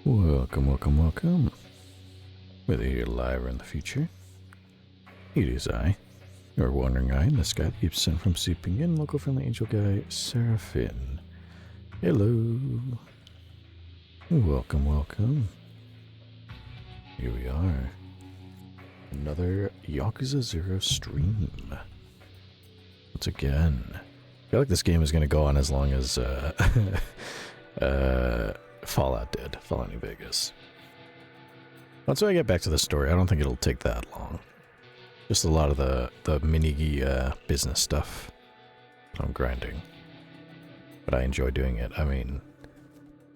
Welcome, welcome, welcome. Whether you're alive or in the future, it is I, your wandering eye in the sky that keeps sun from seeping in, local friendly angel guy, Seraph. Hello. Welcome, welcome. Here we are. Another Yakuza 0 stream. Once again. I feel like this game is going to go on as long as Fallout did. Fallout New Vegas. Once I get back to the story, I don't think it'll take that long. Just a lot of the mini business stuff I'm grinding. But I enjoy doing it. I mean,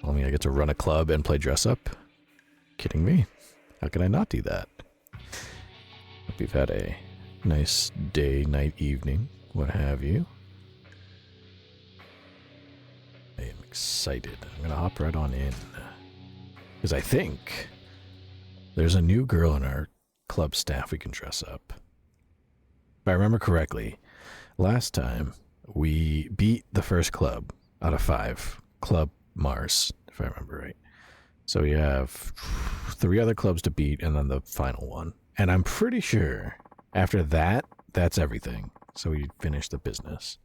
I get to run a club and play dress up. Kidding me? How can I not do that? Hope you've had a nice day, night, evening, what have you. I am excited. I'm gonna hop right on in. Because I think there's a new girl in our club staff we can dress up. If I remember correctly, last time we beat the first club out of 5. Club Mars, if I remember right. So we have 3 other clubs to beat and then the final one. And I'm pretty sure after that, that's everything. So we finish the business.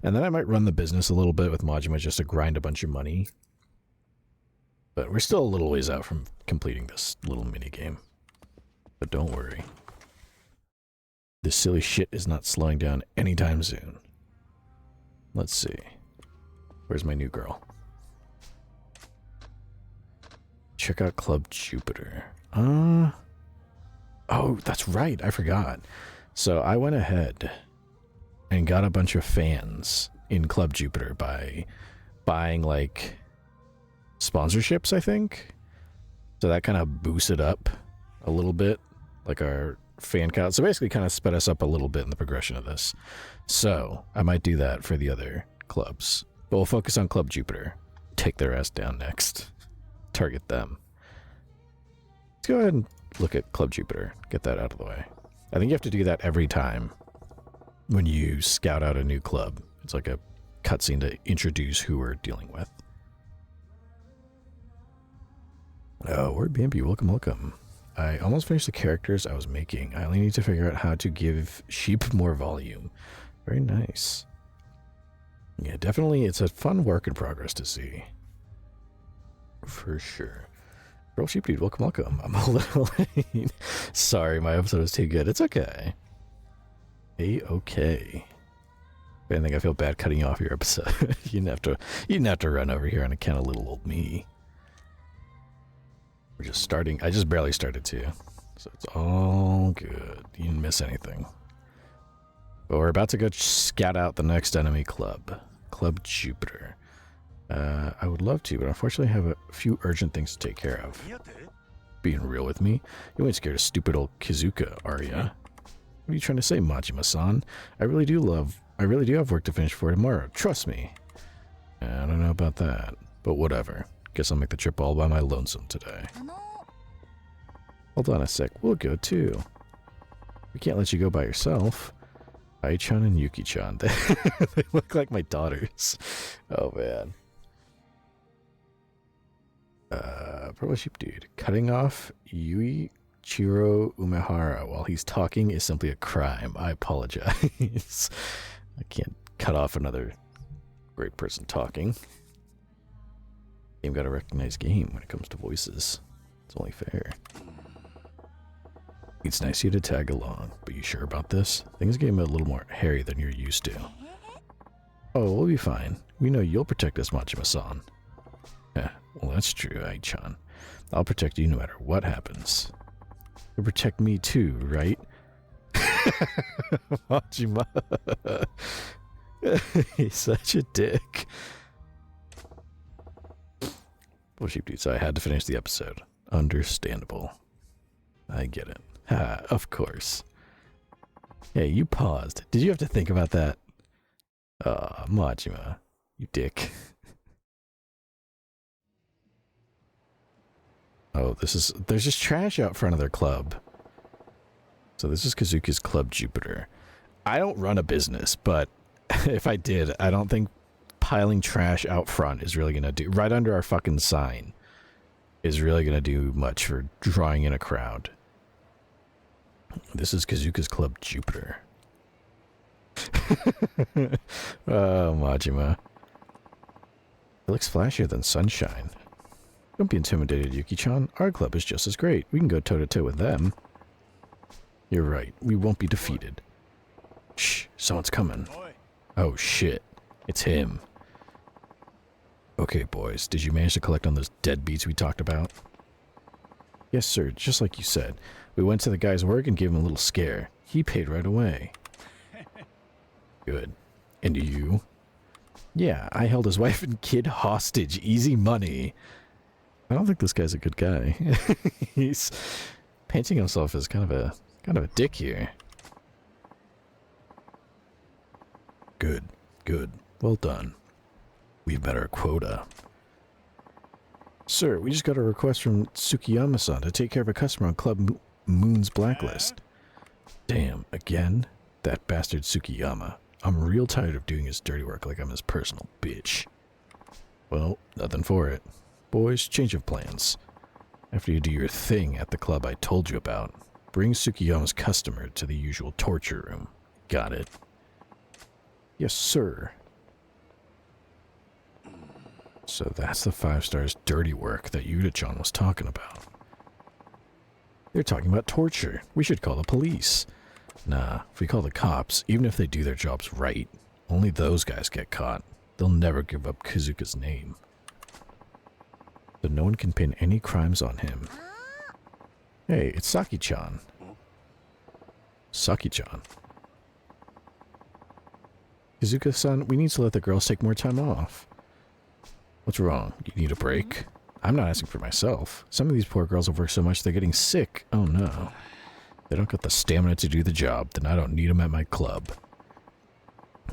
And then I might run the business a little bit with Majima just to grind a bunch of money. But we're still a little ways out from completing this little mini game. But don't worry. This silly shit is not slowing down anytime soon. Let's see. Where's my new girl? Check out Club Jupiter. Oh, that's right. I forgot. So I went ahead and got a bunch of fans in Club Jupiter by buying, like, sponsorships, I think. So that kind of boosted up a little bit, like our fan count. So basically kind of sped us up a little bit in the progression of this. So I might do that for the other clubs. But we'll focus on Club Jupiter. Take their ass down next. Target them. Let's go ahead and look at Club Jupiter. Get that out of the way. I think you have to do that every time when you scout out a new club. It's like a cutscene to introduce who we're dealing with. Oh, Word BMP, welcome, welcome. I almost finished the characters I was making. I only need to figure out how to give sheep more volume. Very nice. Yeah, definitely, it's a fun work in progress to see. For sure. Girl Sheep Dude, welcome, welcome. I'm a little late. Sorry, my episode was too good. It's okay. A-okay. I didn't think I feel bad cutting you off your episode. You didn't have to run over here on account of little old me. We're just starting. I just barely started too. So it's all good. You didn't miss anything. But we're about to go scout out the next enemy club. Club Jupiter. I would love to, but unfortunately I have a few urgent things to take care of. Being real with me, you ain't scared of stupid old Kizuka, are ya? What are you trying to say, Majima-san? I really do have work to finish for tomorrow. Trust me. I don't know about that, but whatever. Guess I'll make the trip all by my lonesome today. Hold on a sec. We'll go too. We can't let you go by yourself. Ai-chan and Yuki-chan. They look like my daughters. Oh, man. Purple Sheep Dude. Cutting off Yuichiro Umehara while he's talking is simply a crime. I apologize. I can't cut off another great person talking. Game gotta recognize game when it comes to voices. It's only fair. It's nice of you to tag along, but you sure about this? Things get a little more hairy than you're used to. Oh, we'll be fine. We know you'll protect us, Majima-san. Yeah, well that's true, Ai-chan. I'll protect you no matter what happens. You'll protect me too, right? Majima. He's such a dick. Well, Sheep Dude, so I had to finish the episode. Understandable. I get it. Ha, of course. Hey, you paused. Did you have to think about that? Majima, you dick. Oh, there's just trash out front of their club. So this is Kazuki's Club Jupiter. I don't run a business, but if I did, I don't think piling trash out front is really gonna do. Right under our fucking sign is really going to do much for drawing in a crowd. This is Kazuka's Club Jupiter. Oh, Majima. It looks flashier than sunshine. Don't be intimidated, Yuki-chan. Our club is just as great. We can go toe-to-toe with them. You're right. We won't be defeated. Shh, someone's coming. Oh, shit. It's him. Okay, boys. Did you manage to collect on those deadbeats we talked about? Yes, sir. Just like you said. We went to the guy's work and gave him a little scare. He paid right away. Good. And you? Yeah, I held his wife and kid hostage. Easy money. I don't think this guy's a good guy. He's painting himself as kind of a dick here. Good, good. Well done. We've met our quota. Sir, we just got a request from Tsukiyama-san to take care of a customer on Club Moon's blacklist. Damn, again? That bastard Tsukiyama. I'm real tired of doing his dirty work like I'm his personal bitch. Well, nothing for it. Boys, change of plans. After you do your thing at the club I told you about, bring Tsukiyama's customer to the usual torture room. Got it? Yes, sir. So that's the 5 stars dirty work that Yuta-chan was talking about. They're talking about torture. We should call the police. Nah, if we call the cops, even if they do their jobs right, only those guys get caught. They'll never give up Kazuka's name. So no one can pin any crimes on him. Hey, it's Saki-chan. Saki-chan. Kazuka-san, we need to let the girls take more time off. What's wrong? You need a break? I'm not asking for myself. Some of these poor girls have worked so much they're getting sick. Oh no. They don't got the stamina to do the job, then I don't need them at my club.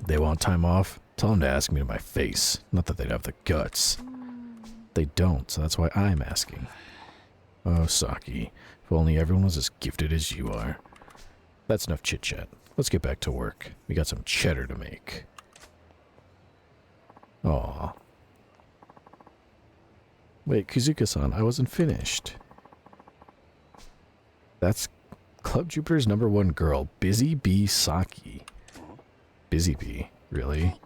They want time off? Tell them to ask me to my face. Not that they'd have the guts. They don't, so that's why I'm asking. Oh, Saki. If only everyone was as gifted as you are. That's enough chit-chat. Let's get back to work. We got some cheddar to make. Aw. Wait, Kazuka-san, I wasn't finished. That's Club Jupiter's #1 girl, Busy Bee Saki. Busy Bee? Really?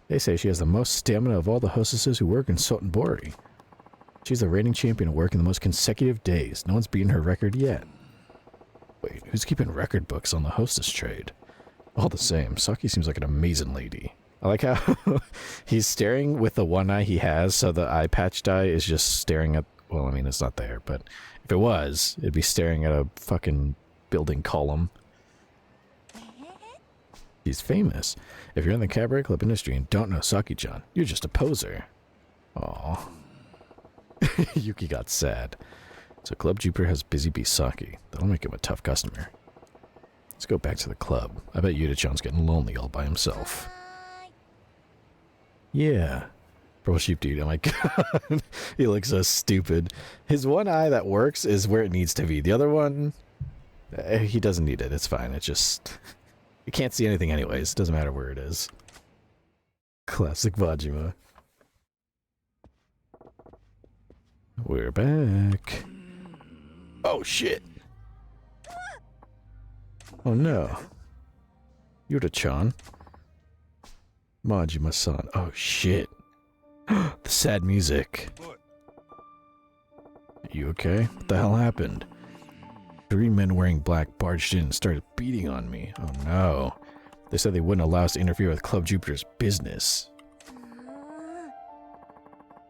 They say she has the most stamina of all the hostesses who work in Sotenbori. She's the reigning champion of working the most consecutive days. No one's beaten her record yet. Wait, who's keeping record books on the hostess trade? All the same, Saki seems like an amazing lady. I like how he's staring with the one eye he has, so the eye patch die is just staring at... Well, I mean, it's not there, but if it was, it'd be staring at a fucking building column. He's famous. If you're in the cabaret club industry and don't know Saki-chan, you're just a poser. Aww. Yuki got sad. So Club Jupiter has Busy Bee Saki. That'll make him a tough customer. Let's go back to the club. I bet Yuta-chan's getting lonely all by himself. Yeah. Purple Sheep Dude, oh my god. He looks so stupid. His one eye that works is where it needs to be. The other one, he doesn't need it. It's fine. It's just... You can't see anything anyways. It doesn't matter where it is. Classic Vajima. We're back. Oh shit. Oh no. Yuta-chan. Majima-san. Oh shit. The sad music. You okay? What the hell happened? 3 men wearing black barged in and started beating on me. Oh no. They said they wouldn't allow us to interfere with Club Jupiter's business.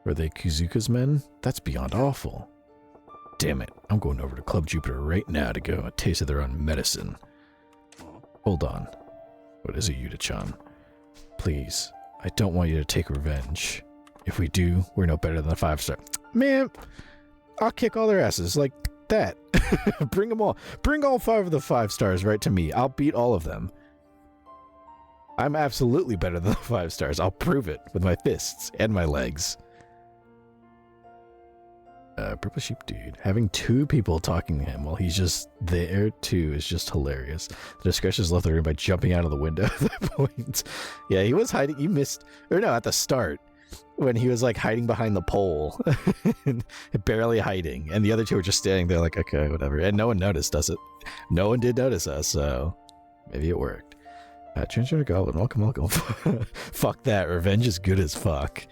Were they Kazuka's men? That's beyond awful. Damn it. I'm going over to Club Jupiter right now to give them a taste of their own medicine. Hold on. What is it, Yuta-chan? Please, I don't want you to take revenge. If we do, we're no better than the 5-star. Man, I'll kick all their asses like that. Bring them all. Bring all 5 of the 5 stars right to me. I'll beat all of them. I'm absolutely better than the 5 stars. I'll prove it with my fists and my legs. Purple Sheep Dude. Having 2 people talking to him while he's just there too is just hilarious. The discretion's left the room by jumping out of the window at that point. Yeah, he was hiding. You missed. Or no, at the start. when he was like hiding behind the pole, barely hiding, and the other two were just standing there like, okay, whatever, and no one noticed, does it? No one did notice us, so maybe it worked. Transgender Goblin, welcome. Fuck that, revenge is good as fuck.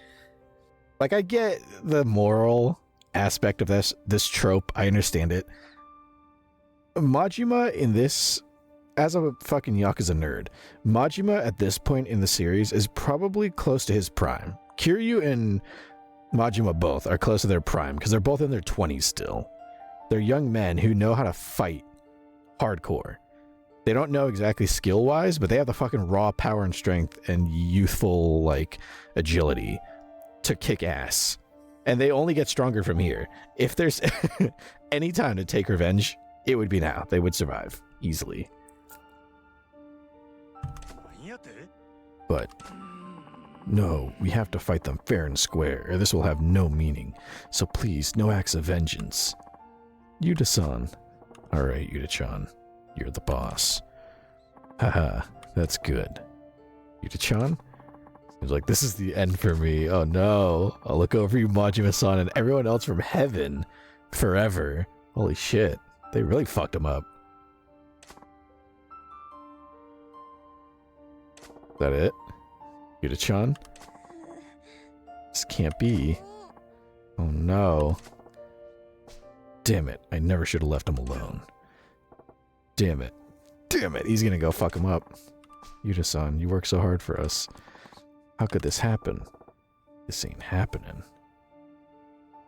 Like, I get the moral aspect of this trope, I understand it. Majima in this, as a fucking Yakuza nerd, Majima at this point in the series is probably close to his prime. Kiryu and Majima both are close to their prime because they're both in their 20s still. They're young men who know how to fight hardcore. They don't know exactly skill-wise, but they have the fucking raw power and strength and youthful, like, agility to kick ass. And they only get stronger from here. If there's any time to take revenge, it would be now. They would survive easily. But no, we have to fight them fair and square, or this will have no meaning. So please, no acts of vengeance. Yuta-san. Alright, Yuta-chan. You're the boss. Haha, that's good. Yuta-chan? He's like, this is the end for me. Oh no. I'll look over you, Majima-san, and everyone else from heaven forever. Holy shit. They really fucked him up. Is that it? Yuta-chan? This can't be. Oh no. Damn it. I never should have left him alone. Damn it. Damn it. He's gonna go fuck him up. Yuta-san, you work so hard for us. How could this happen? This ain't happening.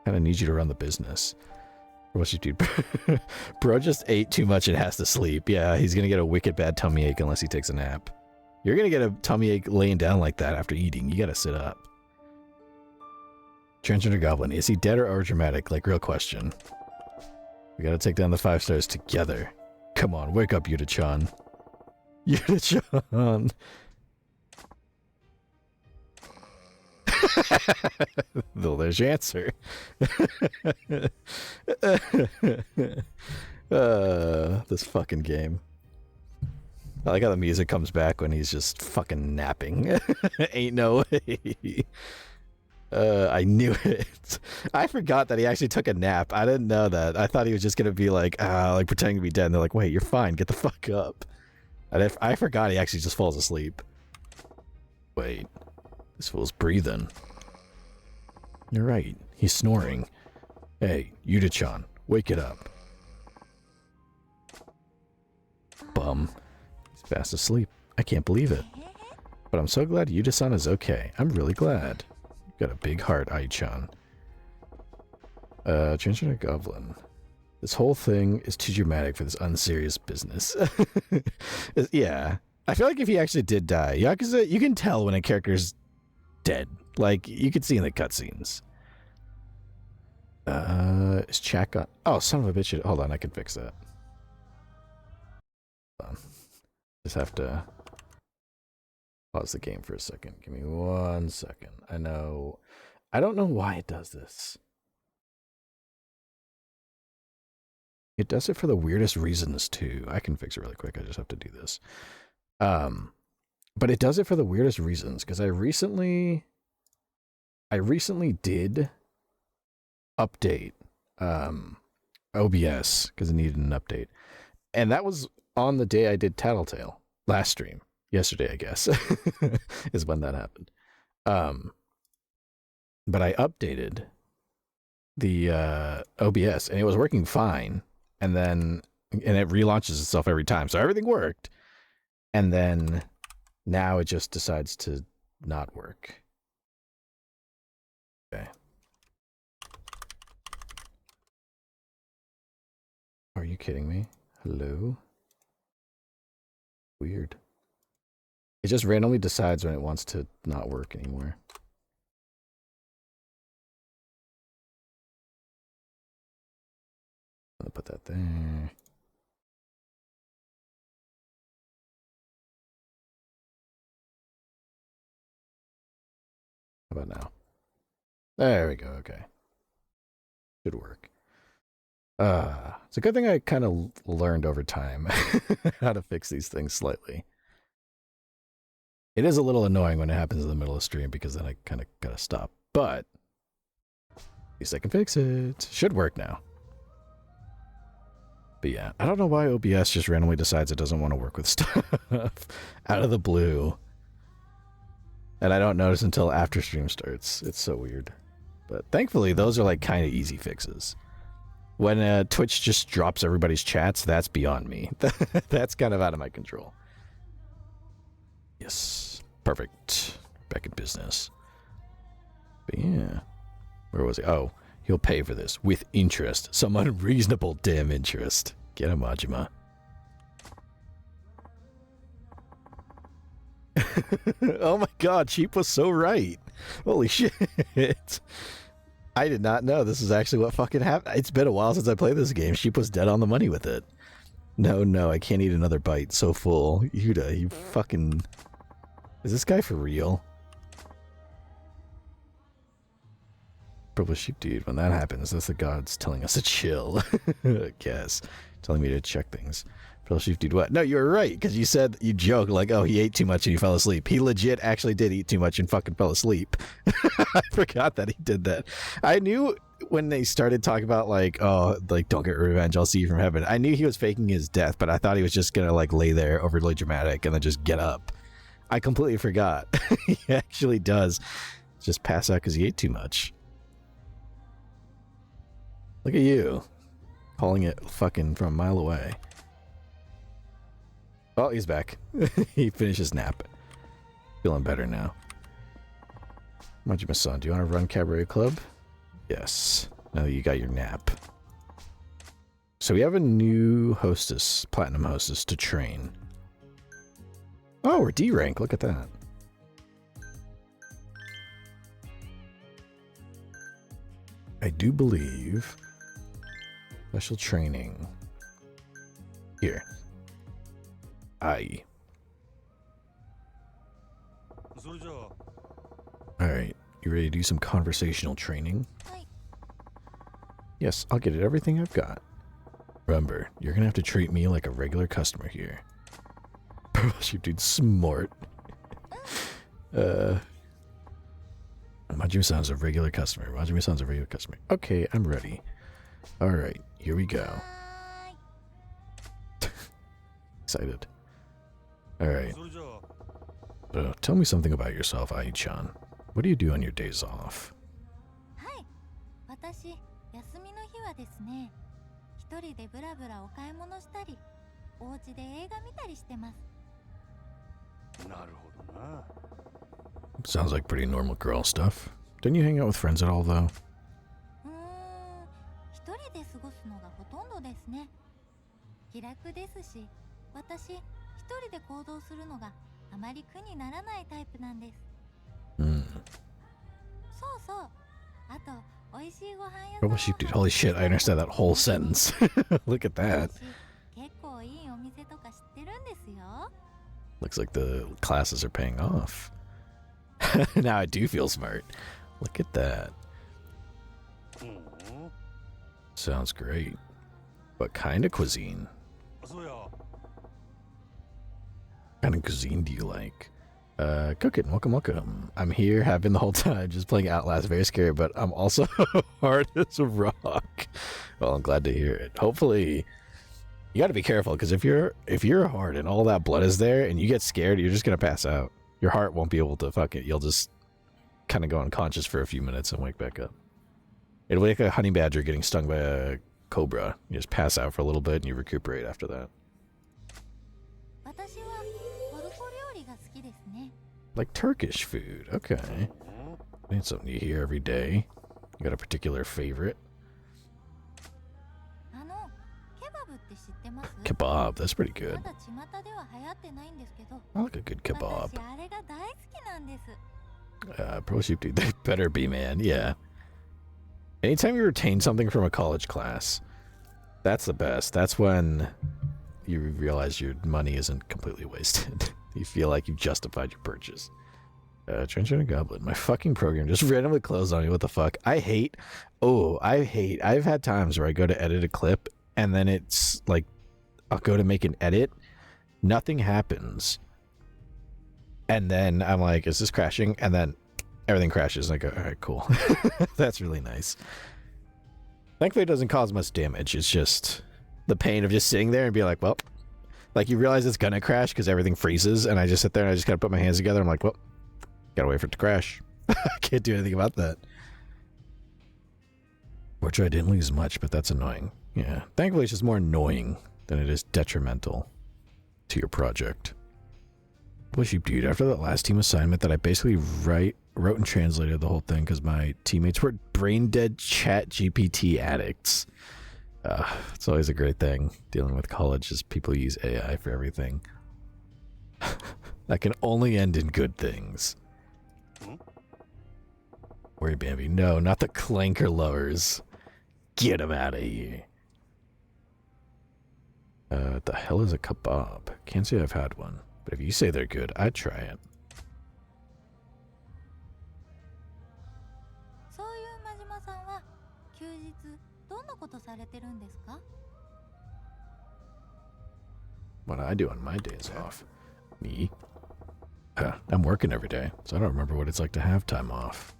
Kinda need you to run the business. What's you do? Bro just ate too much and has to sleep. Yeah, he's gonna get a wicked bad tummy ache unless he takes a nap. You're gonna get a tummy ache laying down like that after eating. You gotta sit up. Transgender Goblin, is he dead or dramatic? Like, real question. We gotta take down the 5 stars together. Come on, wake up, Yuta-chan. Yuta-chan. Well, there's your answer. This fucking game. I like how the music comes back when he's just fucking napping. Ain't no way. I knew it. I forgot that he actually took a nap. I didn't know that. I thought he was just gonna be like pretending to be dead. And they're like, wait, you're fine. Get the fuck up. And I forgot he actually just falls asleep. Wait. This fool's breathing. You're right. He's snoring. Hey, Yuta-chan, wake it up. Bum. He's fast asleep. I can't believe it. But I'm so glad Yuta-san is okay. I'm really glad. You've got a big heart, Ai-chan. Transgender Goblin. This whole thing is too dramatic for this unserious business. Yeah. I feel like if he actually did die, Yakuza, you can tell when a character's dead. Like, you could see in the cutscenes. Is chat got... Oh, son of a bitch. Hold on, I can fix that. Hold on. Just have to pause the game for a second. Give me 1 second. I don't know why it does this. It does it for the weirdest reasons, too. I can fix it really quick. I just have to do this. But it does it for the weirdest reasons, because I recently did update OBS because it needed an update. And that was on the day I did Tattletale last stream. Yesterday, I guess, is when that happened. But I updated the OBS and it was working fine. And it relaunches itself every time. So everything worked. And then now it just decides to not work. Okay. Are you kidding me? Hello? Weird. It just randomly decides when it wants to not work anymore. I'll put that there. How about now? There we go, okay. Should work. It's a good thing I kind of learned over time how to fix these things slightly. It is a little annoying when it happens in the middle of stream because then I kind of gotta stop. But at least I can fix it. Should work now. But yeah, I don't know why OBS just randomly decides it doesn't want to work with stuff out of the blue. And I don't notice until after stream starts. It's so weird. But thankfully, those are like kind of easy fixes. When Twitch just drops everybody's chats, that's beyond me. That's kind of out of my control. Yes. Perfect. Back in business. But yeah. Where was he? Oh, he'll pay for this with interest. Some unreasonable damn interest. Get him, Majima. Oh my god, Sheep was so right. Holy shit. I did not know this is actually what fucking happened. It's been a while since I played this game. Sheep was dead on the money with it. No, I can't eat another bite. So full. Yuda, you fucking... Is this guy for real? Purple Sheep dude, when that happens, that's the gods telling us to chill. I guess. Telling me to check things. Purple Sheep dude, what? No, you were right, because you said, you joked, like, oh, he ate too much and he fell asleep. He legit actually did eat too much and fucking fell asleep. I forgot that he did that. I knew when they started talking about, like, oh, like, don't get revenge, I'll see you from heaven. I knew he was faking his death, but I thought he was just gonna, like, lay there overly dramatic and then just get up. I completely forgot. He actually does just pass out because he ate too much. Look at you. Calling it fucking from a mile away. Oh, he's back. He finished his nap. Feeling better now. Majima-san, do you want to run Cabaret Club? Yes. Now that you got your nap. So we have a new hostess, platinum hostess, to train. Oh, we're D rank. Look at that. I do believe special training here. Aye. Alright, you ready to do some conversational training? Yes, I'll get it. Everything I've got. Remember, you're gonna have to treat me like a regular customer here. Purple Sheep dude, smart. Majima-san's a regular customer. Majima-san's a regular customer. Okay, I'm ready. Alright, here we go. Excited. Alright. Tell me something about yourself, Ai-chan. What do you do on your days off? Sounds like pretty normal girl stuff. Don't you hang out with friends at all, though? Purple Sheep dude, holy shit, I understand that whole sentence. Look at that. Looks like the classes are paying off. Now I do feel smart. Look at that. Sounds great. What kind of cuisine? What kind of cuisine do you like? Cooking. Welcome. I'm here, have been the whole time, just playing Outlast. Very scary, but I'm also hard as a rock. Well, I'm glad to hear it. Hopefully, you got to be careful, because if you're hard and all that blood is there, and you get scared, you're just gonna pass out. Your heart won't be able to fuck it. You'll just kind of go unconscious for a few minutes and wake back up. It'll be like a honey badger getting stung by a cobra. You just pass out for a little bit and you recuperate after that. Like Turkish food. Okay. Ain't something you hear every day. You got a particular favorite? Kebab, that's pretty good. I like a good kebab. Pro Sheep dude, they better be, man. Yeah. Anytime you retain something from a college class, that's the best. That's when you realize your money isn't completely wasted. You feel like you've justified your purchase. Trench and a Goblin. My fucking program just randomly closed on me. What the fuck? I've had times where I go to edit a clip and then it's like, I'll go to make an edit. Nothing happens. And then I'm like, is this crashing? And then everything crashes. And I go, all right, cool. That's really nice. Thankfully, it doesn't cause much damage. It's just the pain of just sitting there and be like, well, like you realize it's gonna crash because everything freezes. And I just sit there and I just gotta put my hands together. I'm like, well, gotta wait for it to crash. I can't do anything about that. Fortunately, I didn't lose much, but that's annoying. Yeah. Thankfully, it's just more annoying than it is detrimental to your project. What you dude, after that last team assignment that I basically wrote and translated the whole thing because my teammates were brain dead chat GPT addicts. It's always a great thing dealing with college is people use AI for everything. That can only end in good things. Worry Bambi, no, not the clanker lovers. Get them out of here. What the hell is a kebab? Can't say I've had one. But if you say they're good, I'd try it. What do I do on my days off? Me? I'm working every day, so I don't remember what it's like to have time off.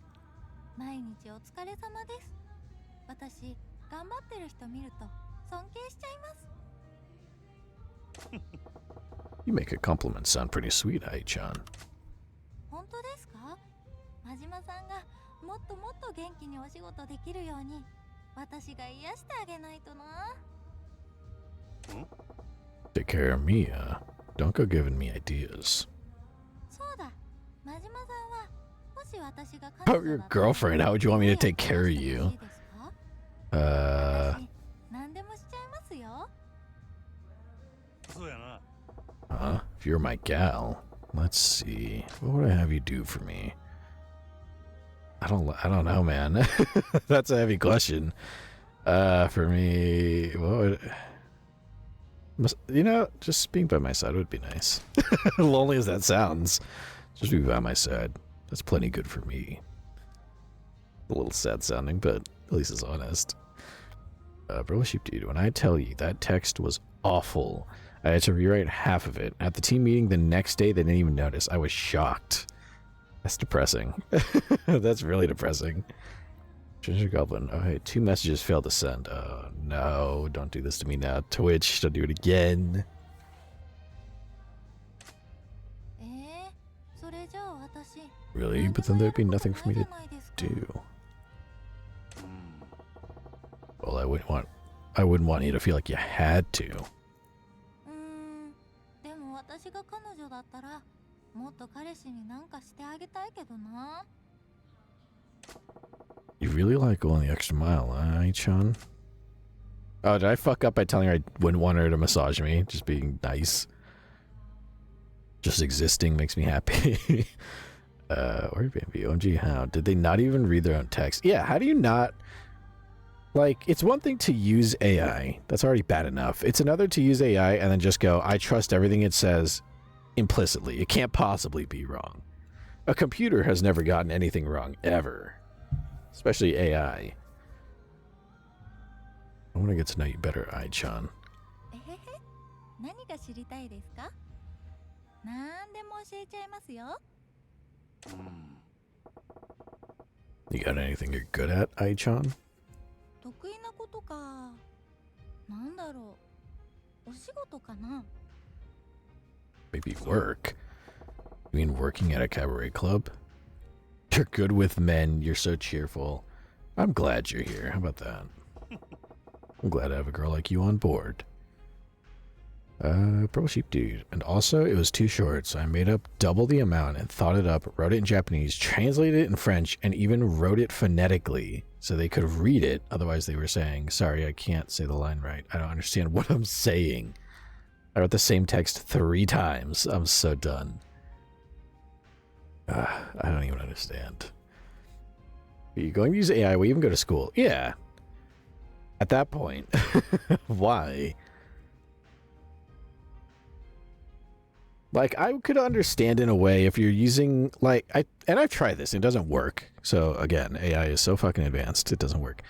You make a compliment sound pretty sweet, Ai-chan. Take care of me, don't go giving me ideas. Oh, your girlfriend, how would you want me to take care of you? If you're my gal, let's see. What would I have you do for me? I don't know, man. That's a heavy question. For me, what would... You know, just being by my side would be nice. Lonely as that sounds, just be by my side. That's plenty good for me. A little sad sounding, but at least it's honest. Bro, dude, when I tell you that text was awful, I had to rewrite half of it. At the team meeting the next day, they didn't even notice. I was shocked. That's depressing. That's really depressing. Ginger Goblin. Oh, hey, 2 messages failed to send. Oh, no. Don't do this to me now. Twitch, don't do it again. Really? But then there'd be nothing for me to do. Well, I wouldn't want you to feel like you had to. You really like going the extra mile, huh, Ai-chan? Oh, did I fuck up by telling her I wouldn't want her to massage me? Just being nice. Just existing makes me happy. Or Bambi, OMG, how? Did they not even read their own text? Yeah, how do you not... Like, it's one thing to use AI. That's already bad enough. It's another to use AI and then just go, I trust everything it says implicitly. It can't possibly be wrong. A computer has never gotten anything wrong, ever. Especially AI. I want to get to know you better, Ai-chan. You got anything you're good at, Ai-chan? Maybe work? You mean working at a cabaret club? You're good with men, you're so cheerful. I'm glad you're here, how about that? I'm glad to have a girl like you on board. Purple Sheep Dude. And also, it was too short, so I made up double the amount and thought it up, wrote it in Japanese, translated it in French, and even wrote it phonetically so they could read it. Otherwise, they were saying, sorry, I can't say the line right. I don't understand what I'm saying. I wrote the same text 3 times. I'm so done. I don't even understand. Are you going to use AI? Will you even go to school? Yeah. At that point. Why? Like, I could understand in a way if you're using, like, I've tried this, it doesn't work. So, again, AI is so fucking advanced, it doesn't work.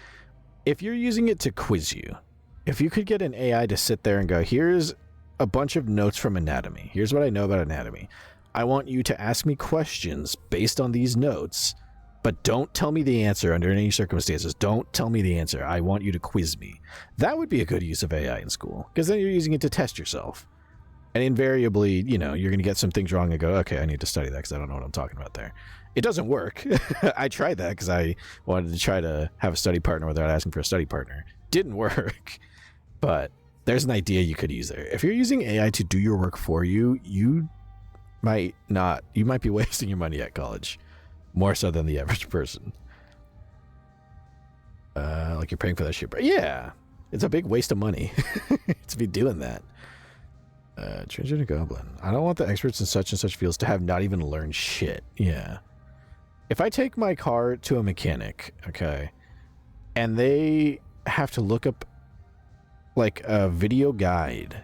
If you're using it to quiz you, if you could get an AI to sit there and go, here's a bunch of notes from anatomy. Here's what I know about anatomy. I want you to ask me questions based on these notes, but don't tell me the answer under any circumstances. Don't tell me the answer. I want you to quiz me. That would be a good use of AI in school, because then you're using it to test yourself. And invariably, you know, you're going to get some things wrong and go, okay, I need to study that because I don't know what I'm talking about there. It doesn't work. I tried that because I wanted to try to have a study partner without asking for a study partner. Didn't work. But there's an idea you could use there. If you're using AI to do your work for you, you might be wasting your money at college. More so than the average person. Like you're paying for that shit. But yeah, it's a big waste of money to be doing that. Transgender Goblin. I don't want the experts in such and such fields to have not even learned shit. Yeah. If I take my car to a mechanic, okay, and they have to look up like a video guide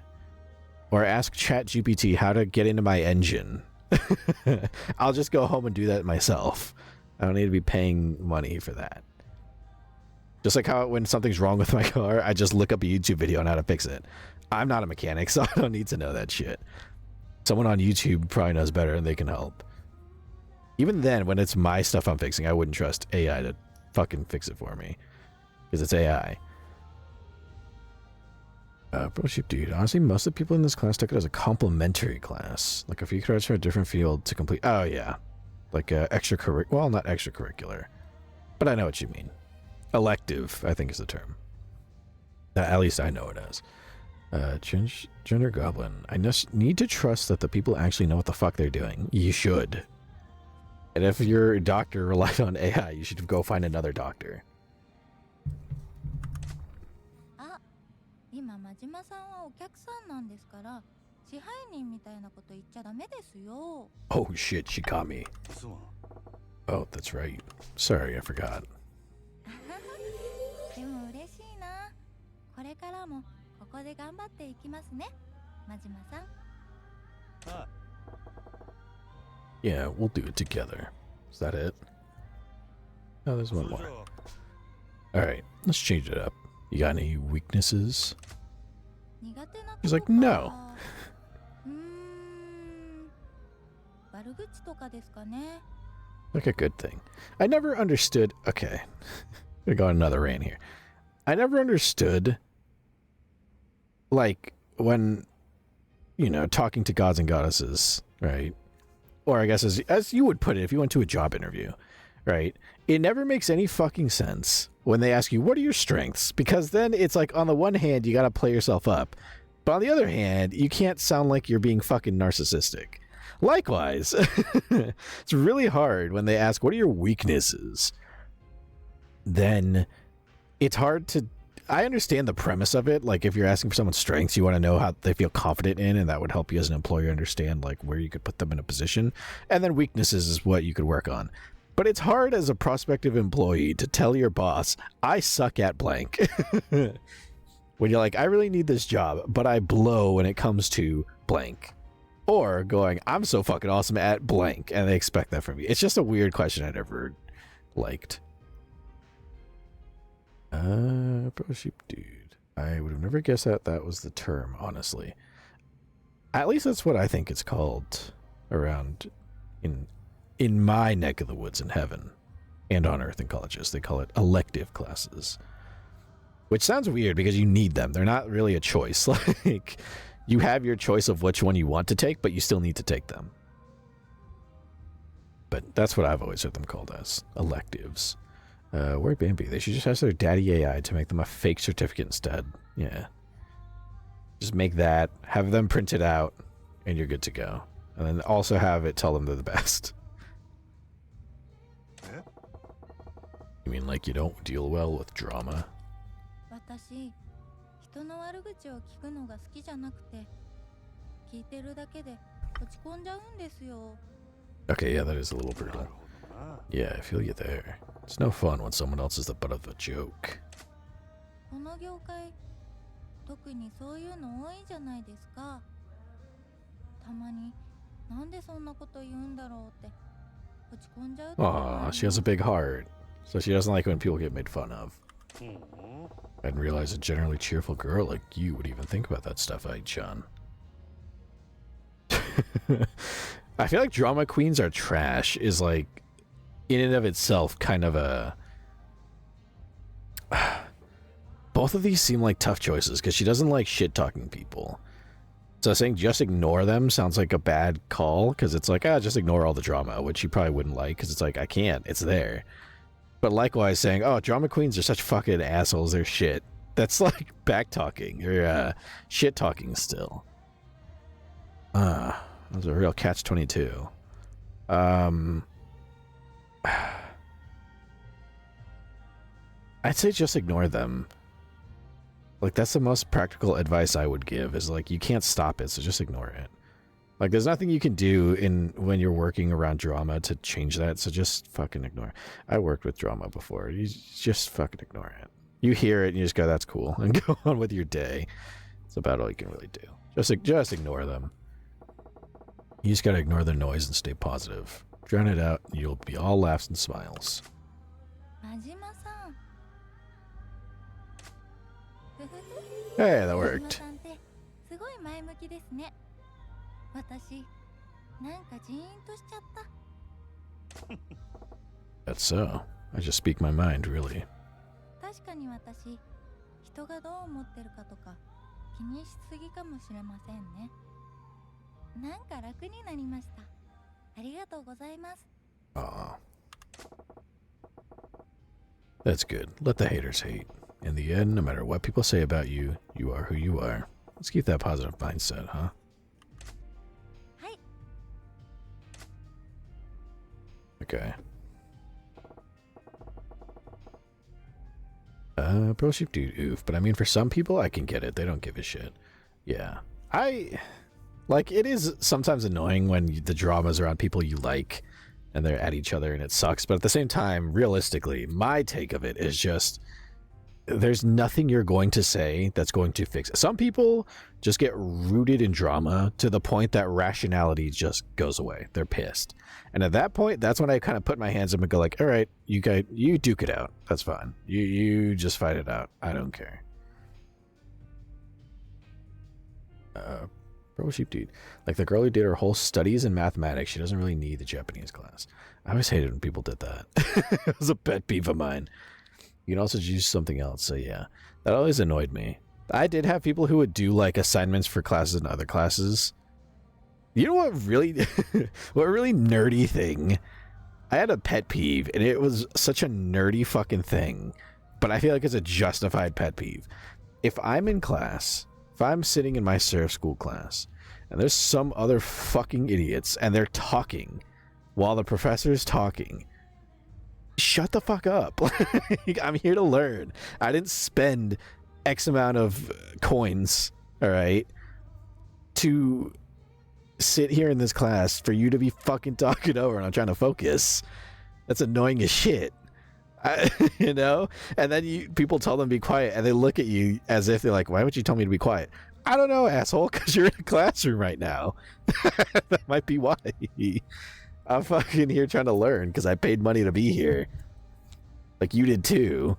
or ask ChatGPT how to get into my engine, I'll just go home and do that myself. I don't need to be paying money for that. Just like how when something's wrong with my car, I just look up a YouTube video on how to fix it. I'm not a mechanic, so I don't need to know that shit. Someone on YouTube probably knows better and they can help. Even then, when it's my stuff I'm fixing, I wouldn't trust AI to fucking fix it for me. Because it's AI. Bro Sheep Dude. Honestly, most of the people in this class took it as a complimentary class. Like if you could from a different field to complete... Oh, yeah. Like extracurricular... Well, not extracurricular. But I know what you mean. Elective, I think is the term. At least I know it as. Transgender Goblin. I just need to trust that the people actually know what the fuck they're doing. You should. And if your doctor relied on AI, you should go find another doctor. Oh shit, she caught me. Oh, that's right. Sorry, I forgot. Yeah, we'll do it together. Is that it? Oh, there's one more. Alright, let's change it up. You got any weaknesses? He's like, no. Like a good thing. I never understood... Okay. I'm gonna go on another rant here. I never understood... Like, when... You know, talking to gods and goddesses, right? Or I guess as you would put it if you went to a job interview, right? It never makes any fucking sense when they ask you, what are your strengths? Because then it's like, on the one hand, you gotta play yourself up. But on the other hand, you can't sound like you're being fucking narcissistic. Likewise, it's really hard when they ask, what are your weaknesses? Then it's hard to... I understand the premise of it. Like, if you're asking for someone's strengths, you want to know how they feel confident in, and that would help you as an employer understand, like, where you could put them in a position. And then weaknesses is what you could work on. But it's hard as a prospective employee to tell your boss, I suck at blank. When you're like, I really need this job, but I blow when it comes to blank. Or going, I'm so fucking awesome at blank, and they expect that from you. It's just a weird question I never liked. Bro Sheep Dude. I would have never guessed that was the term, honestly. At least that's what I think it's called around in my neck of the woods in heaven and on earth in colleges. They call it elective classes. Which sounds weird because you need them. They're not really a choice. Like, you have your choice of which one you want to take, but you still need to take them. But that's what I've always heard them called as. Electives. Where Bambi? They should just ask their daddy AI to make them a fake certificate instead. Yeah. Just make that, have them print it out, and you're good to go. And then also have it tell them they're the best. You mean like you don't deal well with drama? Okay, yeah, that is a little brutal. Yeah, I feel you there. It's no fun when someone else is the butt of the joke. Aw, she has a big heart. So she doesn't like when people get made fun of. I didn't realize a generally cheerful girl like you would even think about that stuff, Ai-chan. I feel like drama queens are trash is like in and of itself kind of a both of these seem like tough choices because she doesn't like shit talking people. So saying just ignore them sounds like a bad call because it's like, just ignore all the drama, which you probably wouldn't like because it's like, I can't, it's there. But likewise saying, oh, drama queens are such fucking assholes, they're shit. That's like back talking or shit talking still. That was a real catch-22. I'd say just ignore them. Like, that's the most practical advice I would give, is like, you can't stop it, so just ignore it. Like, there's nothing you can do when you're working around drama to change that, so just fucking ignore it. I worked with drama before. You just fucking ignore it. You hear it, and you just go, that's cool, and go on with your day. It's about all you can really do. Just ignore them. You just gotta ignore the noise and stay positive. Drown it out, and you'll be all laughs and smiles. Hey, that worked. That's so. I just speak my mind, really. Aw. That's good. Let the haters hate. In the end, no matter what people say about you, you are who you are. Let's keep that positive mindset, huh? Okay. Bro sheep dude, oof. But I mean, for some people, I can get it. They don't give a shit. Yeah. Like, it is sometimes annoying when the drama's around people you like and they're at each other and it sucks. But at the same time, realistically, my take of it is just, there's nothing you're going to say that's going to fix it. Some people just get rooted in drama to the point that rationality just goes away. They're pissed. And at that point, that's when I kind of put my hands up and go like, all right, you duke it out. That's fine. You just fight it out. I don't care. Bro sheep dude. Like the girl who did her whole studies in mathematics, she doesn't really need the Japanese class. I always hated when people did that. It was a pet peeve of mine. You can also use something else, so yeah. That always annoyed me. I did have people who would do like assignments for classes and other classes. You know what really what really nerdy thing? I had a pet peeve and it was such a nerdy fucking thing, but I feel like it's a justified pet peeve. If I'm in class, if I'm sitting in my Seraph school class and there's some other fucking idiots and they're talking while the professor's talking, shut the fuck up. I'm here to learn. I didn't spend X amount of coins, all right, to sit here in this class for you to be fucking talking over and I'm trying to focus. That's annoying as shit. You know? And then people tell them to be quiet and they look at you as if they're like, why would you tell me to be quiet? I don't know, asshole, because you're in a classroom right now. That might be why. I'm fucking here trying to learn because I paid money to be here. Like you did too.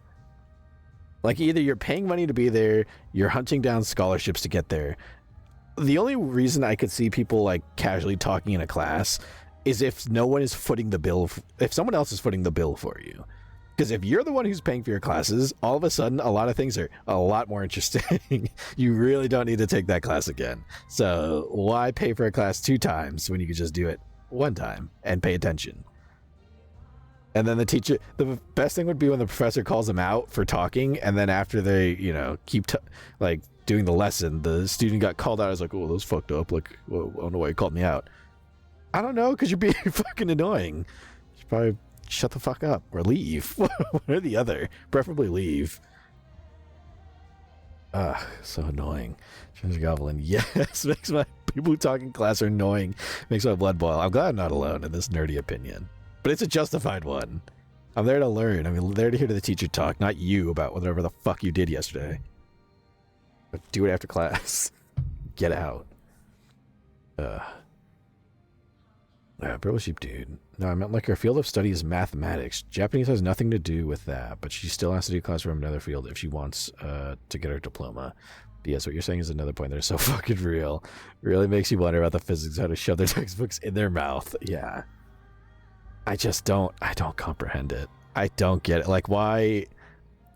Like either you're paying money to be there, you're hunting down scholarships to get there. The only reason I could see people like casually talking in a class is if no one is footing the bill, if someone else is footing the bill for you. Because if you're the one who's paying for your classes, all of a sudden a lot of things are a lot more interesting. You really don't need to take that class again. So why pay for a class 2 times when you could just do it 1 time and pay attention? And then the teacher, the best thing would be when the professor calls them out for talking, and then after they, keep like doing the lesson, the student got called out. I was like, oh, that was fucked up. Like, well, I don't know why you called me out. I don't know, because you're being fucking annoying. You should probably shut the fuck up or leave. One or the other. Preferably leave. So annoying. James Goblin, yes, makes my people who talk in class are annoying. Makes my blood boil. I'm glad I'm not alone in this nerdy opinion. But it's a justified one. I'm there to learn. I'm there to hear the teacher talk, not you about whatever the fuck you did yesterday. But do it after class. Get out. Bro sheep dude. No, I meant like her field of study is mathematics. Japanese has nothing to do with that, but she still has to do class from another field if she wants to get her diploma. But yes, what you're saying is another point that is so fucking real. Really makes you wonder about the physics, how to shove their textbooks in their mouth. Yeah. I don't comprehend it. I don't get it. Like, why?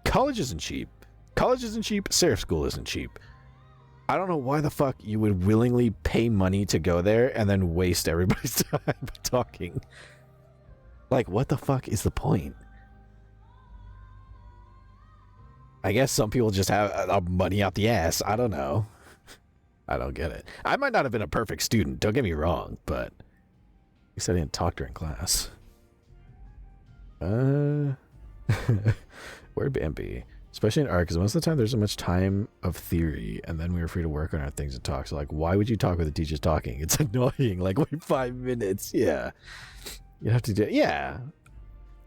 College isn't cheap. College isn't cheap. Seraph school isn't cheap. I don't know why the fuck you would willingly pay money to go there and then waste everybody's time talking. Like, what the fuck is the point? I guess some people just have money out the ass. I don't know. I don't get it. I might not have been a perfect student, don't get me wrong, but at least I didn't talk during class. Where'd Bambi? Especially in art, because most of the time there's so much time of theory, and then we were free to work on our things and talk. So, like, why would you talk with the teacher's talking? It's annoying. Like, wait 5 minutes. Yeah. You have to do it. Yeah.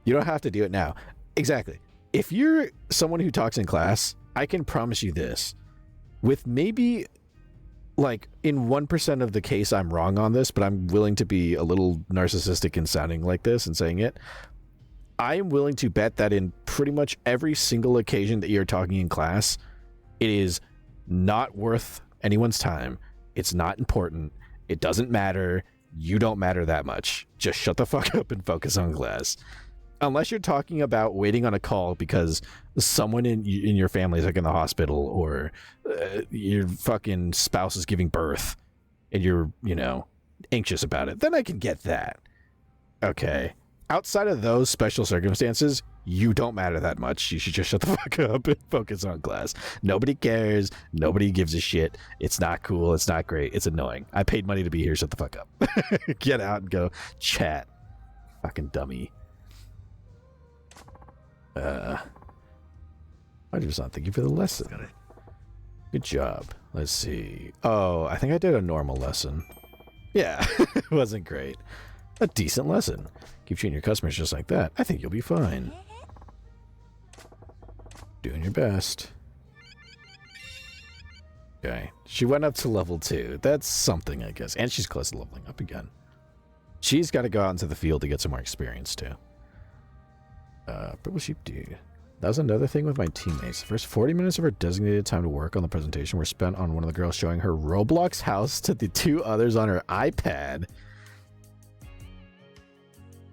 You don't have to do it now. Exactly. If you're someone who talks in class, I can promise you this. With maybe, like, in 1% of the case I'm wrong on this, but I'm willing to be a little narcissistic in sounding like this and saying it. I am willing to bet that in pretty much every single occasion that you're talking in class, it is not worth anyone's time. It's not important. It doesn't matter. You don't matter that much. Just shut the fuck up and focus on class. Unless you're talking about waiting on a call because someone in your family is like in the hospital, or your fucking spouse is giving birth and you're, you know, anxious about it, then I can get that. Okay. Outside of those special circumstances, you don't matter that much. You should just shut the fuck up and focus on class. Nobody cares. Nobody gives a shit. It's not cool. It's not great. It's annoying. I paid money to be here. Shut the fuck up. Get out and go chat. Fucking dummy. 100%. Thank you for the lesson. Good job. Let's see. Oh, I think I did a normal lesson. Yeah, it wasn't great. A decent lesson. Keep treating your customers just like that. I think you'll be fine. Doing your best. Okay. She went up to level 2. That's something, I guess. And she's close to leveling up again. She's got to go out into the field to get some more experience, too. Purple sheep dude. That was another thing with my teammates. The first 40 minutes of her designated time to work on the presentation were spent on one of the girls showing her Roblox house to the 2 others on her iPad.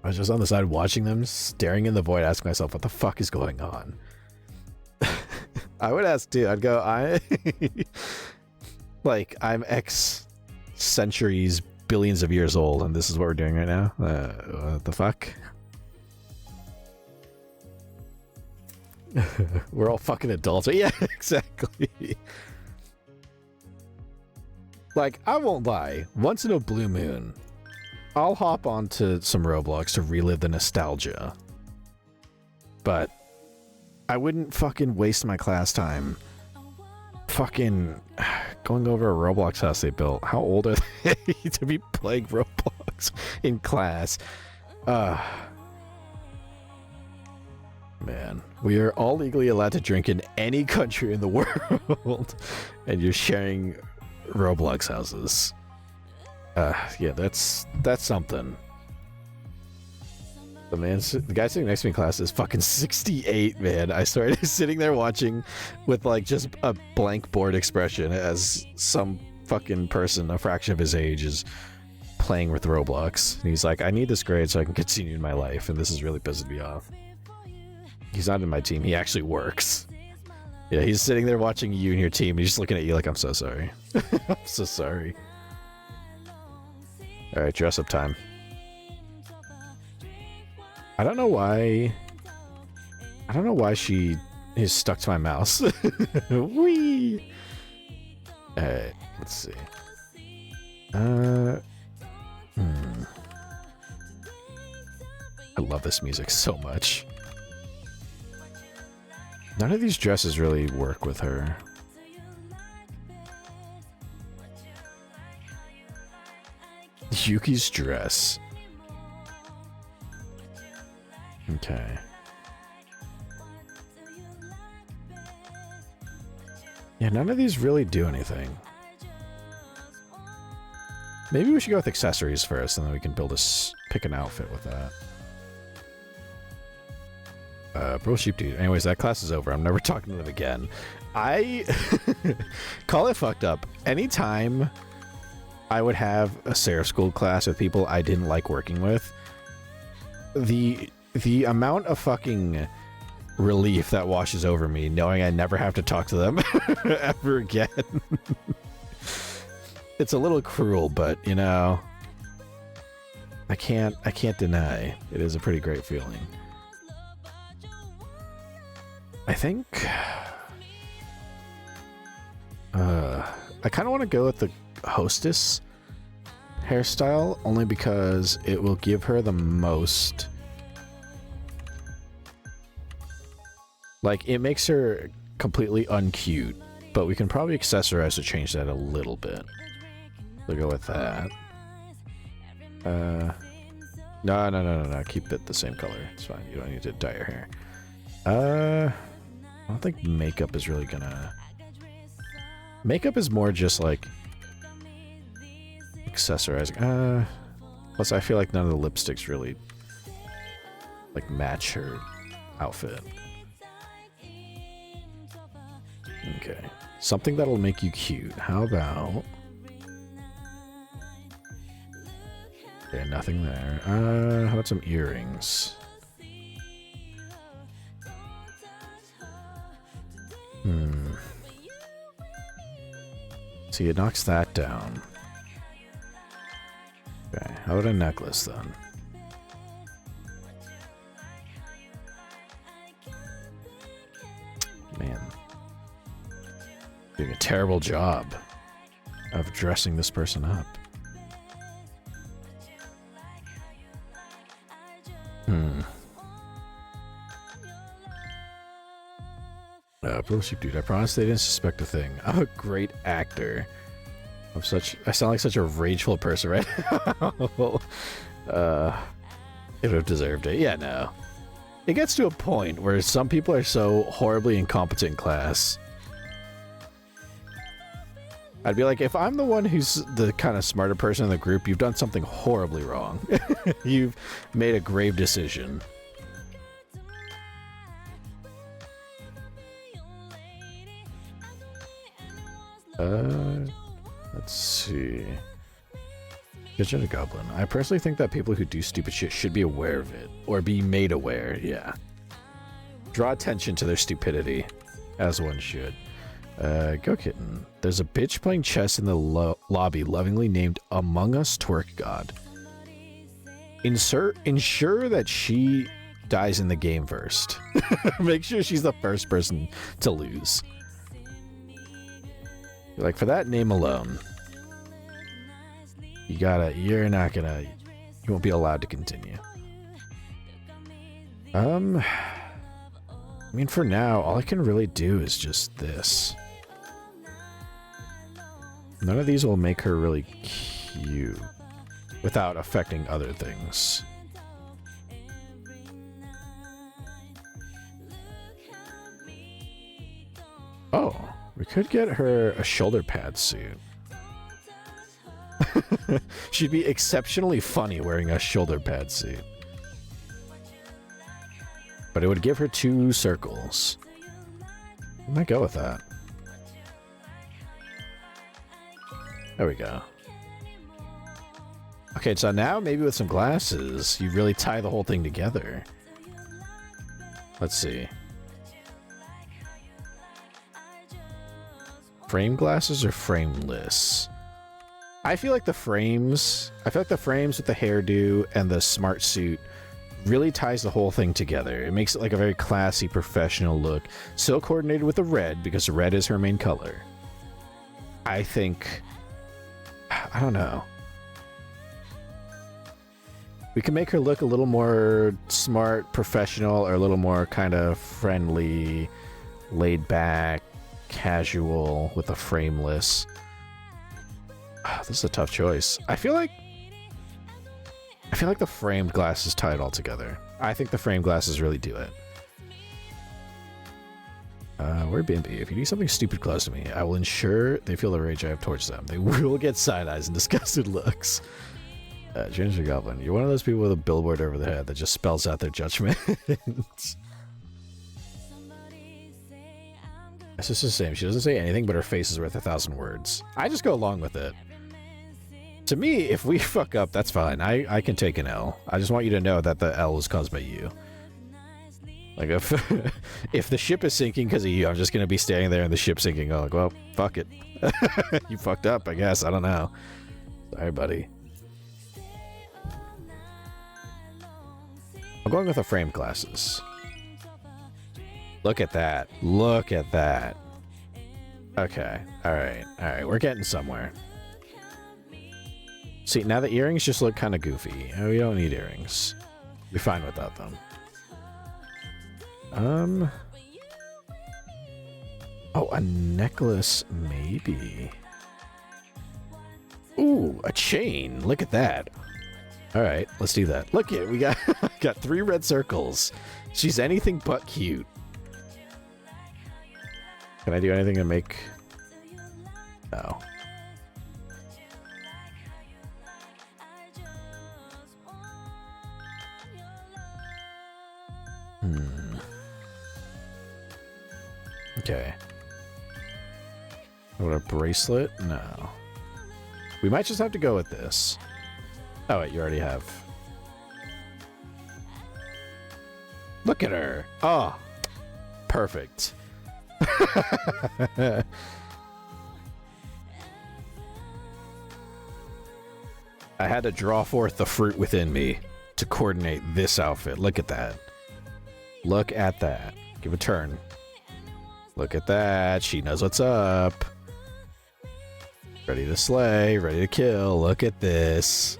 I was just on the side watching them, staring in the void, asking myself, what the fuck is going on? I would ask too. I'd go, I'm X centuries, billions of years old, and this is what we're doing right now? What the fuck? We're all fucking adults. Yeah, exactly. Like, I won't lie. Once in a blue moon, I'll hop onto some Roblox to relive the nostalgia. But I wouldn't fucking waste my class time fucking going over a Roblox house they built. How old are they to be playing Roblox in class? Man, we are all legally allowed to drink in any country in the world, and you're sharing Roblox houses. Yeah, that's something. The guy sitting next to me in class is fucking 68, man. I started sitting there watching with like just a blank bored expression as some fucking person a fraction of his age is playing with Roblox. And he's like, I need this grade so I can continue in my life, and this is really pissing me off. He's not in my team. He actually works. Yeah, he's sitting there watching you and your team, and he's just looking at you like, I'm so sorry. I'm so sorry. Alright, dress up time. I don't know why she is stuck to my mouse. Whee! Alright, let's see. I love this music so much. None of these dresses really work with her. Yuki's dress. Okay. Yeah, none of these really do anything. Maybe we should go with accessories first, and then we can pick an outfit with that. Bro Sheep Dude. Anyways, that class is over. I'm never talking to them again. I call it fucked up. Anytime I would have a Seraph School class with people I didn't like working with, the amount of fucking relief that washes over me knowing I never have to talk to them ever again. It's a little cruel, but you know, I can't deny it is a pretty great feeling. I think I kind of want to go with the hostess hairstyle only because it will give her the most, like, it makes her completely uncute, but we can probably accessorize to change that a little bit. We'll go with that. No. Keep it the same color. It's fine. You don't need to dye your hair. I don't think makeup is really gonna... Makeup is more just like accessorizing. Plus I feel like none of the lipsticks really like match her outfit. Okay. Something that'll make you cute. How about... Okay, nothing there. How about some earrings? See, it knocks that down. Okay, how about a necklace then? Man. Doing a terrible job of dressing this person up. Bro Sheep Dude, I promise they didn't suspect a thing. I'm a great actor. I sound like such a rageful person right now. It would have deserved it. Yeah, no. It gets to a point where some people are so horribly incompetent in class. I'd be like, if I'm the one who's the kind of smarter person in the group, you've done something horribly wrong. You've made a grave decision. Let's see. Kitchen a Goblin. I personally think that people who do stupid shit should be aware of it. Or be made aware, yeah. Draw attention to their stupidity, as one should. Go Kitten. There's a bitch playing chess in the lobby lovingly named Among Us Twerk God. Ensure that she dies in the game first. Make sure she's the first person to lose. Like, for that name alone, you won't be allowed to continue. I mean, for now, all I can really do is just this. None of these will make her really cute without affecting other things. Oh, we could get her a shoulder pad suit. She'd be exceptionally funny wearing a shoulder pad suit. But it would give her 2 circles. I might go with that. There we go. Okay, so now maybe with some glasses, you really tie the whole thing together. Let's see. Frame glasses or frameless? I feel like the frames with the hairdo and the smart suit really ties the whole thing together. It makes it like a very classy, professional look. So coordinated with the red, because red is her main color. I think... I don't know. We can make her look a little more smart, professional, or a little more kind of friendly, laid back, casual with a frameless. This is a tough choice. I feel like the framed glasses tie it all together. I think the framed glasses really do it. Where Bimby? If you do something stupid close to me, I will ensure they feel the rage I have towards them. They will get side eyes and disgusted looks. Ginger Goblin, you're one of those people with a billboard over their head that just spells out their judgment. It's just the same. She doesn't say anything, but her face is worth 1,000 words. I just go along with it. To me, if we fuck up, that's fine. I can take an L. I just want you to know that the L was caused by you. Like, if the ship is sinking because of you, I'm just going to be standing there and the ship sinking. I'm like, well, fuck it. You fucked up, I guess. I don't know. Sorry, buddy. I'm going with the frame glasses. Look at that. Look at that. Okay. All right. All right. We're getting somewhere. See, now the earrings just look kind of goofy. Oh, we don't need earrings. We're fine without them. Oh, a necklace, maybe. Ooh, a chain. Look at that. All right, let's do that. Look at it. We got 3 red circles. She's anything but cute. Can I do anything to make... No. Okay. What, a bracelet? No. We might just have to go with this. Oh, wait, you already have. Look at her. Oh, perfect. I had to draw forth the fruit within me to coordinate this outfit. Look at that. Look at that. Give a turn. Look at that. She knows what's up. Ready to slay. Ready to kill. Look at this.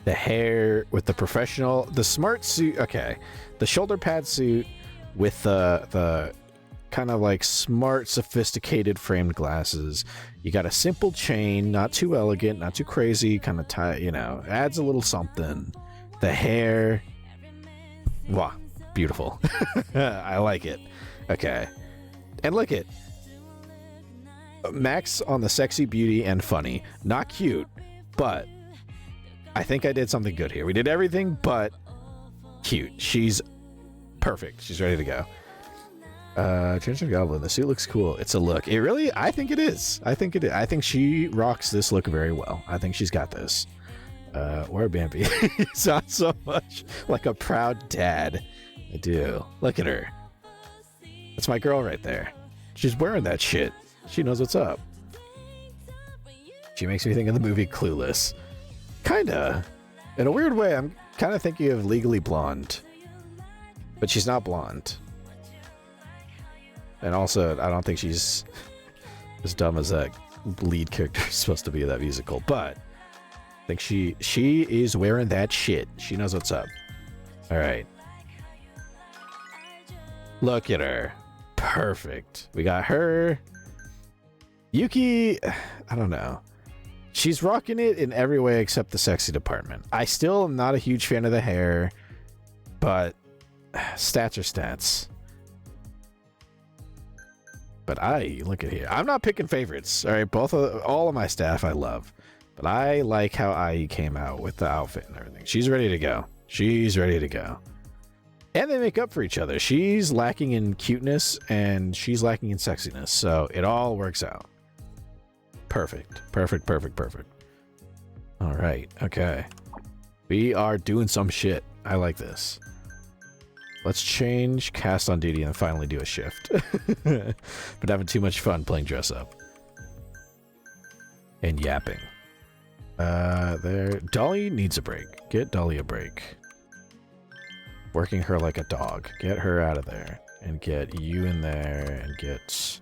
The hair with the professional... The smart suit... Okay. The shoulder pad suit with the kind of like smart, sophisticated framed glasses. You got a simple chain. Not too elegant. Not too crazy. Kind of tight, you know. Adds a little something. The hair... Wow. Beautiful. I like it. Okay. And look at Max on the sexy, beauty, and funny. Not cute, but I think I did something good here. We did everything but cute. She's perfect. She's ready to go. Ginger Goblin, the suit looks cool. It's a look. It really, I think it is. I think it is. I think she rocks this look very well. I think she's got this. Where Bambi? You sound so much like a proud dad. I do. Look at her. That's my girl right there. She's wearing that shit. She knows what's up. She makes me think of the movie Clueless. Kinda. In a weird way, I'm kind of thinking of Legally Blonde. But she's not blonde. And also, I don't think she's as dumb as that lead character is supposed to be in that musical. But I think she is wearing that shit. She knows what's up. All right. Look at her. Perfect. We got her. Yuki, I don't know. She's rocking it in every way except the sexy department. I still am not a huge fan of the hair, but stats are stats. But look at here. I'm not picking favorites. All right, all of my staff I love, but I like how Ai came out with the outfit and everything. She's ready to go. She's ready to go. And they make up for each other. She's lacking in cuteness and she's lacking in sexiness, so it all works out. Perfect. Perfect, perfect, perfect. All right. Okay. We are doing some shit. I like this. Let's change cast on duty and finally do a shift. But having too much fun playing dress up. And yapping. There. Dolly needs a break. Get Dolly a break. Working her like a dog. Get her out of there. And get you in there. And get...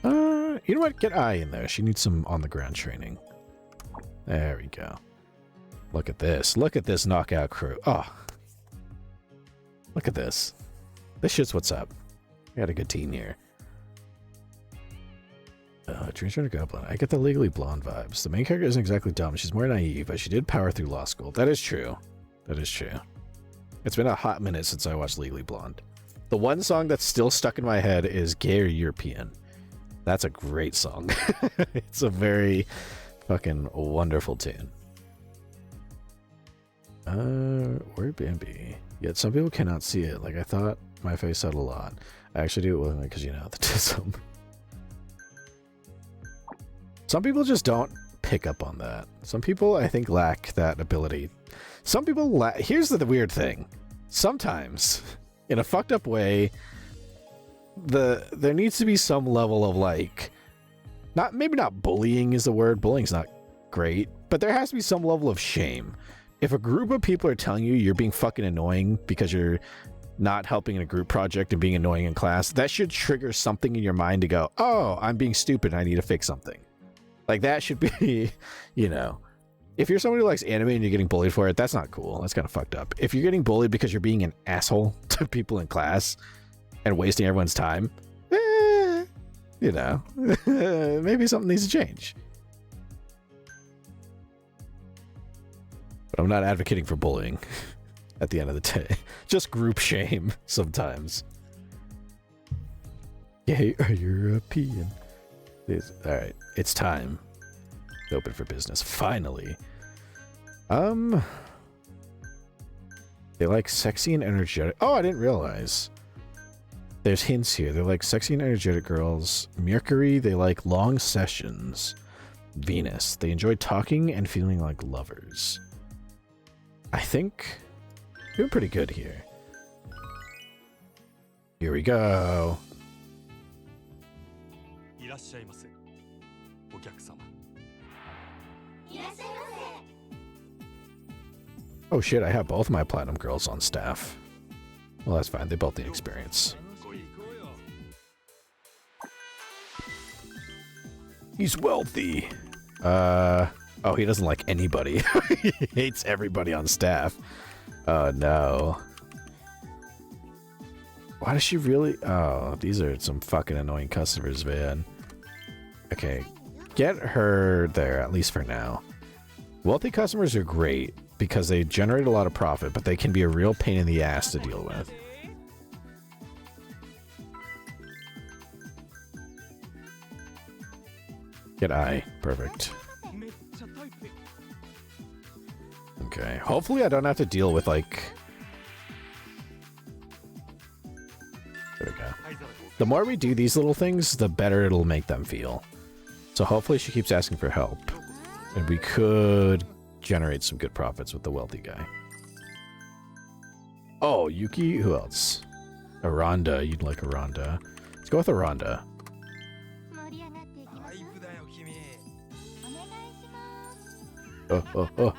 you know what? Get Ai in there. She needs some on-the-ground training. There we go. Look at this. Look at this knockout crew. Oh. Look at this. This shit's what's up. We got a good team here. Transgender Goblin. I get the Legally Blonde vibes. The main character isn't exactly dumb. She's more naive, but she did power through law school. That is true. That is true. It's been a hot minute since I watched Legally Blonde. The one song that's still stuck in my head is Gay or European. That's a great song. It's a very fucking wonderful tune. Where'd Bambi? Yet some people cannot see it. Like I thought my face said a lot. I actually do it willingly because you know the tism. Some people just don't pick up on that. Some people, I think, lack that ability. Some people here's the weird thing. Sometimes, in a fucked up way, there needs to be some level of like, maybe not bullying is the word. Bullying's not great, but there has to be some level of shame. If a group of people are telling you you're being fucking annoying because you're not helping in a group project and being annoying in class, that should trigger something in your mind to go, oh, I'm being stupid and I need to fix something. Like that should be, you know, if you're somebody who likes anime and you're getting bullied for it, that's not cool. That's kind of fucked up. If you're getting bullied because you're being an asshole to people in class and wasting everyone's time, you know, maybe something needs to change. But I'm not advocating for bullying at the end of the day. Just group shame sometimes. Yay, a European. Alright, it's time to open for business. Finally. They like sexy and energetic. Oh, I didn't realize. There's hints here. They're like sexy and energetic girls. Mercury, they like long sessions. Venus, they enjoy talking and feeling like lovers. I think we're doing pretty good here. Here we go. Oh shit, I have both my platinum girls on staff. Well, that's fine. They both need experience. He's wealthy. Oh, he doesn't like anybody. He hates everybody on staff. Oh, no. Why does she really... Oh, these are some fucking annoying customers, man. Okay. Get her there, at least for now. Wealthy customers are great because they generate a lot of profit, but they can be a real pain in the ass to deal with. Get I. Perfect. Okay. Hopefully I don't have to deal with, like... There we go. The more we do these little things, the better it'll make them feel. So hopefully she keeps asking for help. And we could generate some good profits with the wealthy guy. Oh, Yuki? Who else? Aranda. You'd like Aranda. Let's go with Aranda. Oh.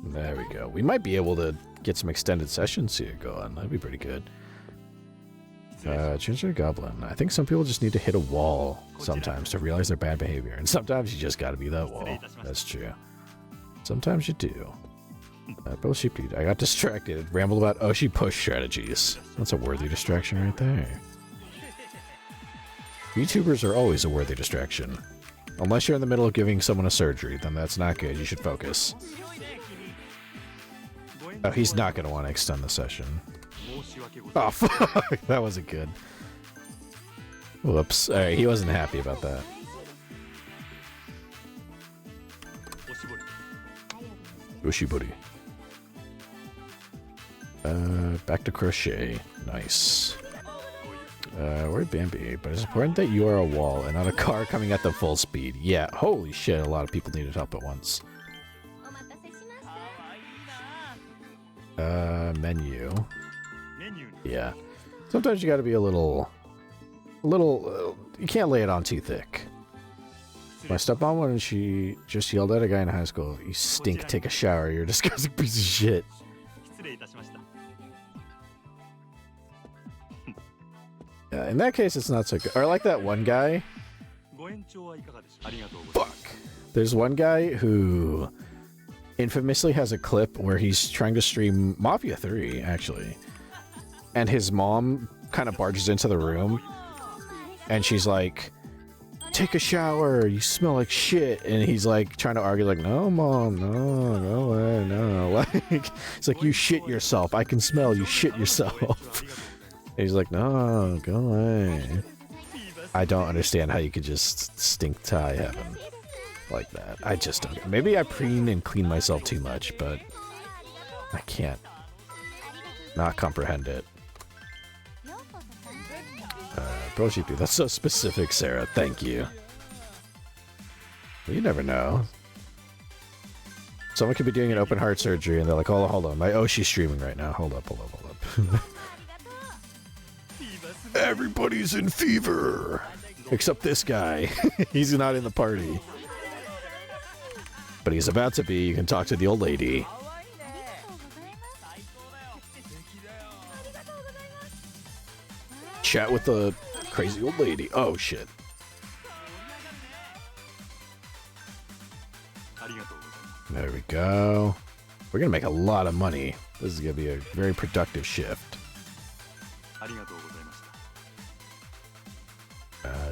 There we go. We might be able to get some extended sessions here going. That'd be pretty good. Change their goblin. I think some people just need to hit a wall sometimes to realize their bad behavior. And sometimes you just gotta be that wall. That's true. Sometimes you do. I got distracted. Rambled about Oshi push strategies. That's a worthy distraction right there. VTubers are always a worthy distraction. Unless you're in the middle of giving someone a surgery, then that's not good. You should focus. Oh, he's not going to want to extend the session. Oh, fuck. That wasn't good. Whoops. Alright, he wasn't happy about that. Ushibori. Back to crochet. Nice. Where'd Bambi? But it's important that you are a wall and not a car coming at them full speed. Yeah, holy shit, a lot of people needed help at once. Menu. Yeah. Sometimes you gotta be a little, you can't lay it on too thick. My stepmom, when she just yelled at a guy in high school, "You stink, take a shower, you're a disgusting piece of shit." Yeah, in that case, it's not so good. Or like that one guy. Fuck. There's one guy who infamously has a clip where he's trying to stream Mafia 3, actually. And his mom kind of barges into the room. And she's like, take a shower, you smell like shit. And he's like trying to argue like, no, mom, no, no way, no. Like, it's like, you shit yourself. I can smell you shit yourself. And he's like, no, go away. I don't understand how you could just stink to high heaven like that. I just don't. Maybe I preen and clean myself too much, but I can't not comprehend it. Bro sheep dude, that's so specific, Sarah. Thank you. You never know. Someone could be doing an open heart surgery and they're like, hold on. My she's streaming right now. Hold up. Everybody's in fever. Except this guy. He's not in the party. But he's about to be. You can talk to the old lady. Chat with the crazy old lady. Oh, shit. There we go. We're going to make a lot of money. This is going to be a very productive shift.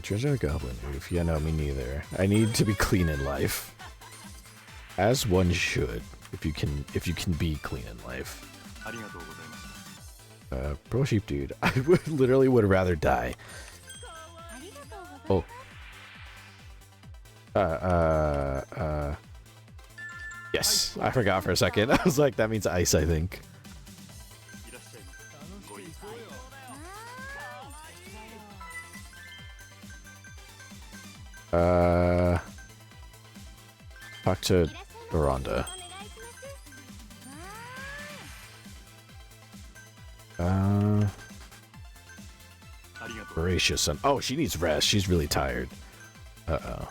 Transgender goblin roof. Yeah, no, me neither. I need to be clean in life. As one should, if you can be clean in life. Bro sheep dude, I literally would rather die. Oh. Yes, I forgot for a second. I was like, that means ice, I think. Talk to Rhonda. Gracious son. Oh, she needs rest. She's really tired. Uh-oh.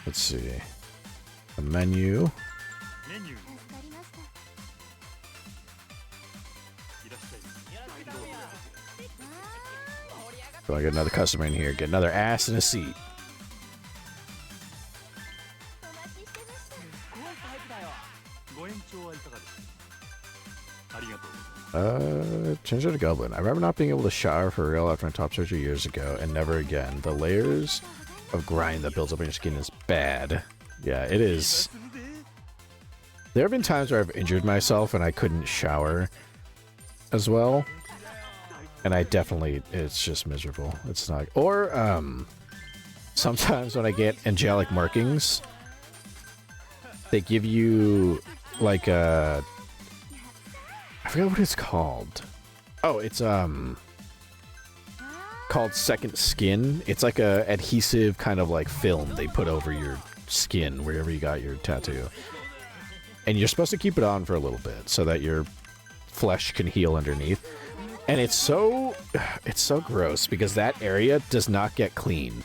Let's see. A menu. So I get another customer in here. Get another ass in a seat. Change it to goblin. I remember not being able to shower for real after my top surgery years ago, and never again. The layers of grime that builds up in your skin is bad. Yeah, it is. There have been times where I've injured myself and I couldn't shower as well. And I definitely, it's just miserable. It's not, or, sometimes when I get angelic markings, they give you, like, I forget what it's called. Oh, it's, called Second Skin. It's like a adhesive kind of like film they put over your skin wherever you got your tattoo. And you're supposed to keep it on for a little bit so that your flesh can heal underneath. And it's so gross because that area does not get clean.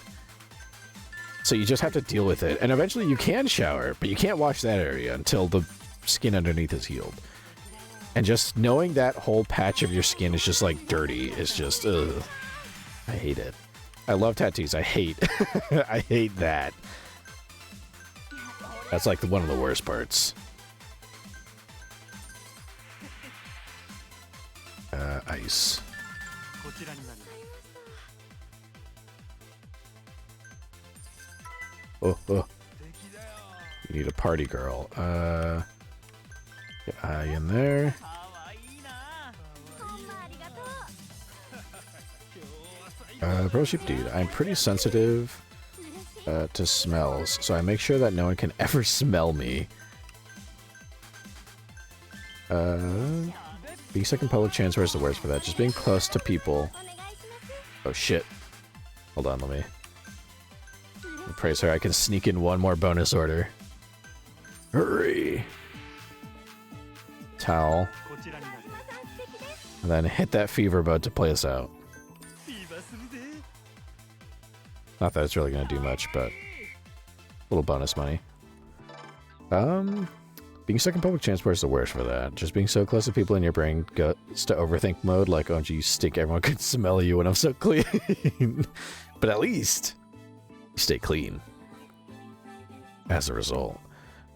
So you just have to deal with it. And eventually you can shower, but you can't wash that area until the skin underneath is healed. And just knowing that whole patch of your skin is just like dirty is just, ugh. I hate it. I love tattoos. I hate, I hate that. That's like one of the worst parts. Ice. Oh. You need a party girl. Get eye in there. Bro sheep dude, I'm pretty sensitive to smells, so I make sure that no one can ever smell me. Being stuck in public transport is the worst for that. Just being close to people. Oh shit. Hold on, let me praise her. I can sneak in one more bonus order. Hurry! Towel. And then hit that fever bud to play us out. Not that it's really going to do much, but a little bonus money. Being stuck in public transport is the worst for that. Just being so close to people in your brain goes to overthink mode, like, oh gee, you stink, everyone can smell you when I'm so clean. But at least you stay clean as a result.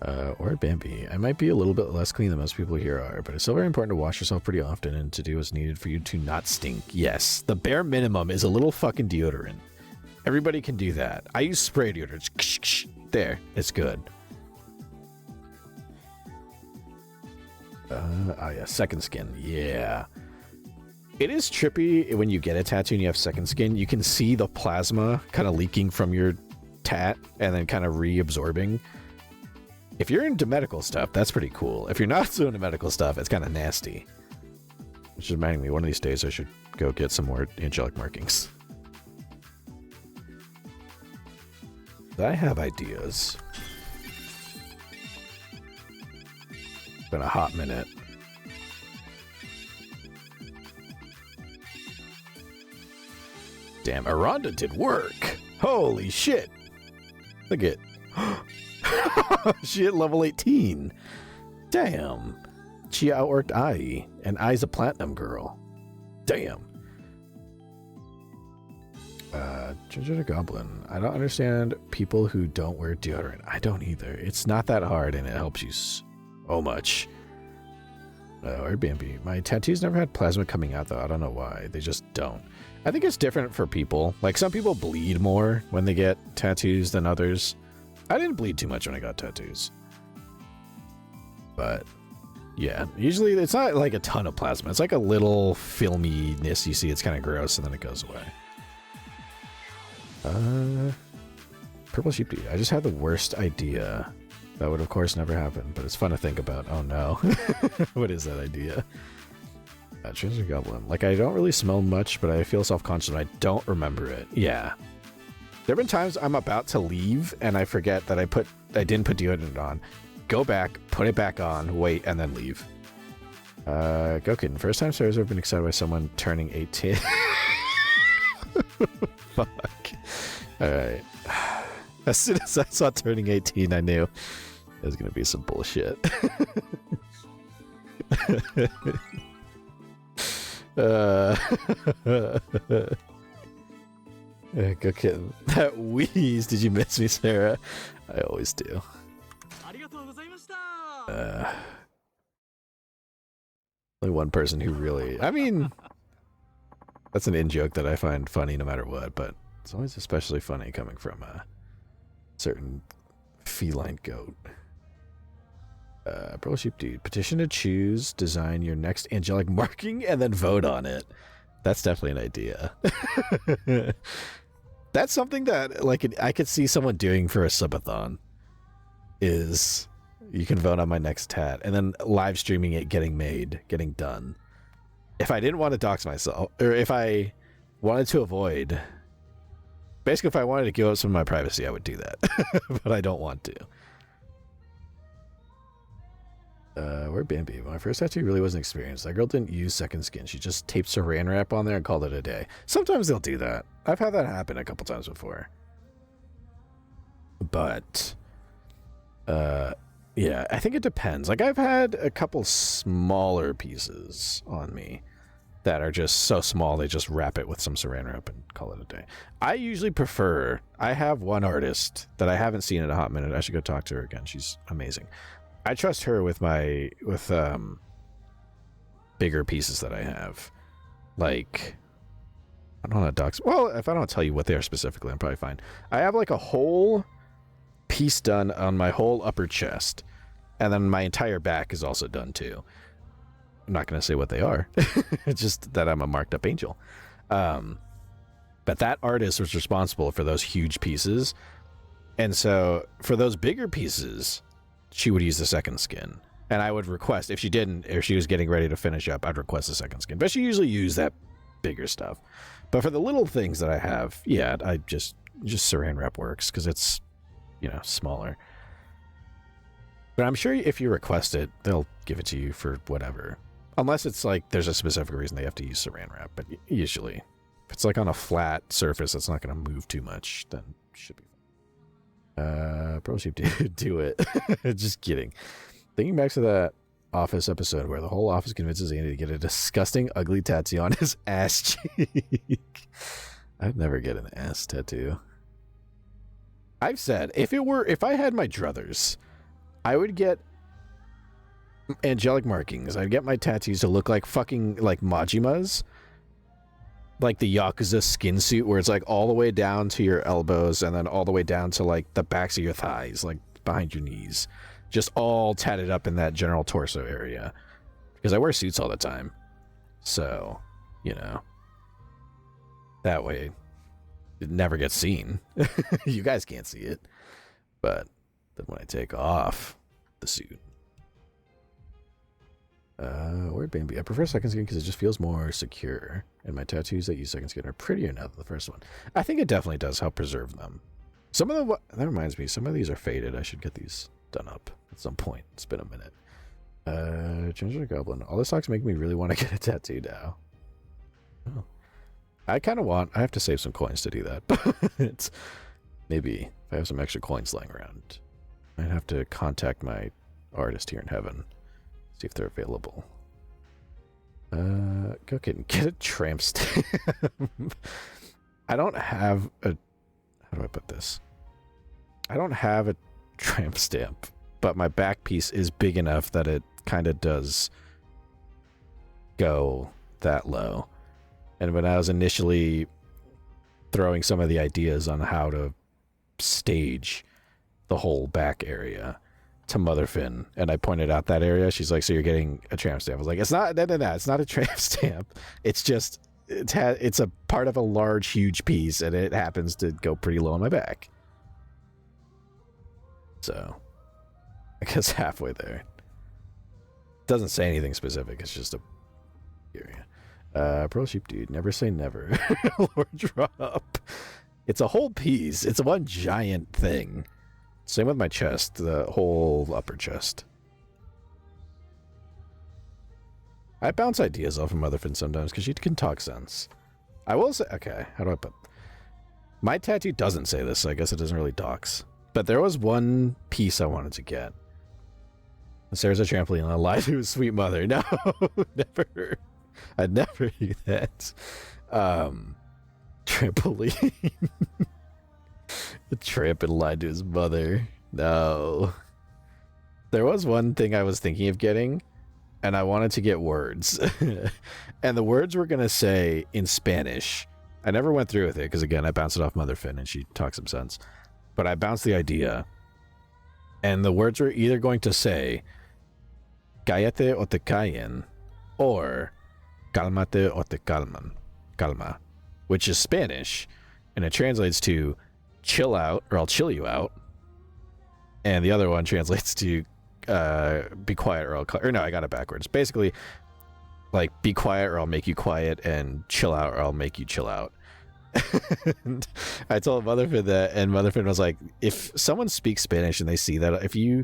Or Bambi. I might be a little bit less clean than most people here are, but it's still very important to wash yourself pretty often and to do what's needed for you to not stink. Yes, the bare minimum is a little fucking deodorant. Everybody can do that. I use spray deodorant. There, it's good. Oh yeah, second skin. Yeah. It is trippy when you get a tattoo and you have second skin. You can see the plasma kind of leaking from your tat and then kind of reabsorbing. If you're into medical stuff, that's pretty cool. If you're not so into medical stuff, it's kind of nasty. Which is reminding me, one of these days I should go get some more angelic markings. I have ideas. Been a hot minute. Damn, Aranda did work. Holy shit. Look at... She hit level 18. Damn. She outworked Ai, and Ai's a platinum girl. Damn. Ginger the Goblin. I don't understand people who don't wear deodorant. I don't either. It's not that hard, and it helps you so much. Or Bambi. My tattoos never had plasma coming out, though. I don't know why. They just don't. I think it's different for people. Like, some people bleed more when they get tattoos than others. I didn't bleed too much when I got tattoos. But, yeah. Usually, it's not like a ton of plasma. It's like a little filminess you see. It's kind of gross, and then it goes away. Purple Sheep. I just had the worst idea. That would, of course, never happen, but it's fun to think about. Oh, no. What is that idea? Ginger Goblin. Like, I don't really smell much, but I feel self-conscious when I don't remember it. Yeah. There have been times I'm about to leave, and I forget that I didn't put deodorant on. Go back, put it back on, wait, and then leave. Go Kitten. First time Sarah's ever been excited by someone turning 18. Fuck. Alright. As soon as I saw turning 18, I knew it was going to be some bullshit. Go Kitten. That wheeze. Did you miss me, Sarah? I always do. Only one person who really... I mean... That's an in-joke that I find funny no matter what, but it's always especially funny coming from a certain feline goat. Pearl Sheep Dude. Petition to choose, design your next angelic marking, and then vote on it. That's definitely an idea. That's something that, like, I could see someone doing for a subathon. Is you can vote on my next tat, and then live streaming it getting made, getting done. If I didn't want to dox myself, or if I wanted to avoid, basically if I wanted to give up some of my privacy, I would do that. But I don't want to. Where Bambi? My first tattoo really wasn't experienced. That girl didn't use second skin. She just taped saran wrap on there and called it a day. Sometimes they'll do that. I've had that happen a couple times before. But, yeah, I think it depends. Like, I've had a couple smaller pieces on me that are just so small they just wrap it with some saran wrap and call it a day. I usually prefer... I have one artist that I haven't seen in a hot minute. I should go talk to her again. She's amazing. I trust her with bigger pieces that I have. Like, I don't know docs. Well, if I don't tell you what they are specifically, I'm probably fine. I have like a whole piece done on my whole upper chest, and then my entire back is also done too. I'm not going to say what they are. It's just that I'm a marked up angel. But that artist was responsible for those huge pieces. And so for those bigger pieces, she would use the second skin. And I would request, if she didn't, if she was getting ready to finish up, I'd request the second skin. But she usually used that bigger stuff. But for the little things that I have, yeah, I just saran wrap works because it's, you know, smaller. But I'm sure if you request it, they'll give it to you for whatever. Unless it's like there's a specific reason they have to use saran wrap. But usually, if it's like on a flat surface that's not going to move too much, then it should be fine. Pro Sheep do it. Just kidding. Thinking back to that Office episode where the whole office convinces Andy to get a disgusting, ugly tattoo on his ass cheek. I'd never get an ass tattoo. I've said, if I had my druthers, I would get angelic markings. I'd get my tattoos to look like fucking like Majima's. Like the Yakuza skin suit where it's like all the way down to your elbows and then all the way down to like the backs of your thighs, like behind your knees. Just all tatted up in that general torso area. Because I wear suits all the time. So, you know. That way it never gets seen. You guys can't see it. But then when I take off the suit. Word Bambi. I prefer second skin because it just feels more secure. And my tattoos that use second skin are prettier now than the first one. I think it definitely does help preserve them. Some of the... That reminds me, some of these are faded. I should get these done up at some point. It's been a minute. Ginger Goblin. All this talks make me really want to get a tattoo now. Oh. I kind of want... I have to save some coins to do that. But it's... Maybe if I have some extra coins lying around, I'd have to contact my artist here in heaven. See if they're available. Go get a tramp stamp. I don't have a... How do I put this? I don't have a tramp stamp, but my back piece is big enough that it kind of does go that low. And when I was initially throwing some of the ideas on how to stage the whole back area to Motherfin, and I pointed out that area, she's like, so you're getting a tramp stamp. I was like, it's not, no, it's not a tramp stamp. It's just, it's a part of a large, huge piece, and it happens to go pretty low on my back. So, I guess halfway there. Doesn't say anything specific, it's just a area. Pearl Sheep Dude, never say never. Lord Drop. It's a whole piece. It's one giant thing. Same with my chest, the whole upper chest. I bounce ideas off of Motherfin sometimes because she can talk sense. I will say, okay, how do I put... My tattoo doesn't say this, so I guess it doesn't really dox. But there was one piece I wanted to get. Sarah's a trampoline and I lied to his sweet mother. No, never. I'd never do that. Trampoline. The tramp and lied to his mother. No. There was one thing I was thinking of getting, and I wanted to get words. And the words were going to say in Spanish. I never went through with it, because again, I bounced it off Motherfin, and she talks some sense. But I bounced the idea, and the words were either going to say, Cállate o te callen, or Cálmate o te calman. Calma. Which is Spanish, and it translates to chill out or I'll chill you out. And the other one translates to be quiet or I'll... Or no, I got it backwards. Basically, like, be quiet or I'll make you quiet, and chill out or I'll make you chill out. And I told Motherfin that, and Motherfin was like, if someone speaks Spanish and they see that, if you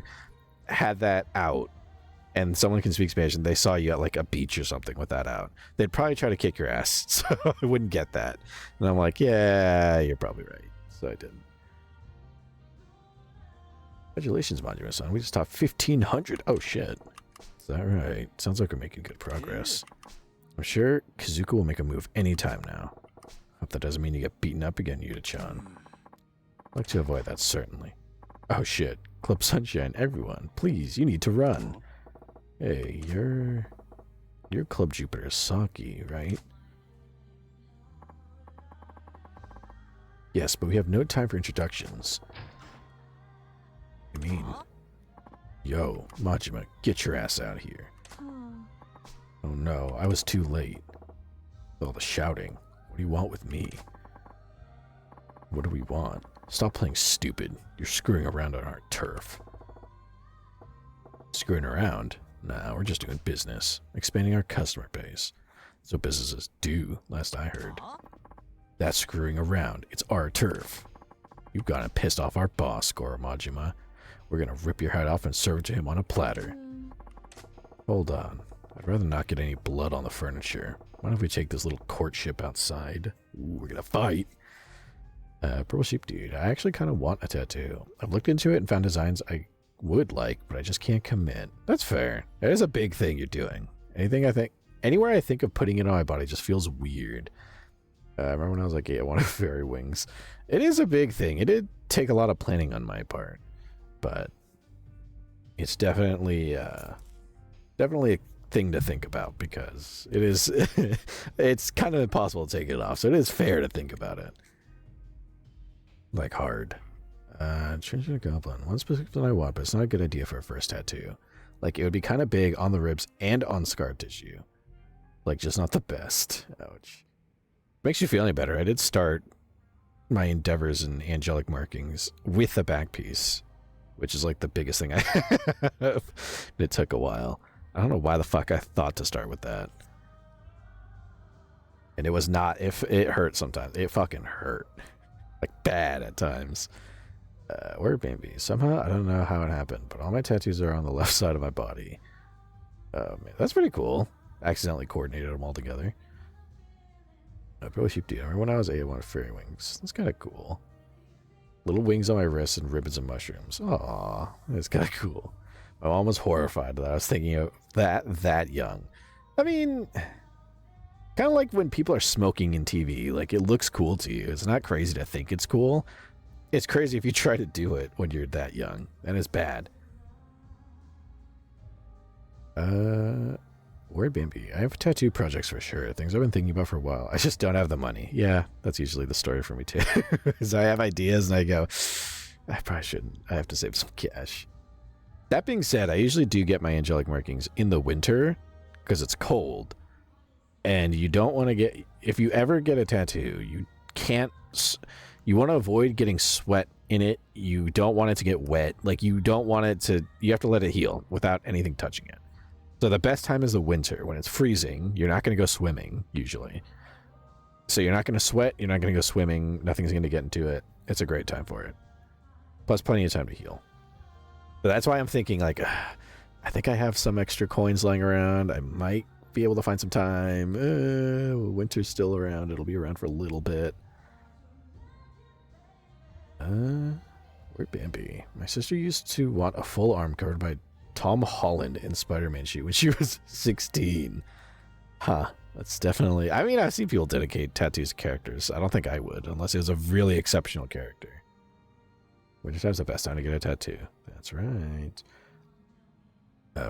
had that out, and someone can speak Spanish and they saw you at like a beach or something with that out, they'd probably try to kick your ass. So I wouldn't get that. And I'm like, yeah, you're probably right. So I didn't. Congratulations, Monument-san. We just topped 1,500. Oh, shit. Is that right? Sounds like we're making good progress. I'm sure Kazuka will make a move anytime now. Hope that doesn't mean you get beaten up again, Yuta-chan. I'd like to avoid that, certainly. Oh, shit. Club Sunshine, everyone. Please, you need to run. Hey, you're Club Jupiter Saki, right? Yes, but we have no time for introductions. I mean, yo, Majima, get your ass out here. Oh no, I was too late. With all the shouting. What do you want with me? What do we want? Stop playing stupid. You're screwing around on our turf. Screwing around? Nah, we're just doing business. Expanding our customer base. That's what businesses do, last I heard. That's screwing around. It's our turf. You've gotten pissed off our boss, Goro Majima. We're gonna rip your head off and serve it to him on a platter. Hold on. I'd rather not get any blood on the furniture. Why don't we take this little courtship outside? Ooh, we're gonna fight. Purple Sheep Dude, I actually kind of want a tattoo. I've looked into it and found designs I would like, but I just can't commit. That's fair. That is a big thing you're doing. Anywhere I think of putting it on my body just feels weird. I remember when I was like 8, I wanted fairy wings. It is a big thing. It did take a lot of planning on my part, but it's definitely definitely a thing to think about, because it is it's kind of impossible to take it off, so it is fair to think about it, like, hard. Changing a goblin. One specific that I want, but it's not a good idea for a first tattoo. Like, it would be kind of big on the ribs and on scar tissue. Like, just not the best. Ouch. Makes you feel any better. I did start my endeavors in angelic markings with the back piece, which is like the biggest thing I have. It took a while. I don't know why the fuck I thought to start with that. And it was not, if it hurt sometimes. It fucking hurt. Like, bad at times. Word baby. Somehow, I don't know how it happened, but all my tattoos are on the left side of my body. Man, that's pretty cool. Accidentally coordinated them all together. Probably sheep do. I remember when I was 8, I wanted fairy wings. That's kind of cool. Little wings on my wrists and ribbons and mushrooms. Aw, it's kind of cool. My mom was horrified that I was thinking of that young. I mean, kind of like when people are smoking in TV. Like, it looks cool to you. It's not crazy to think it's cool. It's crazy if you try to do it when you're that young. And it's bad. Word Bambi. I have tattoo projects for sure. Things I've been thinking about for a while. I just don't have the money. Yeah, that's usually the story for me too. Because I have ideas and I go, I probably shouldn't. I have to save some cash. That being said, I usually do get my angelic markings in the winter because it's cold. And you don't want to get... If you ever get a tattoo, you can't... You want to avoid getting sweat in it. You don't want it to get wet. Like, you don't want it to... You have to let it heal without anything touching it. So the best time is the winter when it's freezing. You're not going to go swimming, usually. So you're not going to sweat. You're not going to go swimming. Nothing's going to get into it. It's a great time for it. Plus plenty of time to heal. So that's why I'm thinking, like, I think I have some extra coins lying around. I might be able to find some time. Winter's still around. It'll be around for a little bit. Where'd Bambi? My sister used to want a full arm covered by Tom Holland in Spider-Man shoe when she was 16. Huh. That's definitely... I mean, I've seen people dedicate tattoos to characters. I don't think I would, unless it was a really exceptional character. Wintertime's the best time to get a tattoo. That's right.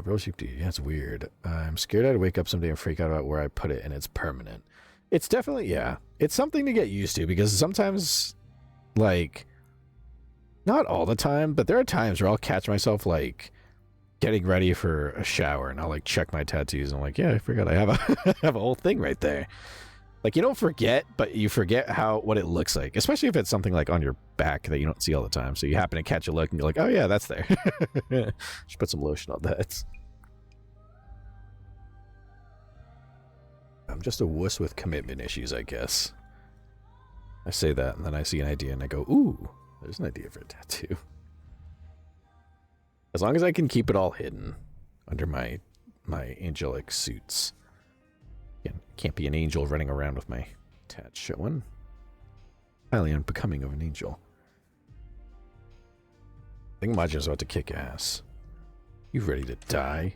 Bro Sheep Dude. Yeah, it's weird. I'm scared I'd wake up someday and freak out about where I put it and it's permanent. It's definitely... Yeah. It's something to get used to, because sometimes, like... Not all the time, but there are times where I'll catch myself, like, getting ready for a shower, and I'll, like, check my tattoos, and I'm like, yeah, I forgot I have a, have a whole thing right there. Like, you don't forget, but you forget what it looks like, especially if it's something, like, on your back that you don't see all the time, so you happen to catch a look, and you're like, oh, yeah, that's there. Just put some lotion on that. I'm just a wuss with commitment issues, I guess. I say that, and then I see an idea, and I go, ooh. There's an idea for a tattoo. As long as I can keep it all hidden under my angelic suits. Again, can't be an angel running around with my tat showing. Highly unbecoming of an angel. I think Maji's about to kick ass. You ready to die?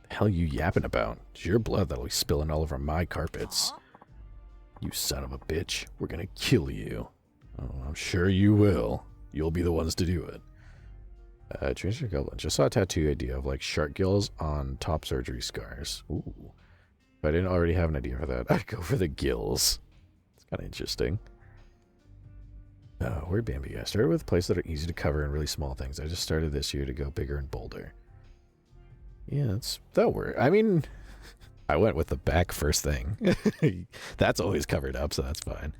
The hell you yapping about? It's your blood that'll be spilling all over my carpets. You son of a bitch. We're gonna kill you. Oh, I'm sure you will. You'll be the ones to do it. Transgender Goblin. Just saw a tattoo idea of, like, shark gills on top surgery scars. Ooh. If I didn't already have an idea for that, I'd go for the gills. It's kind of interesting. Where'd Bambi? I started with places that are easy to cover and really small things. I just started this year to go bigger and bolder. Yeah, that'll work. I mean, I went with the back first thing. That's always covered up, so that's fine.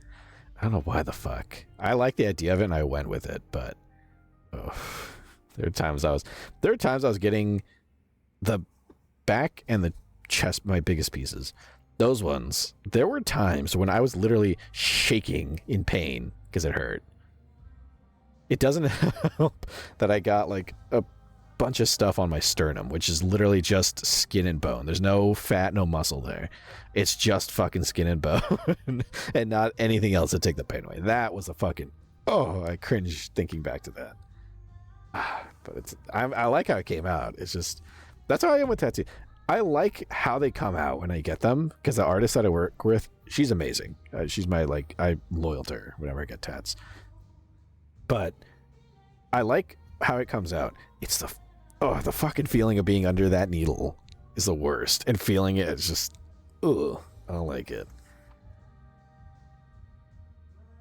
I don't know why the fuck. I like the idea of it and I went with it, but there are times I was getting the back and the chest, my biggest pieces. Those ones. There were times when I was literally shaking in pain because it hurt. It doesn't help that I got, like, a bunch of stuff on my sternum, which is literally just skin and bone. There's no fat, no muscle there. It's just fucking skin and bone and not anything else to take the pain away. That was a fucking... Oh, I cringe thinking back to that. But I like how it came out. It's just... That's how I am with tattoos. I like how they come out when I get them, because the artist that I work with, she's amazing. She's my, like... I'm loyal to her whenever I get tats. But I like how it comes out. It's the Oh, the fucking feeling of being under that needle is the worst. And feeling it is just, ugh, I don't like it.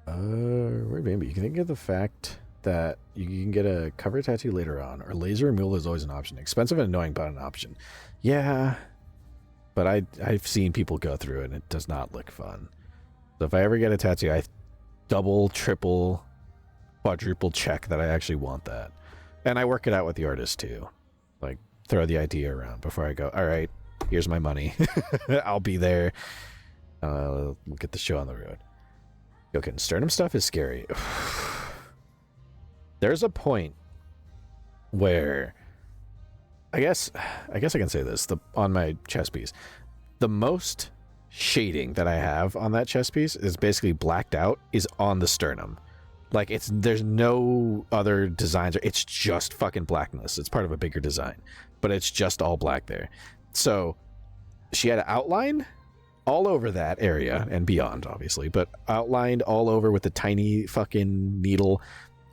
Wait, maybe you can think of the fact that you can get a cover tattoo later on, or laser removal is always an option. Expensive and annoying, but an option. Yeah, but I've seen people go through it, and it does not look fun. So if I ever get a tattoo, I double, triple, quadruple check that I actually want that. And I work it out with the artist too. Like, throw the idea around before I go, all right, here's my money. I'll be there. We'll get the show on the road. Okay, sternum stuff is scary. There's a point where I guess I can say this, on my chest piece. The most shading that I have on that chest piece is basically blacked out is on the sternum. Like, there's no other designs. It's just fucking blackness. It's part of a bigger design, but it's just all black there. So she had an outline all over that area and beyond, obviously, but outlined all over with the tiny fucking needle,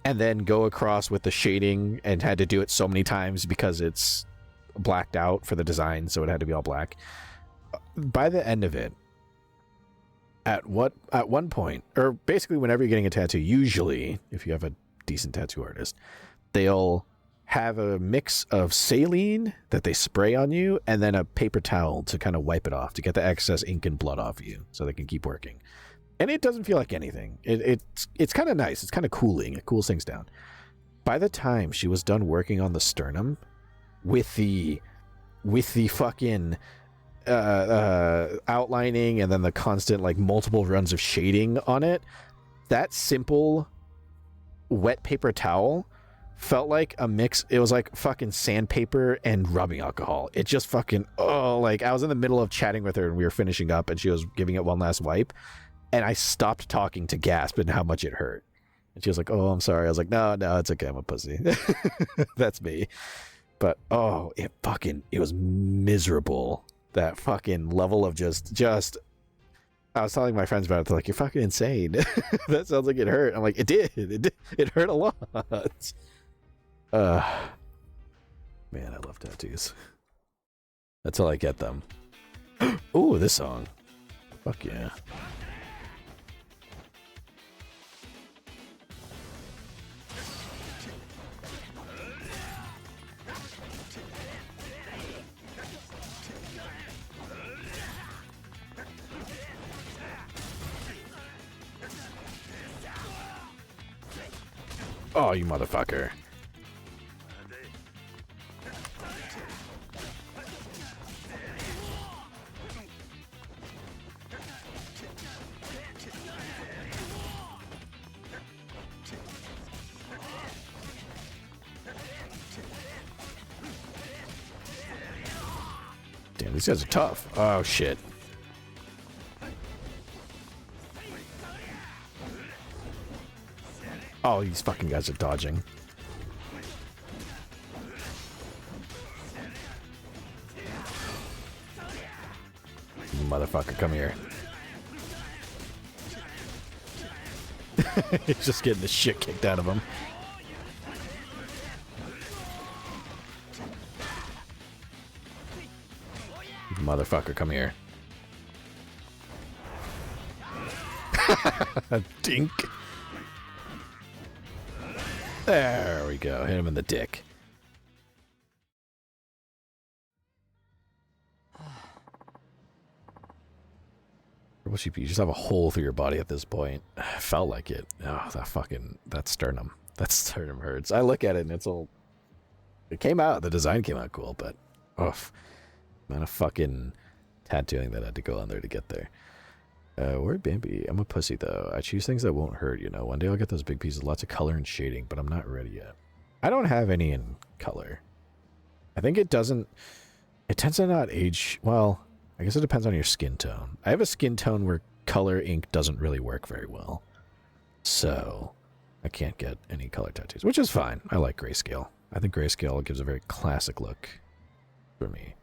and then go across with the shading, and had to do it so many times because it's blacked out for the design, so it had to be all black. By the end of it, at one point, or basically whenever you're getting a tattoo, usually if you have a decent tattoo artist, they'll have a mix of saline that they spray on you, and then a paper towel to kind of wipe it off, to get the excess ink and blood off you so they can keep working. And it doesn't feel like anything. It's kind of nice. It's kind of cooling. It cools things down. By the time she was done working on the sternum with the fucking outlining, and then the constant, like, multiple runs of shading on it, that simple wet paper towel felt like a mix. It was like fucking sandpaper and rubbing alcohol. It just fucking, like, I was in the middle of chatting with her and we were finishing up, and she was giving it one last wipe, and I stopped talking to gasp at how much it hurt. And she was like, oh, I'm sorry. I was like, no, it's okay, I'm a pussy. That's me. But it was miserable. That fucking level of just I was telling my friends about it. They're like, you're fucking insane. That sounds like it hurt. I'm like, it did. It hurt a lot. Man, I love tattoos. That's how I get them. Ooh, this song. Fuck yeah. Oh, you motherfucker. Damn, these guys are tough. Oh, shit. Oh, these fucking guys are dodging. Motherfucker, come here. He's just getting the shit kicked out of him. Motherfucker, come here. Dink. There we go. Hit him in the dick. You just have a hole through your body at this point. Felt like it. Oh, that sternum. That sternum hurts. I look at it and it's all... It came out. The design came out cool, but... amount of fucking tattooing that had to go on there to get there. Word Bambi. I'm a pussy, though. I choose things that won't hurt, you know. One day I'll get those big pieces, lots of color and shading, but I'm not ready yet. I don't have any in color. I think it doesn't... It tends to not age... Well, I guess it depends on your skin tone. I have a skin tone where color ink doesn't really work very well. So, I can't get any color tattoos, which is fine. I like grayscale. I think grayscale gives a very classic look for me.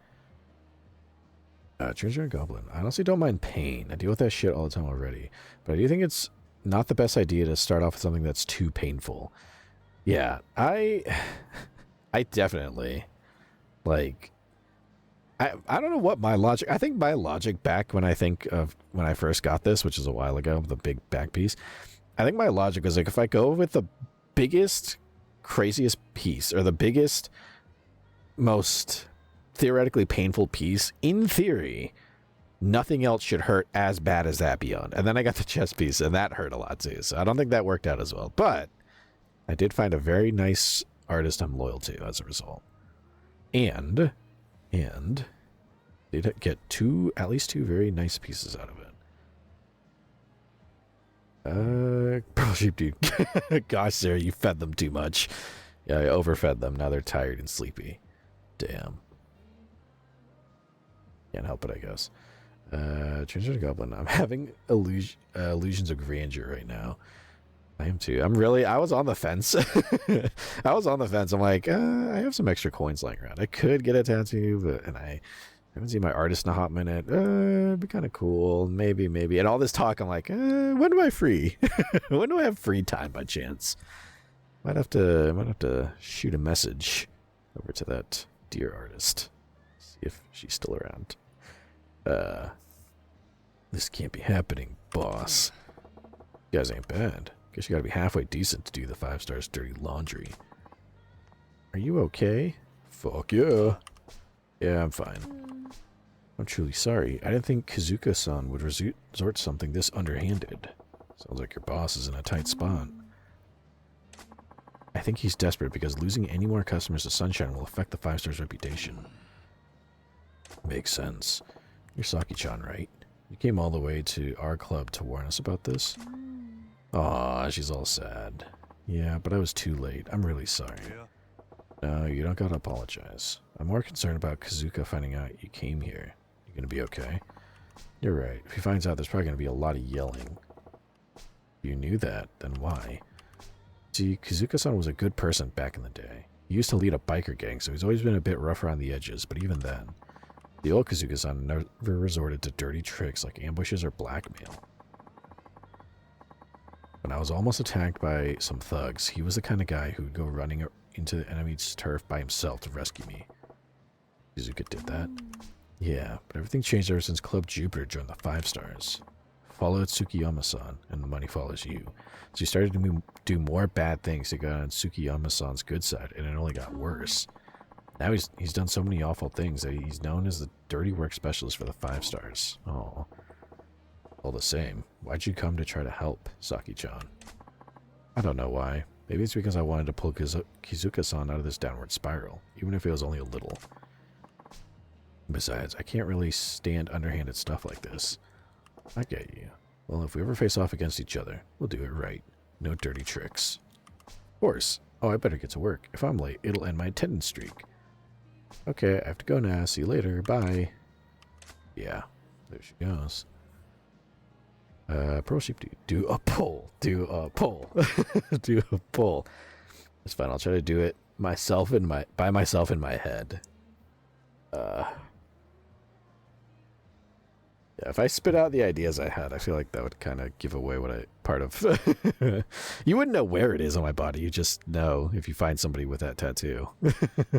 Treasure Goblin. I honestly don't mind pain. I deal with that shit all the time already. But I do think it's not the best idea to start off with something that's too painful. Yeah, I definitely Like, I don't know what my logic... I think my logic back when I think of when I first got this, which is a while ago, the big back piece, I think my logic was like, if I go with the biggest, craziest piece, or the biggest, most theoretically painful piece, in theory, nothing else should hurt as bad as that beyond. And then I got the chest piece, and that hurt a lot too. So I don't think that worked out as well. But I did find a very nice artist I'm loyal to as a result. And did get at least two very nice pieces out of it. Pearl sheep, dude. Gosh, Sarah, you fed them too much. Yeah, I overfed them. Now they're tired and sleepy. Damn. Can't help it, I guess. Transgender Goblin. I'm having illusions of grandeur right now. I am too. I was on the fence. I was on the fence. I'm like, I have some extra coins lying around. I could get a tattoo, and I haven't seen my artist in a hot minute. It'd be kind of cool. Maybe. And all this talk, I'm like, when do I free? When do I have free time by chance? Might have to shoot a message over to that dear artist. See if she's still around. This can't be happening, boss. You guys ain't bad. Guess you gotta be halfway decent to do the 5 stars dirty laundry. Are you okay? Fuck yeah. Yeah, I'm fine. I'm truly sorry. I didn't think Kazuka-san would resort to something this underhanded. Sounds like your boss is in a tight spot. I think he's desperate because losing any more customers to Sunshine will affect the 5 stars reputation. Makes sense. You're Saki-chan, right? You came all the way to our club to warn us about this? Aw, she's all sad. Yeah, but I was too late. I'm really sorry. No, you don't gotta apologize. I'm more concerned about Kazuka finding out you came here. You gonna be okay? You're right. If he finds out, there's probably gonna be a lot of yelling. If you knew that, then why? See, Kazuka-san was a good person back in the day. He used to lead a biker gang, so he's always been a bit rough around the edges, but even then, the old Kazuka-san never resorted to dirty tricks like ambushes or blackmail. When I was almost attacked by some thugs, he was the kind of guy who would go running into the enemy's turf by himself to rescue me. Kazuka did that? Yeah, but everything changed ever since Club Jupiter joined the 5 stars. Followed Tsukiyama-san, and the money follows you. So he started to do more bad things to get on Tsukiyama-san's good side, and it only got worse. Now he's done so many awful things that he's known as the dirty work specialist for the 5 stars. Oh. All the same, why'd you come to try to help, Saki-chan? I don't know why. Maybe it's because I wanted to pull Kizuka-san out of this downward spiral, even if it was only a little. Besides, I can't really stand underhanded stuff like this. I get you. Well, if we ever face off against each other, we'll do it right. No dirty tricks. Of course. Oh, I better get to work. If I'm late, it'll end my attendance streak. Okay, I have to go now. See you later. Bye. Yeah, there she goes. Pearl sheep, do a pull. Do a pull. Do a pull. It's fine. I'll try to do it by myself in my head. Yeah, if I spit out the ideas I had, I feel like that would kind of give away part of. You wouldn't know where it is on my body. You just know if you find somebody with that tattoo.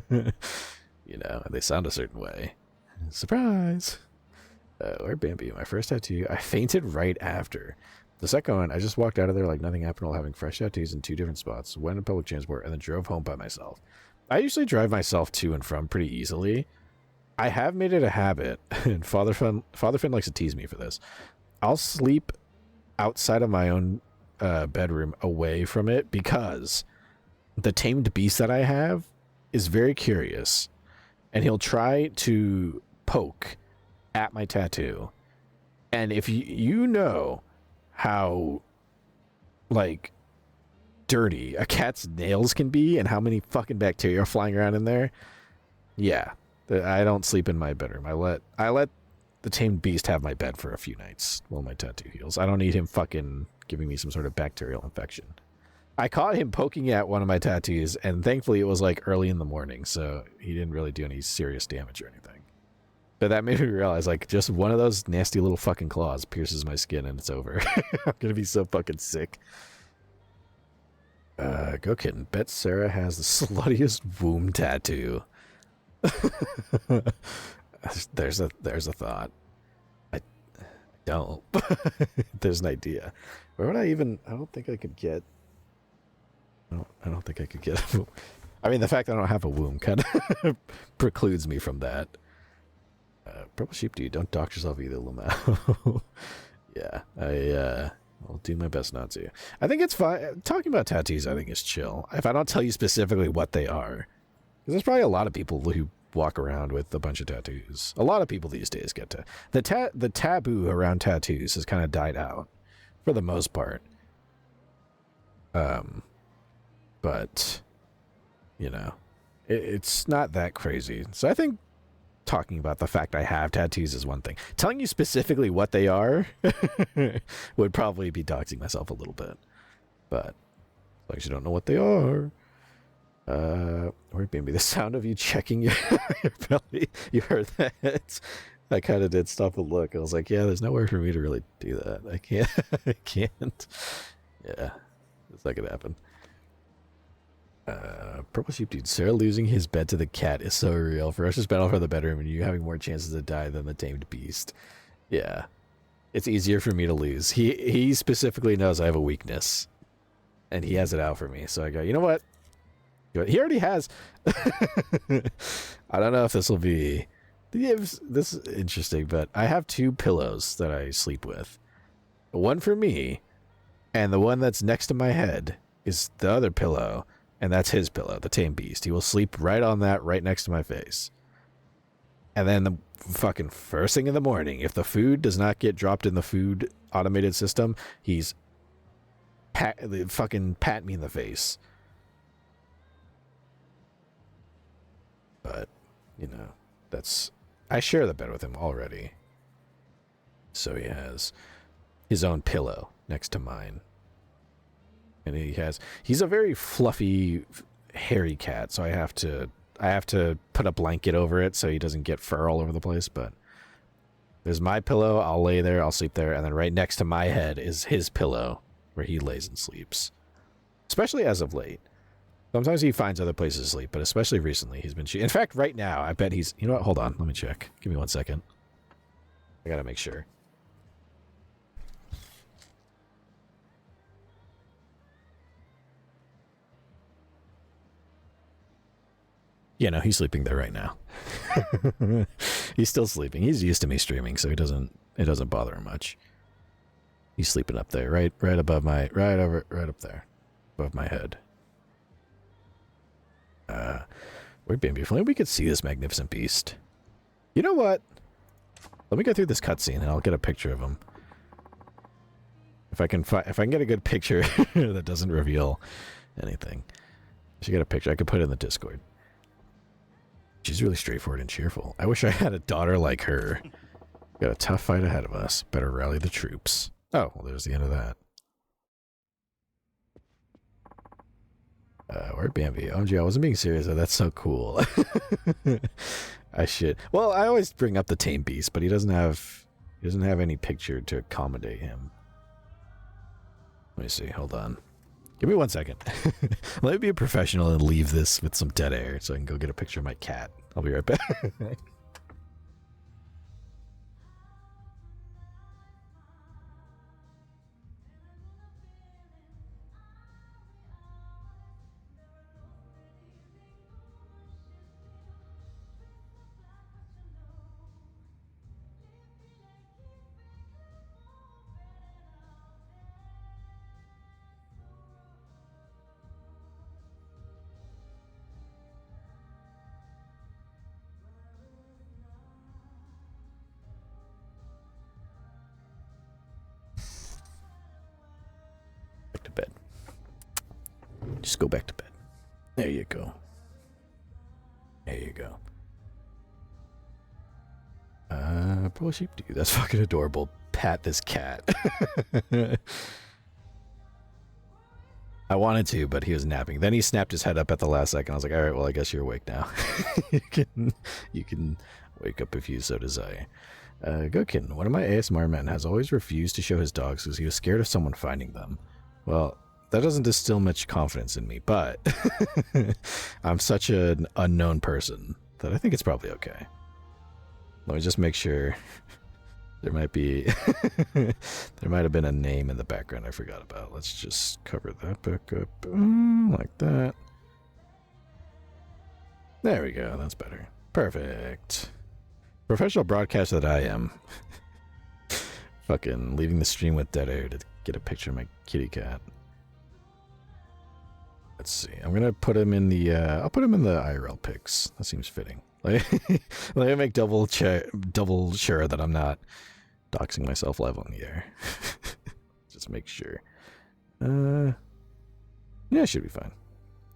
You know, and they sound a certain way. Surprise! Or Bambi, my first tattoo, I fainted right after. The second one, I just walked out of there like nothing happened while having fresh tattoos in 2 different spots, went in public transport, and then drove home by myself. I usually drive myself to and from pretty easily. I have made it a habit, and Father Finn likes to tease me for this. I'll sleep outside of my own bedroom away from it because the tamed beast that I have is very curious, and he'll try to poke at my tattoo. And if you know how like dirty a cat's nails can be and how many fucking bacteria are flying around in there, yeah, I don't sleep in my bedroom. I let the tamed beast have my bed for a few nights while my tattoo heals. I don't need him fucking giving me some sort of bacterial infection. I caught him poking at one of my tattoos, and thankfully it was like early in the morning, so he didn't really do any serious damage or anything. But that made me realize, like, just one of those nasty little fucking claws pierces my skin and it's over. I'm gonna be so fucking sick. Go kitten. Bet Sarah has the sluttiest womb tattoo. There's a thought. I don't. There's an idea. Where would I even? I don't think I could get. I don't think I could get. I mean, the fact that I don't have a womb kind of precludes me from that. Purple sheep, dude, don't dox yourself either, Lamau. Yeah, I'll do my best not to. I think it's fine. Talking about tattoos, I think is chill. If I don't tell you specifically what they are, because there's probably a lot of people who walk around with a bunch of tattoos. A lot of people these days get to the taboo around tattoos has kind of died out for the most part. But you know, it's not that crazy. So I think talking about the fact I have tattoos is one thing. Telling you specifically what they are would probably be doxing myself a little bit. But as long as you don't know what they are. Or maybe the sound of you checking your belly. You heard that? I kind of did stop and look. I was like, yeah, there's nowhere for me to really do that. I can't. I can't. Yeah, it's not gonna happen. Purple sheep, dude. Sarah losing his bed to the cat is so real. Ferocious battle for the bedroom and you having more chances to die than the tamed beast. Yeah, it's easier for me to lose. He specifically knows I have a weakness, and he has it out for me. So I go, you know what? He already has. I don't know if this will be. This is interesting, but I have 2 pillows that I sleep with. One for me, and the one that's next to my head is the other pillow. And that's his pillow, the tame beast. He will sleep right on that, right next to my face. And then the fucking first thing in the morning, if the food does not get dropped in the food automated system, he's fucking pat me in the face. But, you know, I share the bed with him already. So he has his own pillow next to mine. And he's a very fluffy, hairy cat, so I have to put a blanket over it so he doesn't get fur all over the place. But there's my pillow, I'll lay there, I'll sleep there, and then right next to my head is his pillow where he lays and sleeps. Especially as of late. Sometimes he finds other places to sleep, but especially recently he's been... In fact, right now, I bet he's... You know what? Hold on, let me check. Give me 1 second. I gotta make sure. Yeah, no, he's sleeping there right now. He's still sleeping. He's used to me streaming, so it doesn't bother him much. He's sleeping up there, right above my, right up there, above my head. Where'd Bambi? If only we could see this magnificent beast. You know what? Let me go through this cutscene, and I'll get a picture of him. If I can get a good picture that doesn't reveal anything, I should get a picture. I could put it in the Discord. She's really straightforward and cheerful. I wish I had a daughter like her. Got a tough fight ahead of us. Better rally the troops. Oh, well, there's the end of that. Where'd Bambi? OMG, I wasn't being serious. That's so cool. I should. Well, I always bring up the tame beast, but he doesn't have any picture to accommodate him. Let me see. Hold on. Give me 1 second. Let me be a professional and leave this with some dead air so I can go get a picture of my cat. I'll be right back. To bed. Just go back to bed. There you go. There you go. Poor sheep dude. That's fucking adorable. Pat this cat. I wanted to, but he was napping. Then he snapped his head up at the last second. I was like, all right, well, I guess you're awake now. you can wake up if you so desire. Gokin, one of my ASMR men has always refused to show his dogs because he was scared of someone finding them. Well, that doesn't distill much confidence in me, but I'm such an unknown person that I think it's probably okay. Let me just make sure. There might be... there might have been a name in the background I forgot about. Let's just cover that back up. Like that. There we go. That's better. Perfect. Professional broadcaster that I am. Fucking leaving the stream with dead air to get a picture of my kitty cat. Let's see. I'm gonna put him in the. I'll put him in the IRL pics. That seems fitting. Let me make double sure that I'm not doxing myself live on the air. Just make sure. Yeah, it should be fine.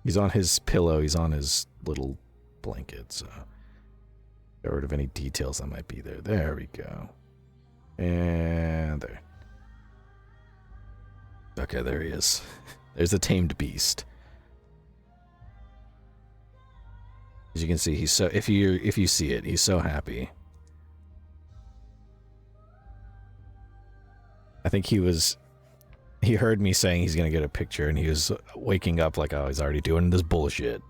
He's on his pillow. He's on his little blanket. So get rid of any details that might be there. There we go. And there. Okay, there he is. There's a tamed beast. As you can see, he's so if you see it, he's so happy. I think he heard me saying he's gonna get a picture, and he was waking up like, oh, he's already doing this bullshit.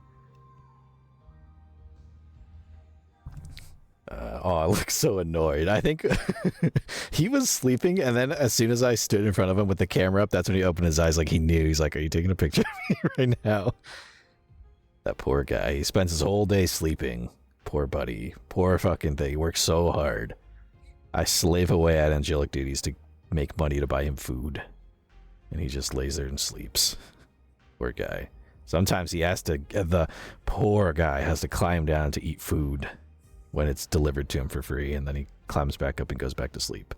Oh, I look so annoyed. I think he was sleeping, and then as soon as I stood in front of him with the camera up, that's when he opened his eyes like he knew. He's like, are you taking a picture of me right now? That poor guy. He spends his whole day sleeping. Poor buddy. Poor fucking thing. He works so hard. I slave away at angelic duties to make money to buy him food. And he just lays there and sleeps. Poor guy. Sometimes he has to... The poor guy has to climb down to eat food when it's delivered to him for free, and then he climbs back up and goes back to sleep.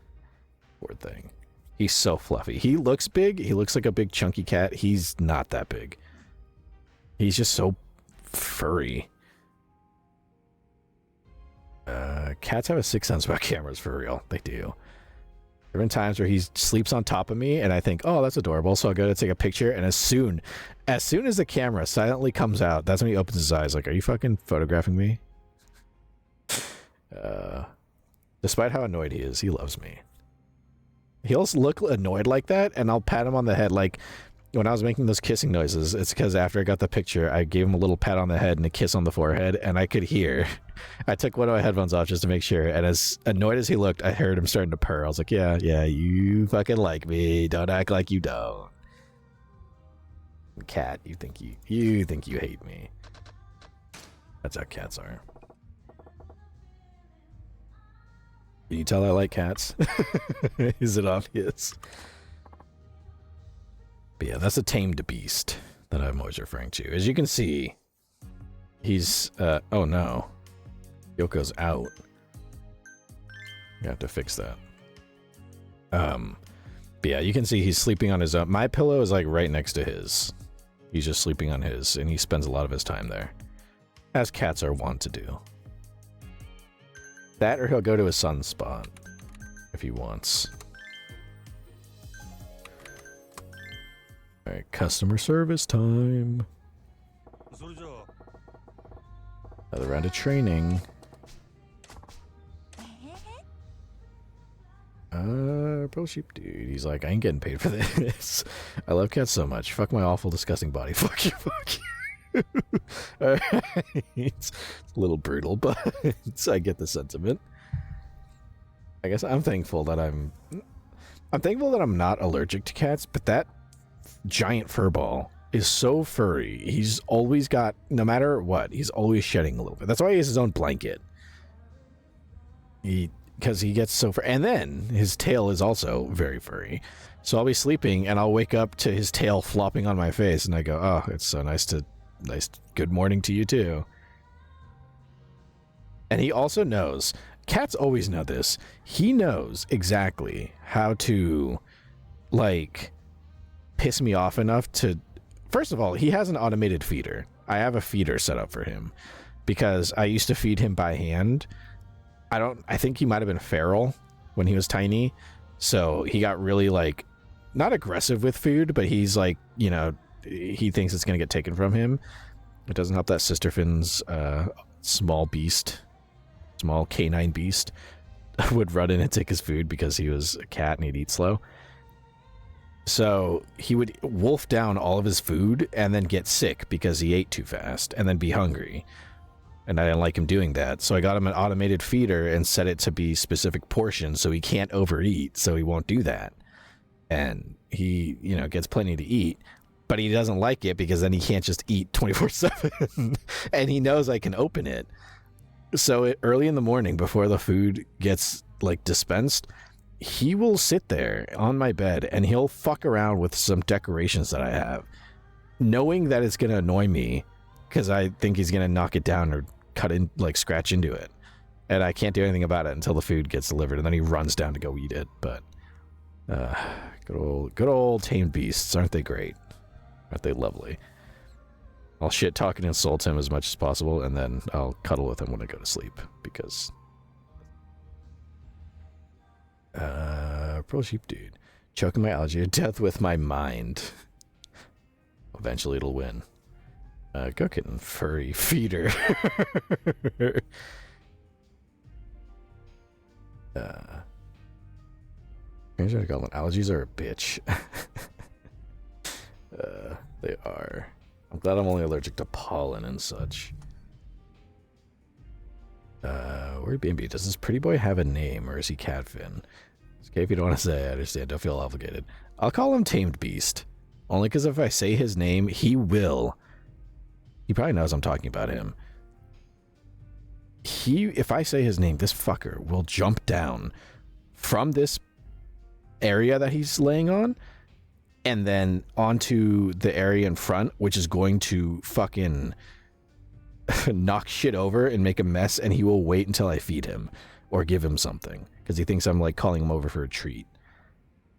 Poor thing. He's so fluffy. He looks big. He looks like a big chunky cat. He's not that big. He's just so furry. Cats have a sixth sense about cameras, for real. They do. There have been times where he sleeps on top of me, and I think, oh, that's adorable, so I'll go to take a picture, and as soon as the camera silently comes out, that's when he opens his eyes, like, are you fucking photographing me? Despite how annoyed he is, he loves me. He'll look annoyed like that, and I'll pat him on the head, like, when I was making those kissing noises, it's because after I got the picture, I gave him a little pat on the head and a kiss on the forehead, and I could hear. I took one of my headphones off just to make sure, and as annoyed as he looked, I heard him starting to purr. I was like, yeah, you fucking like me. Don't act like you don't. Cat, you think you hate me. That's how cats are. Can you tell I like cats? Is it obvious? But yeah, that's a tamed beast that I'm always referring to. As you can see, he's, oh no. Yoko's out. You have to fix that. But yeah, you can see he's sleeping on his own. My pillow is like right next to his. He's just sleeping on his, and he spends a lot of his time there. As cats are wont to do. That, or he'll go to his son's spot if he wants. Alright, customer service time. Another round of training. Bro sheep dude. He's like, I ain't getting paid for this. I love cats so much. Fuck my awful, disgusting body. Fuck you, fuck you. Alright. It's a little brutal, but I get the sentiment. I guess I'm thankful that I'm thankful that I'm not allergic to cats, but that giant furball is so furry. He's always got, no matter what, he's always shedding a little bit. That's why he has his own blanket. Because he gets so furry. And then his tail is also very furry. So I'll be sleeping and I'll wake up to his tail flopping on my face, and I go, oh, it's so nice, good morning to you too. And he also knows, cats always know this, he knows exactly how to, like, piss me off enough to... First of all, he has an automated feeder. I have a feeder set up for him because I used to feed him by hand. I think he might have been feral when he was tiny, so he got really, like, not aggressive with food, but he's like, you know, he thinks it's gonna get taken from him. It doesn't help that Sister Finn's small canine beast would run in and take his food because he was a cat and he'd eat slow. So he would wolf down all of his food and then get sick because he ate too fast and then be hungry. And I didn't like him doing that. So I got him an automated feeder and set it to be specific portions so he can't overeat, so he won't do that. And he, you know, gets plenty to eat, but he doesn't like it because then he can't just eat 24/7. And he knows I can open it. So early in the morning before the food gets like dispensed, he will sit there on my bed and he'll fuck around with some decorations that I have, knowing that it's going to annoy me because I think he's going to knock it down or cut in, like scratch into it. And I can't do anything about it until the food gets delivered, and then he runs down to go eat it. But good old tamed beasts, aren't they great? Aren't they lovely? I'll shit talk and insult him as much as possible, and then I'll cuddle with him when I go to sleep, because pro sheep dude, choking my algae to death with my mind. Eventually it'll win. Go kitten, furry feeder. Allergies are a bitch. They are. I'm glad I'm only allergic to pollen and such. Where Bimby? Does this pretty boy have a name, or is he Catfin? It's okay if you don't want to say, I understand. Don't feel obligated. I'll call him Tamed Beast. Only because if I say his name, he will. He probably knows I'm talking about him. If I say his name, this fucker will jump down from this area that he's laying on and then onto the area in front, which is going to fucking knock shit over and make a mess, and he will wait until I feed him or give him something because he thinks I'm like calling him over for a treat.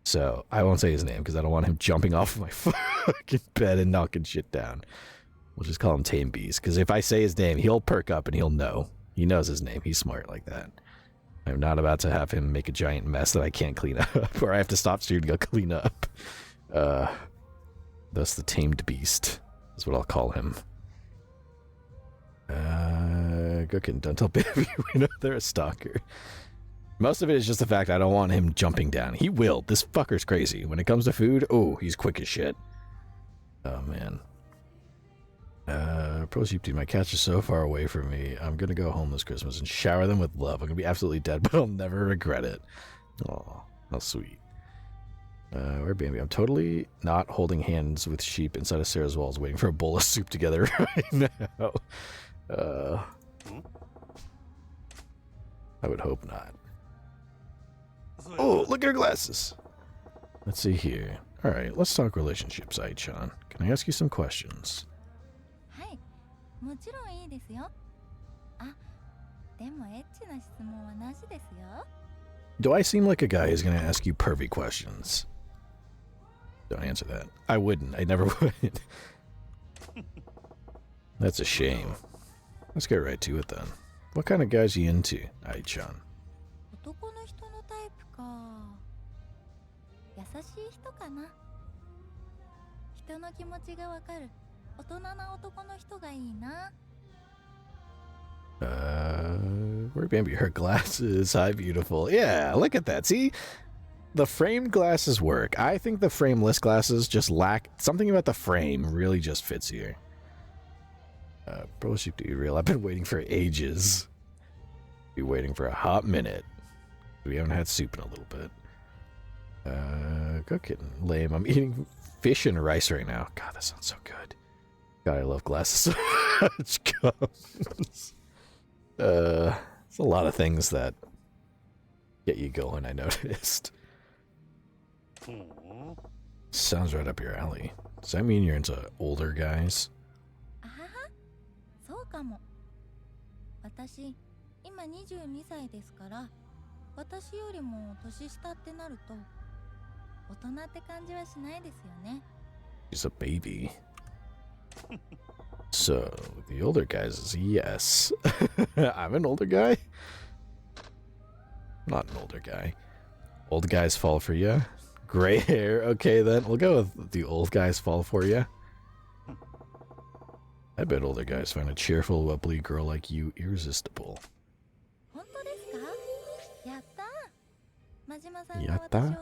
So I won't say his name because I don't want him jumping off of my fucking bed and knocking shit down. We'll just call him Tame Beast, because if I say his name, he'll perk up and he'll know. He knows his name. He's smart like that. I'm not about to have him make a giant mess that I can't clean up, or I have to stop stream to go clean up. Thus the Tamed Beast is what I'll call him. Gookin, don't tell baby we know they're a stalker. Most of it is just the fact I don't want him jumping down. He will. This fucker's crazy. When it comes to food, oh, he's quick as shit. Oh, man. Pro sheep dude, my cats are so far away from me. I'm gonna go home this Christmas and shower them with love. I'm gonna be absolutely dead, but I'll never regret it. Oh, how sweet. Where baby? I'm totally not holding hands with sheep inside of Sarah's walls waiting for a bowl of soup together right now. I would hope not. Oh, look at her glasses. Let's see here. Alright, let's talk relationships, Ai-chan. Can I ask you some questions? Do I seem like a guy who's going to ask you pervy questions? Don't answer that. I wouldn't. I never would. That's a shame. Let's get right to it then. What kind of guys are you into, Ai-chan? Where Bambi? Her glasses. Hi, beautiful. Yeah, look at that. See? The framed glasses work. I think the frameless glasses just lack... Something about the frame really just fits here. Bro, sheep, do you real? I've been waiting for ages. Be waiting for a hot minute. We haven't had soup in a little bit. Cook it. Lame. I'm eating fish and rice right now. God, that sounds so good. God, I love glasses so much. It's a lot of things that get you going, I noticed. Sounds right up your alley. Does that mean you're into older guys? She's a baby. So, the older guys is yes. I'm an older guy? Not an older guy. Old guys fall for you. Gray hair. Okay, then. We'll go with the old guys fall for you. I bet older guys find a cheerful, bubbly girl like you irresistible. Yatta?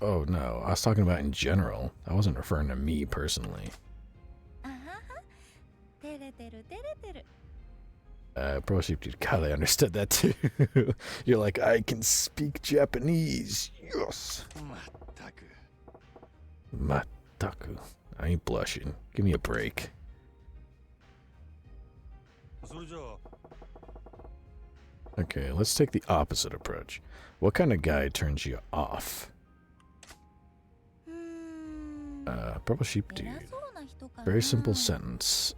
Oh no, I was talking about in general. I wasn't referring to me personally. Pro Sheep Dude, God, I understood that too. You're like, I can speak Japanese. Yes. Mataku. I ain't blushing. Give me a break. Okay, let's take the opposite approach. What kind of guy turns you off? Purple Sheep Dude. Very simple sentence.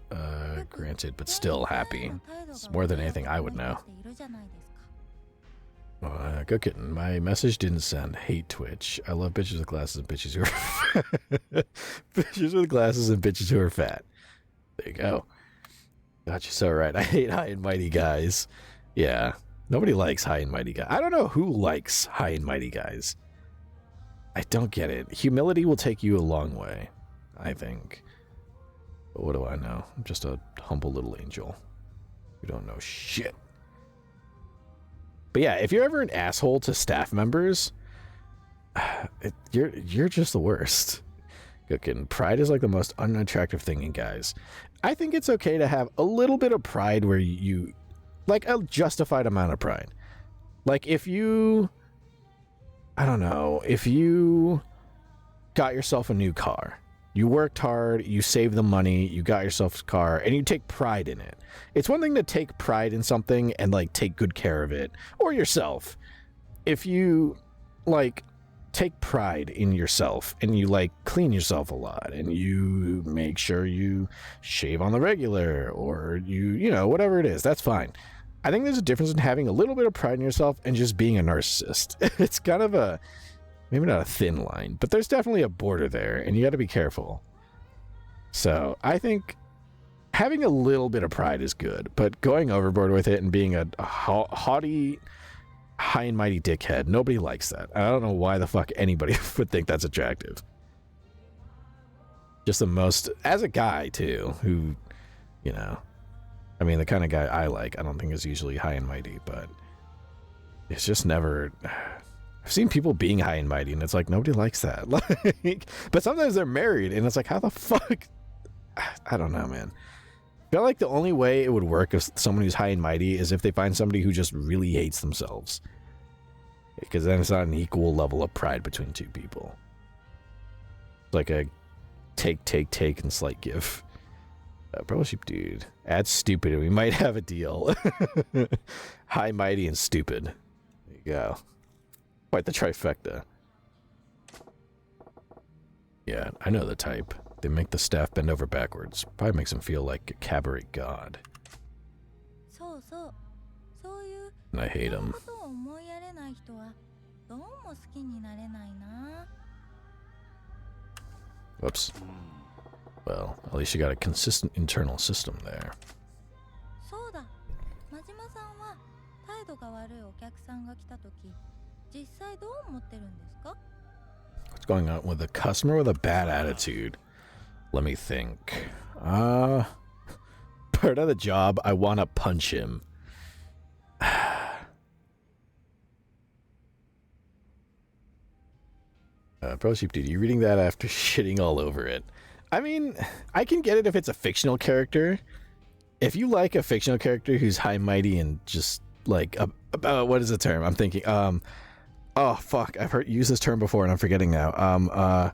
Granted, but still happy. It's more than anything I would know. Good kitten. My message didn't send. Hate Twitch. I love bitches with glasses and bitches who are bitches with glasses and bitches who are fat. There you go. Got you so right. I hate high and mighty guys. Yeah. Nobody likes high and mighty guys. I don't know who likes high and mighty guys. I don't get it. Humility will take you a long way, I think. But what do I know? I'm just a humble little angel who don't know shit. But yeah, if you're ever an asshole to staff members, you're just the worst. Cooking. Pride is like the most unattractive thing in guys. I think it's okay to have a little bit of pride where you like a justified amount of pride. Like if you, I don't know, if you got yourself a new car, you worked hard, you saved the money, you got yourself a car, and you take pride in it. It's one thing to take pride in something and like take good care of it, or yourself. If you like take pride in yourself and you like clean yourself a lot and you make sure you shave on the regular or you know, whatever it is, that's fine. I think there's a difference in having a little bit of pride in yourself and just being a narcissist. It's kind of a, maybe not a thin line, but there's definitely a border there and you got to be careful. So I think having a little bit of pride is good, but going overboard with it and being a haughty, high and mighty dickhead, nobody likes that. I don't know why the fuck anybody would think that's attractive. Just the most, as a guy too, who, you know, I mean, the kind of guy I like, I don't think is usually high and mighty, but it's just never, I've seen people being high and mighty and it's like, nobody likes that. Like, but sometimes they're married and it's like, how the fuck? I don't know, man. I feel like the only way it would work if someone who's high and mighty is if they find somebody who just really hates themselves. Because then it's not an equal level of pride between two people. It's like a take, and slight give. Purple Sheep Dude. Add stupid and we might have a deal. High, mighty, and stupid. There you go. Quite the trifecta. Yeah, I know the type. They make the staff bend over backwards. Probably makes them feel like a cabaret god. And I hate them. Whoops. Well, at least you got a consistent internal system there. What's going on with a customer with a bad attitude? Let me think. Part of the job, I want to punch him. Pro Sheep Dude, you reading that after shitting all over it? I mean, I can get it if it's a fictional character. If you like a fictional character who's high mighty and just like what is the term? I'm thinking. Oh fuck! I've used this term before and I'm forgetting now.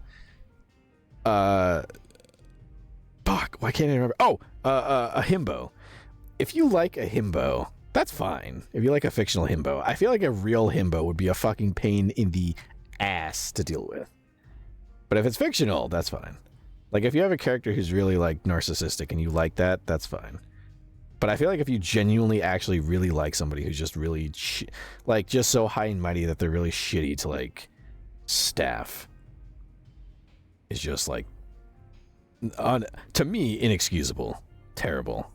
Fuck! Why can't I remember? Oh, a himbo. If you like a himbo, that's fine. If you like a fictional himbo, I feel like a real himbo would be a fucking pain in the ass to deal with. But if it's fictional, that's fine. Like if you have a character who's really like narcissistic and you like that, that's fine. But I feel like if you genuinely actually really like somebody who's just really like just so high and mighty that they're really shitty to like staff, is just like to me inexcusable, terrible.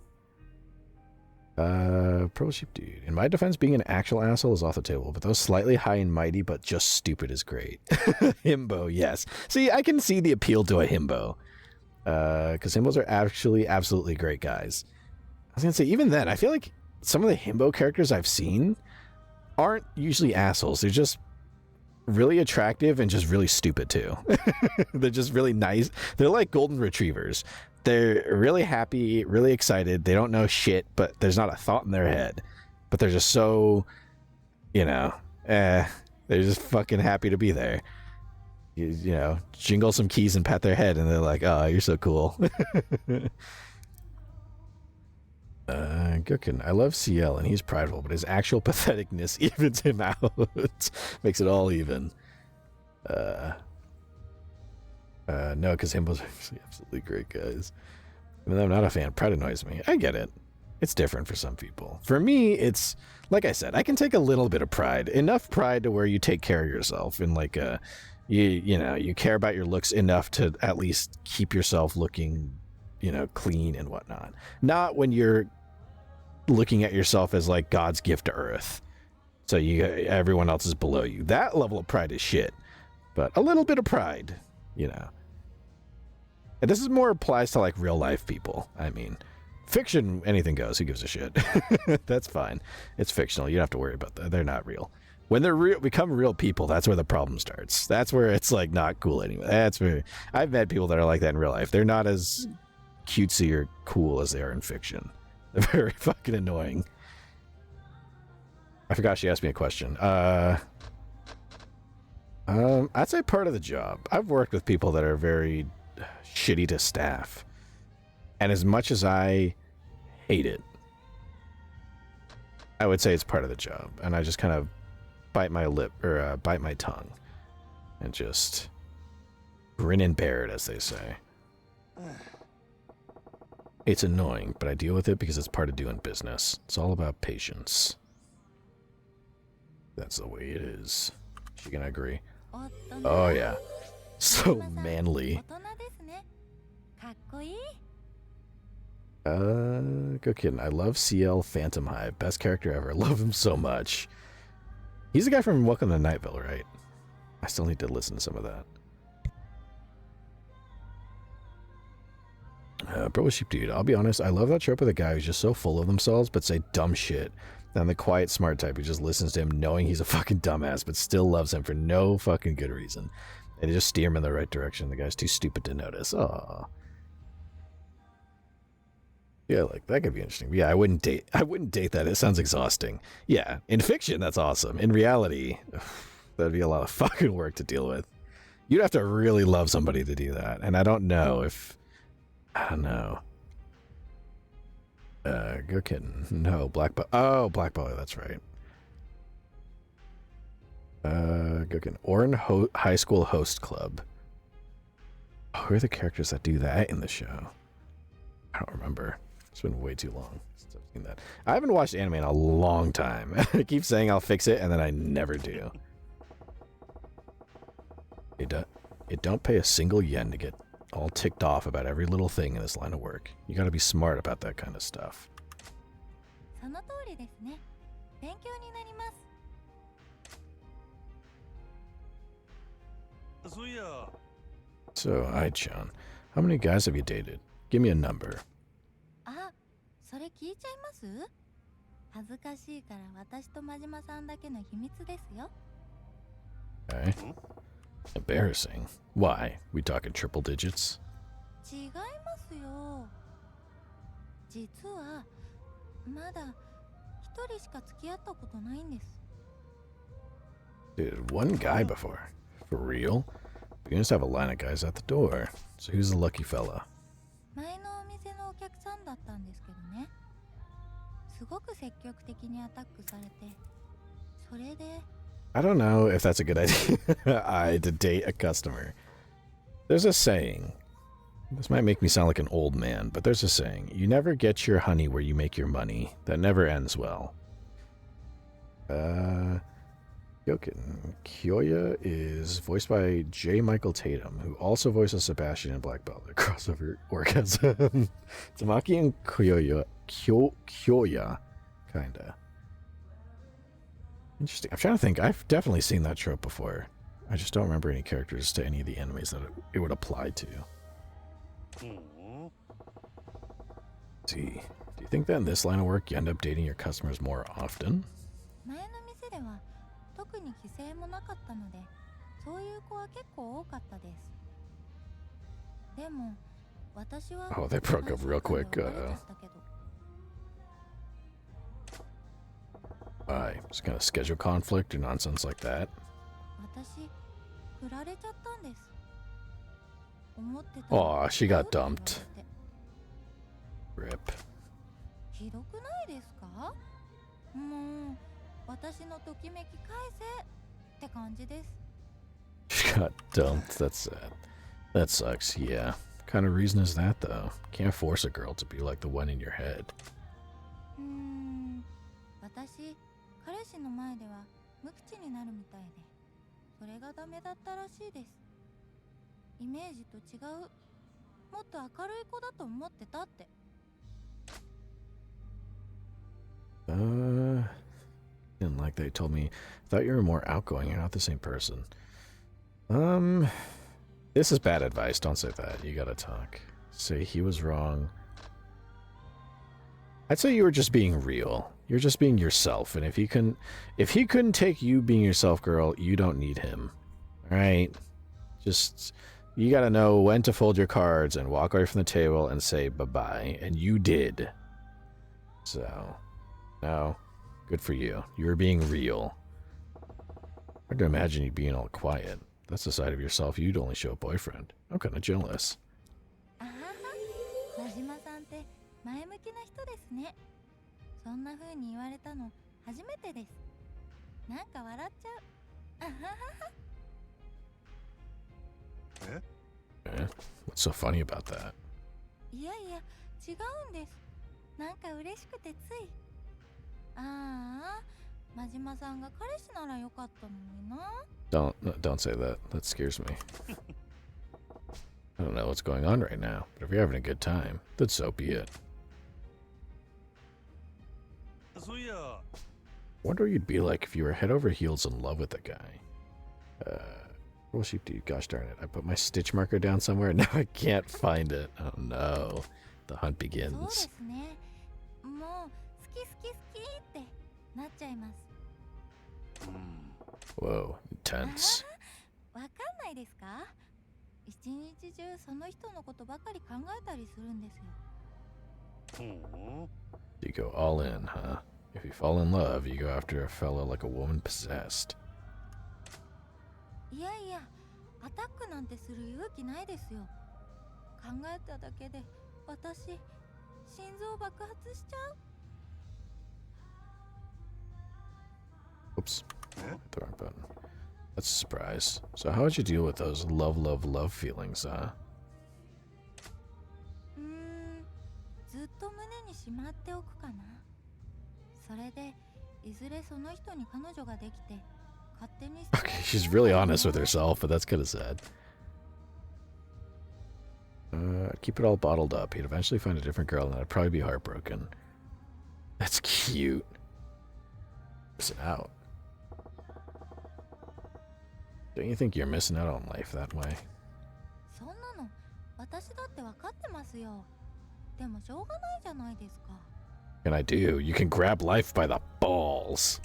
Pro Sheep Dude. In my defense, being an actual asshole is off the table, but those slightly high and mighty but just stupid is great. Himbo, yes. See, I can see the appeal to a himbo. Because himbos are actually absolutely great guys. I was gonna say, even then, I feel like some of the himbo characters I've seen aren't usually assholes. They're just really attractive and just really stupid too. They're just really nice. They're like golden retrievers. They're really happy, really excited. They don't know shit, but there's not a thought in their head. But they're just so, they're just fucking happy to be there. You know, jingle some keys and pat their head, and they're like, "Oh, you're so cool." Gookin. I love CL, and he's prideful, but his actual patheticness evens him out. Makes it all even. No, because Himbo's actually absolutely great, guys. Even though I'm not a fan, pride annoys me. I get it. It's different for some people. For me, it's, like I said, I can take a little bit of pride. Enough pride to where you take care of yourself, and like, you care about your looks enough to at least keep yourself looking, clean and whatnot. Not when you're looking at yourself as like God's gift to earth. So everyone else is below you. That level of pride is shit. But a little bit of pride, And this is more applies to like real life people. I mean, fiction, anything goes. Who gives a shit? That's fine. It's fictional. You don't have to worry about that. They're not real. When they're become real people, that's where the problem starts. That's where it's like not cool anymore. That's where I've met people that are like that in real life. They're not as cutesy or cool as they are in fiction. They're very fucking annoying. I forgot she asked me a question. I'd say part of the job. I've worked with people that are very shitty to staff. And as much as I hate it, I would say it's part of the job. And I just kind of bite my lip, or bite my tongue, and just grin and bear it, as they say. It's annoying, but I deal with it because it's part of doing business. It's all about patience. That's the way it is. She can agree. Oh yeah. So manly. Go kidding. I love CL Phantom Hive. Best character ever. Love him so much. He's the guy from Welcome to Nightville, right? I still need to listen to some of that. Bro Sheep Dude, I'll be honest, I love that trope of the guy who's just so full of themselves but say dumb shit. And the quiet smart type who just listens to him knowing he's a fucking dumbass but still loves him for no fucking good reason. And they just steer him in the right direction. The guy's too stupid to notice. Aww. Yeah, like that could be interesting. But yeah, I wouldn't date that. It sounds exhausting. Yeah, in fiction that's awesome. In reality, that'd be a lot of fucking work to deal with. You'd have to really love somebody to do that. And I don't know. Go kidding. No, Black Butler, that's right. Go kidding. High School Host Club. Oh, who are the characters that do that in the show? I don't remember. It's been way too long since I've seen that. I haven't watched anime in a long time. I keep saying I'll fix it, and then I never do. It don't pay a single yen to get all ticked off about every little thing in this line of work. You gotta be smart about that kind of stuff. So, Ai-chan, how many guys have you dated? Give me a number. Okay. Embarrassing. Why? We talking triple digits? Dude, one guy before. For real? We just have a line of guys at the door. So who's the lucky fella? I don't know if that's a good idea to date a customer. There's a saying. This might make me sound like an old man, but there's a saying. You never get your honey where you make your money. That never ends well. Kyoya is voiced by J. Michael Tatum, who also voices Sebastian in Black Belt. Crossover orgasm. Tamaki and Kyoya, kinda. Interesting. I'm trying to think. I've definitely seen that trope before. I just don't remember any characters to any of the animes that it would apply to. Let's see. Do you think that in this line of work you end up dating your customers more often? 特に規制もなかったので、そういう子は結構多かったです。でも、私は Oh, they broke up real quick. Why? Just kind of schedule conflict or nonsense like that. 私、振られちゃったんです。思ってた Oh, she got dumped. Rip. ひどくないですか？もう、私のときめき返せって感じです。She got dumped. That's sad. That sucks, yeah. What kind of reason is that, though? Can't force a girl to be like the one in your head. 私、彼氏の前では無口になるみたいで、それがダメだったらしいです。イメージと違う。もっと明るい子だと思ってたって。Didn't like they told me. Thought you were more outgoing. You're not the same person. This is bad advice. Don't say that. You gotta talk. Say he was wrong. I'd say you were just being real. You're just being yourself. And if he couldn't take you being yourself, girl, you don't need him. All right? Just, you gotta know when to fold your cards and walk away from the table and say bye-bye. And you did. So, no. Good for you. You were being real. Hard to imagine you being all quiet. That's the side of yourself you'd only show a boyfriend. I'm kind of jealous. 真島さんって前向きな人ですね。そんな風に言われたの初めてです。なんか笑っちゃう。Eh? What's so funny about that? いやいや、違うんです。なんか嬉しくてつい。真島さんが彼氏ならよかったのにな。Don't say that. That scares me. I don't know what's going on right now, but if you're having a good time, then so be it. Wonder what you'd be like if you were head over heels in love with a guy. Well, sheep dude, gosh darn it. I put my stitch marker down somewhere and now I can't find it. Oh no. The hunt begins. Whoa, intense. わかんないですか？一日中その人のことばかり考えたりするんですよ。You go all in, huh? If you fall in love, you go after a fellow like a woman possessed. いやいや、アタックなんてする勇気ないですよ。考えただけで私、心臓爆発しちゃう。Oops. Hit the wrong button. That's a surprise. So how would you deal with those love feelings, huh? ずっと胸にしまっておくかな。それで、いずれその人に彼女ができて、勝手に。Okay, she's really honest with herself, but that's kind of sad. Keep it all bottled up. He'd eventually find a different girl, and I'd probably be heartbroken. That's cute. Missing out. Don't you think you're missing out on life that way? そんなの、私だって分かってますよ。でもしょうがないじゃないですか。What can I do? You can grab life by the balls.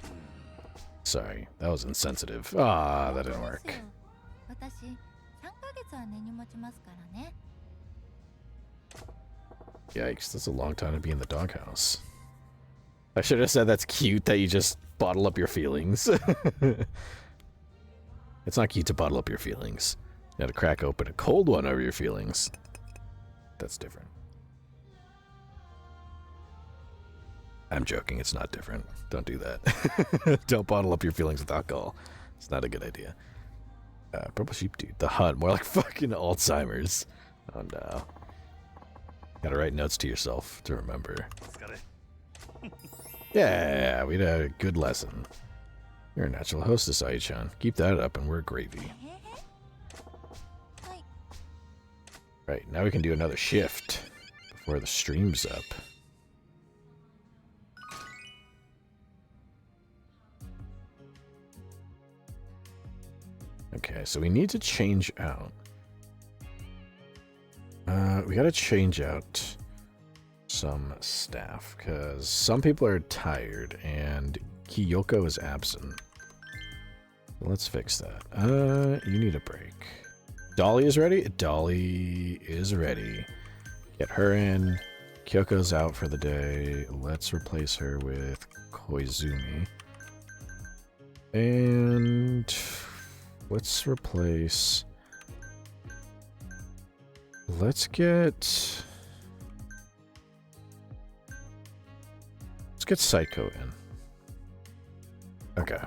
Sorry, that was insensitive. Ah, that didn't work. 私、3ヶ月は根に持ちますからね。Yikes, that's a long time to be in the doghouse. I should have said that's cute that you just bottle up your feelings. It's not cute to bottle up your feelings. You gotta crack open a cold one over your feelings. That's different. I'm joking, it's not different. Don't do that. Don't bottle up your feelings with alcohol. It's not a good idea. Purple sheep dude. The hunt. More like fucking Alzheimer's. Oh no. Gotta write notes to yourself to remember. Yeah, we had a good lesson. You're a natural hostess, Ai-chan. Keep that up and we're gravy. Right, now we can do another shift before the stream's up. Okay, so we need to change out. We gotta change out some staff, because some people are tired, and Kiyoko is absent. Let's fix that. You need a break. Dolly is ready? Dolly is ready. Get her in. Kyoko's out for the day. Let's replace her with Koizumi. And let's replace... Let's get Psycho in. Okay.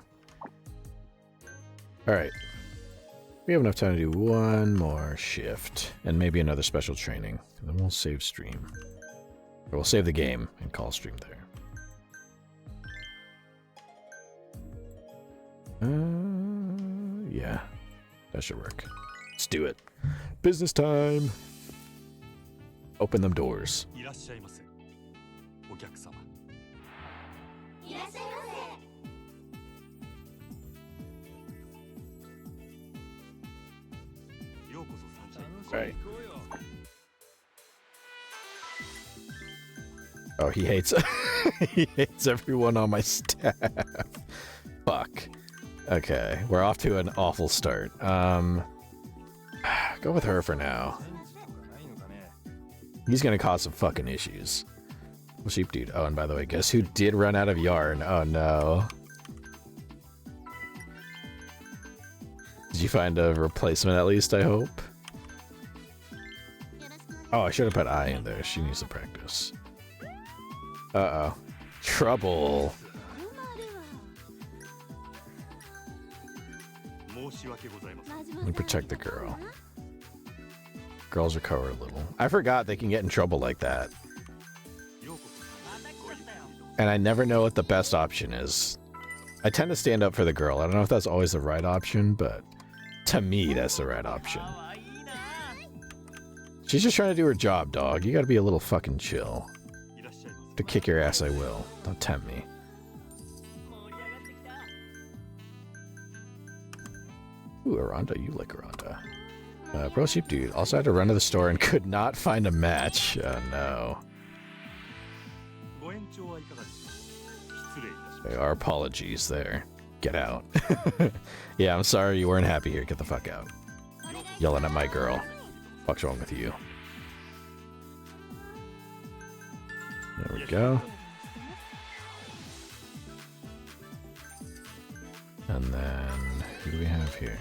Alright. We have enough time to do one more shift and maybe another special training. And then we'll save stream. Or we'll save the game and call stream there. Yeah. That should work. Let's do it. Business time. Open them doors. Right. Oh, he hates he hates everyone on my staff. Fuck. Okay, we're off to an awful start. Go with her for now. He's gonna cause some fucking issues. Well, sheep dude. Oh, and by the way, guess who did run out of yarn? Oh no. Did you find a replacement at least, I hope? Oh, I should have put I in there. She needs to practice. Uh-oh. Trouble. Let me protect the girl. Girls recover a little. I forgot they can get in trouble like that. And I never know what the best option is. I tend to stand up for the girl. I don't know if that's always the right option, but to me, that's the right option. She's just trying to do her job, dog. You gotta be a little fucking chill. To kick your ass, I will. Don't tempt me. Ooh, Aranda. You like Aranda. Pro Sheep Dude also had to run to the store and could not find a match. Oh, no. Our apologies there. Get out. Yeah, I'm sorry you weren't happy here. Get the fuck out. Yelling at my girl. What's wrong with you? There we go. And then, who do we have here?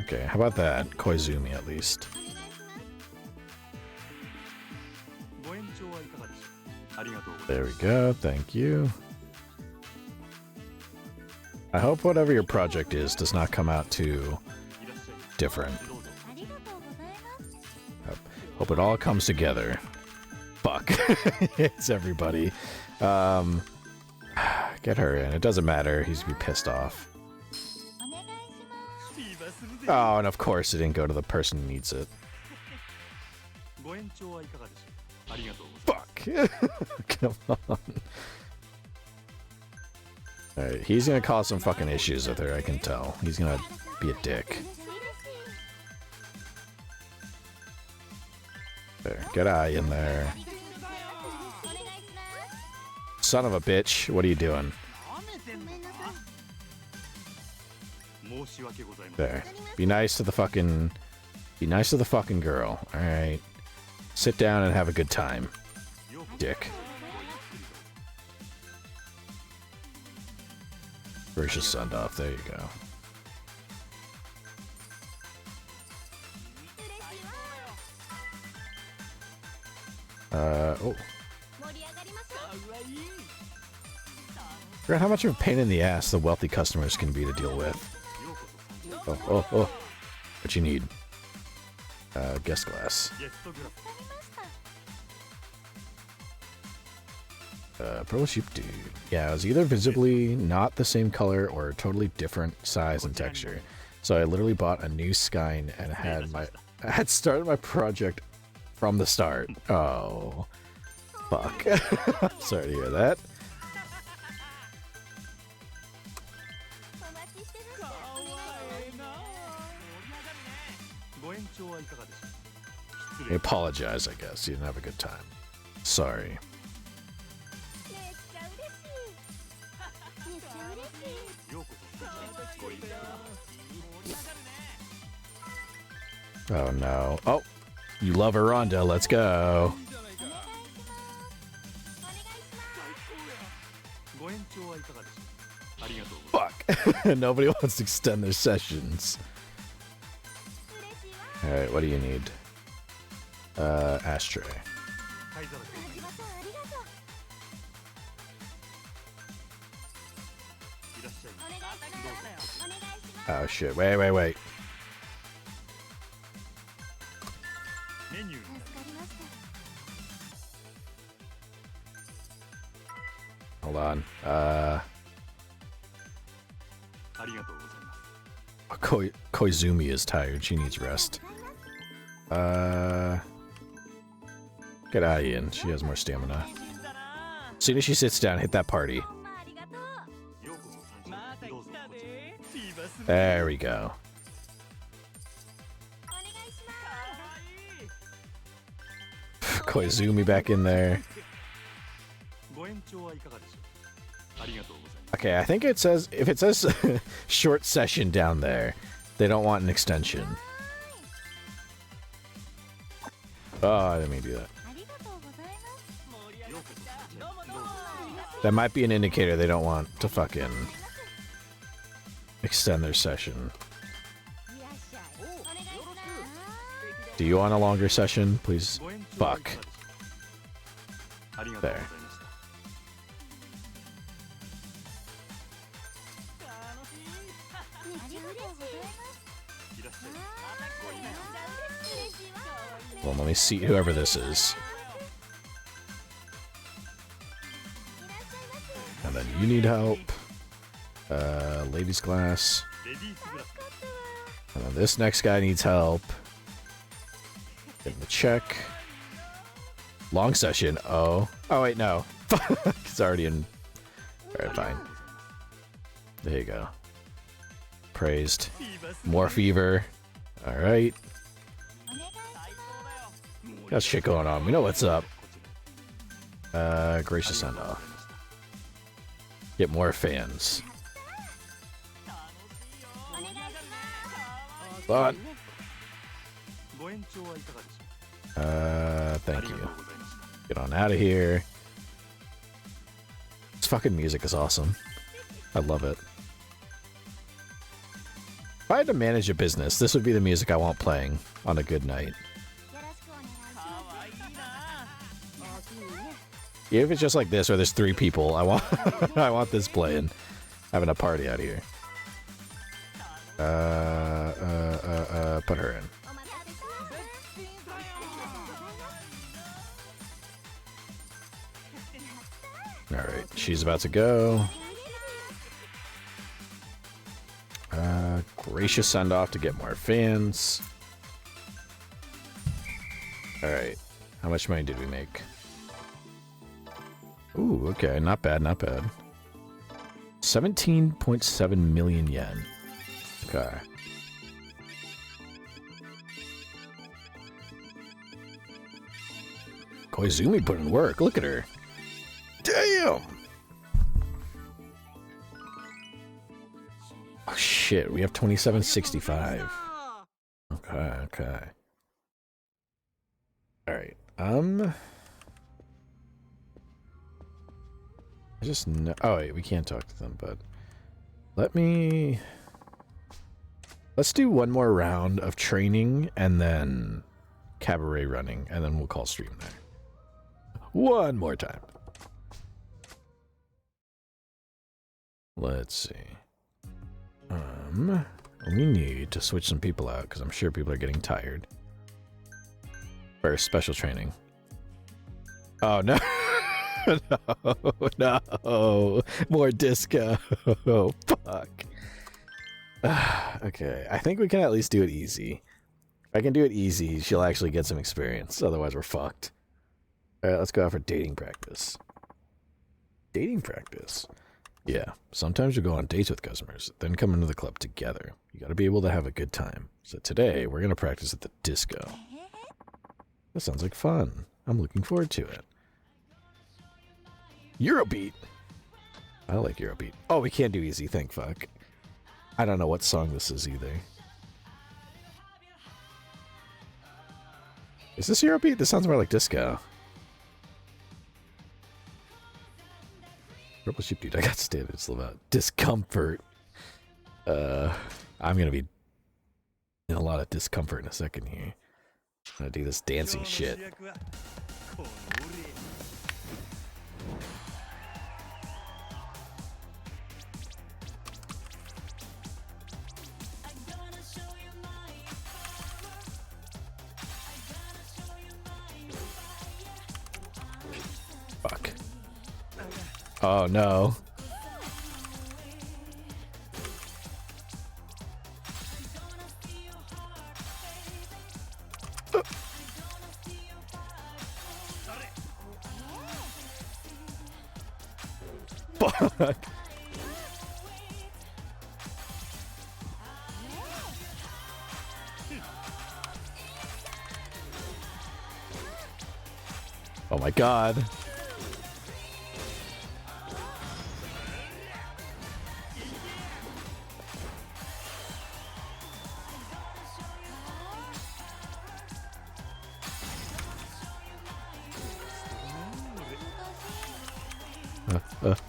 Okay, how about that? Koizumi, at least. There we go, thank you. I hope whatever your project is does not come out too different. Hope it all comes together. Fuck. It's everybody. Get her in. It doesn't matter. He's gonna be pissed off. Oh, and of course it didn't go to the person who needs it. Fuck. Come on. Alright, he's gonna cause some fucking issues with her, I can tell. He's gonna be a dick. There, get Ai in there. Son of a bitch, what are you doing? There. Be nice to the fucking girl, alright? Sit down and have a good time. Dick. Gracious send off, there you go. Oh. Forgot how much of a pain in the ass the wealthy customers can be to deal with. Oh. What you need? Guest glass. Pro Sheep Dude. Yeah, it was either visibly not the same color or totally different size and texture. So I literally bought a new skein and had started my project from the start. Oh. Fuck. Sorry to hear that. I apologize, I guess. You didn't have a good time. Sorry. Oh no. Oh, you love her, Rhonda. Let's go. Fuck. Nobody wants to extend their sessions. Alright, what do you need? Ashtray. Oh shit, wait. Hold on. Koizumi is tired. She needs rest. Get Ai in. She has more stamina. As soon as she sits down, hit that party. There we go. Koizumi back in there. Okay, I think it says, if it says short session down there, they don't want an extension. Oh, I didn't mean to do that. That might be an indicator they don't want to fucking extend their session. Do you want a longer session? Please. Fuck. There. Well, let me see whoever this is. And then you need help. Ladies glass. And then this next guy needs help. Give him a check. Long session. Oh wait, no. It's already in. Alright, fine. There you go. Praised. More fever. Alright. Got shit going on. We know what's up. Gracious send off. Get more fans. But thank you. Get on out of here. This fucking music is awesome. I love it. If I had to manage a business, this would be the music I want playing on a good night. If it's just like this, or there's 3 people, I want I want this playing. Having a party out here. Put her in. Alright, she's about to go. Gracious send off to get more fans. Alright, how much money did we make? Ooh, okay, not bad, not bad. 17.7 million yen. Okay. Koizumi put in work, look at her. Damn! Oh shit, we have 2765. Okay. Alright, I just know. Oh, wait, we can't talk to them, but let's do one more round of training and then cabaret running, and then we'll call stream there. One more time. Let's see. We need to switch some people out because I'm sure people are getting tired. First, special training. Oh no. No, more disco. Oh, fuck. Okay, I think we can at least do it easy. If I can do it easy, she'll actually get some experience. Otherwise, we're fucked. Alright, let's go out for dating practice. Dating practice? Yeah, sometimes you go on dates with customers, then come into the club together. You gotta be able to have a good time. So today, we're gonna practice at the disco. That sounds like fun. I'm looking forward to it. Eurobeat. I like Eurobeat. Oh, we can't do easy, thank fuck. I don't know what song this is either. Is this Eurobeat? This sounds more like disco. Purple sheep dude, I got standards about discomfort. I'm gonna be in a lot of discomfort in a second here. I'm gonna do this dancing shit. Fuck. Oh no. Fuck. Oh my god.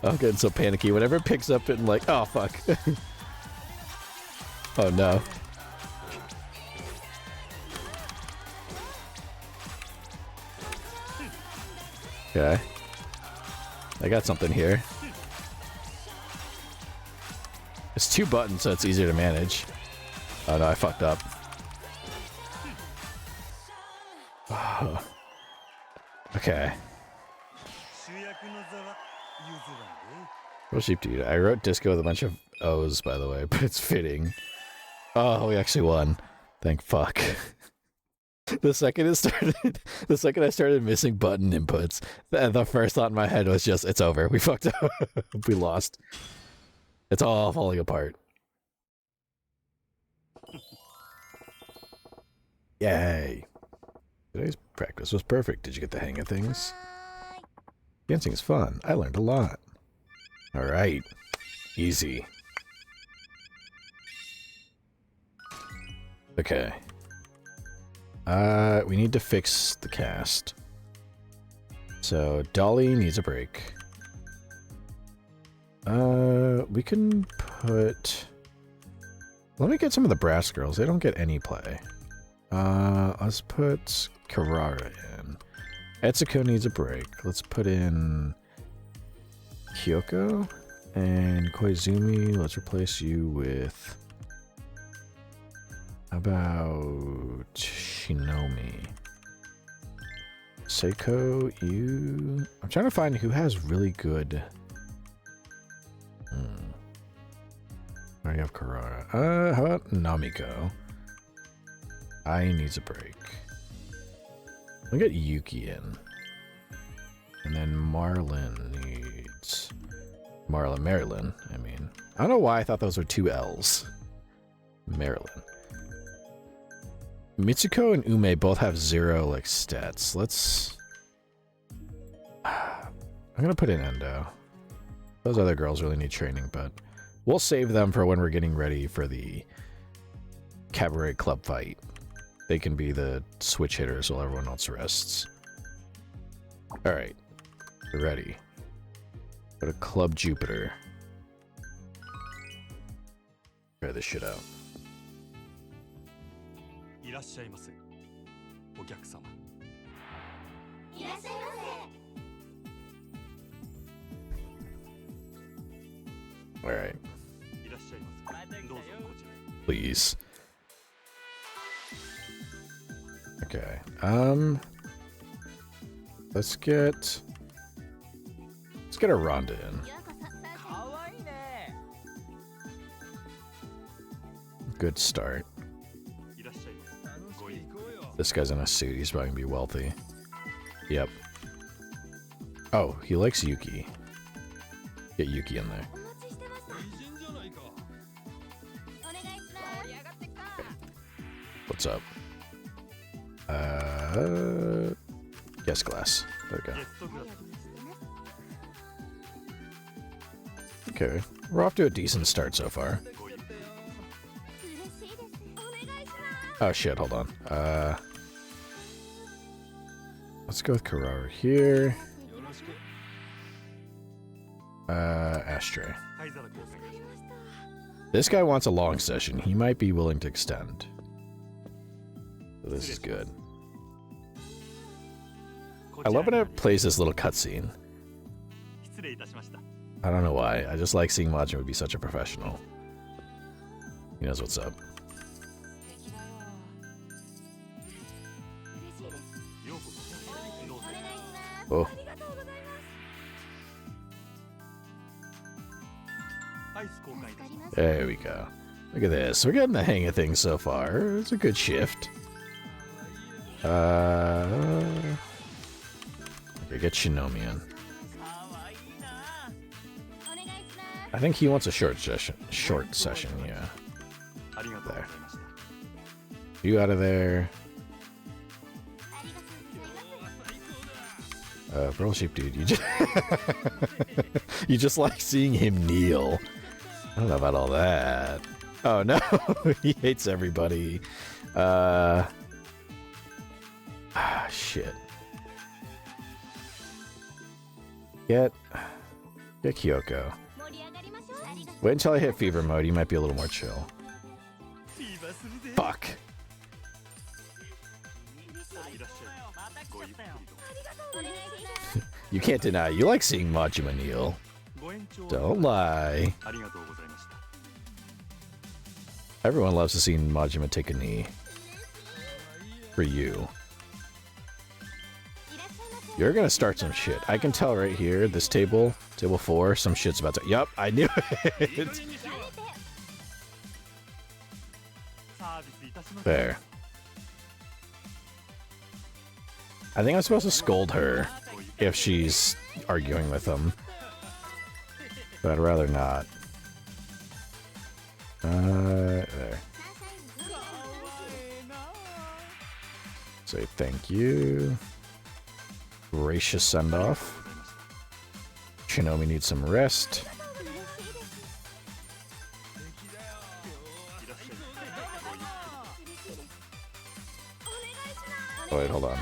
I'm getting so panicky whenever it picks up and like, oh fuck. Oh no. Okay. I got something here. It's 2 buttons, so it's easier to manage. Oh no, I fucked up. Oh. Okay. Real sheep dude. I wrote disco with a bunch of O's, by the way, but it's fitting. Oh, we actually won. Thank fuck. The second I started missing button inputs, the first thought in my head was just, it's over. We fucked up. We lost. It's all falling apart. Yay. Today's practice was perfect. Did you get the hang of things? Dancing is fun. I learned a lot. Alright. Easy. Okay. We need to fix the cast. So, Dolly needs a break. We can put... Let me get some of the brass girls. They don't get any play. Let's put Carrara in. Etsuko needs a break. Let's put in Kyoko and Koizumi. Let's replace you with... How about Shinomi? Seiko, you... I'm trying to find who has really good... I have Carrara. How about Namiko? I needs a break. We'll get Yuki in. And then Marilyn, I mean. I don't know why I thought those were 2 L's. Marilyn. Mitsuko and Ume both have 0, like, stats. Let's... I'm gonna put in Endo. Those other girls really need training, but... We'll save them for when we're getting ready for the Cabaret club fight. They can be the switch hitters while everyone else rests. Alright. We're ready. Go to Club Jupiter. Try this shit out. Alright. Please. Okay. Let's get a Rhonda in. Good start. This guy's in a suit. He's probably gonna be wealthy. Yep. Oh, he likes Yuki. Get Yuki in there. What's up? Guest glass. There we go. Okay. We're off to a decent start so far. Oh shit, hold on. let's go with Carrara here. Ashtray. This guy wants a long session. He might be willing to extend. So this is good. I love when it plays this little cutscene. I don't know why. I just like seeing Majima be such a professional. He knows what's up. Oh. There we go. Look at this. We're getting the hang of things so far. It's a good shift. Okay, get Shinomi in. I think he wants a short session. Short session, yeah. There. You out of there. Pearl Sheep dude, you just you just like seeing him kneel. I don't know about all that. Oh no, he hates everybody. Shit. Get Kyoko. Wait until I hit fever mode. You might be a little more chill. Fuck. You can't deny. You like seeing Majima kneel. Don't lie. Everyone loves to see Majima take a knee. For you. You're gonna start some shit. I can tell right here, this table, table 4, some shit's about to... Yup, I knew it! There. I think I'm supposed to scold her if she's arguing with him. But I'd rather not. There. Say thank you. Gracious send-off. Shinomi needs some rest. Oh, wait, hold on.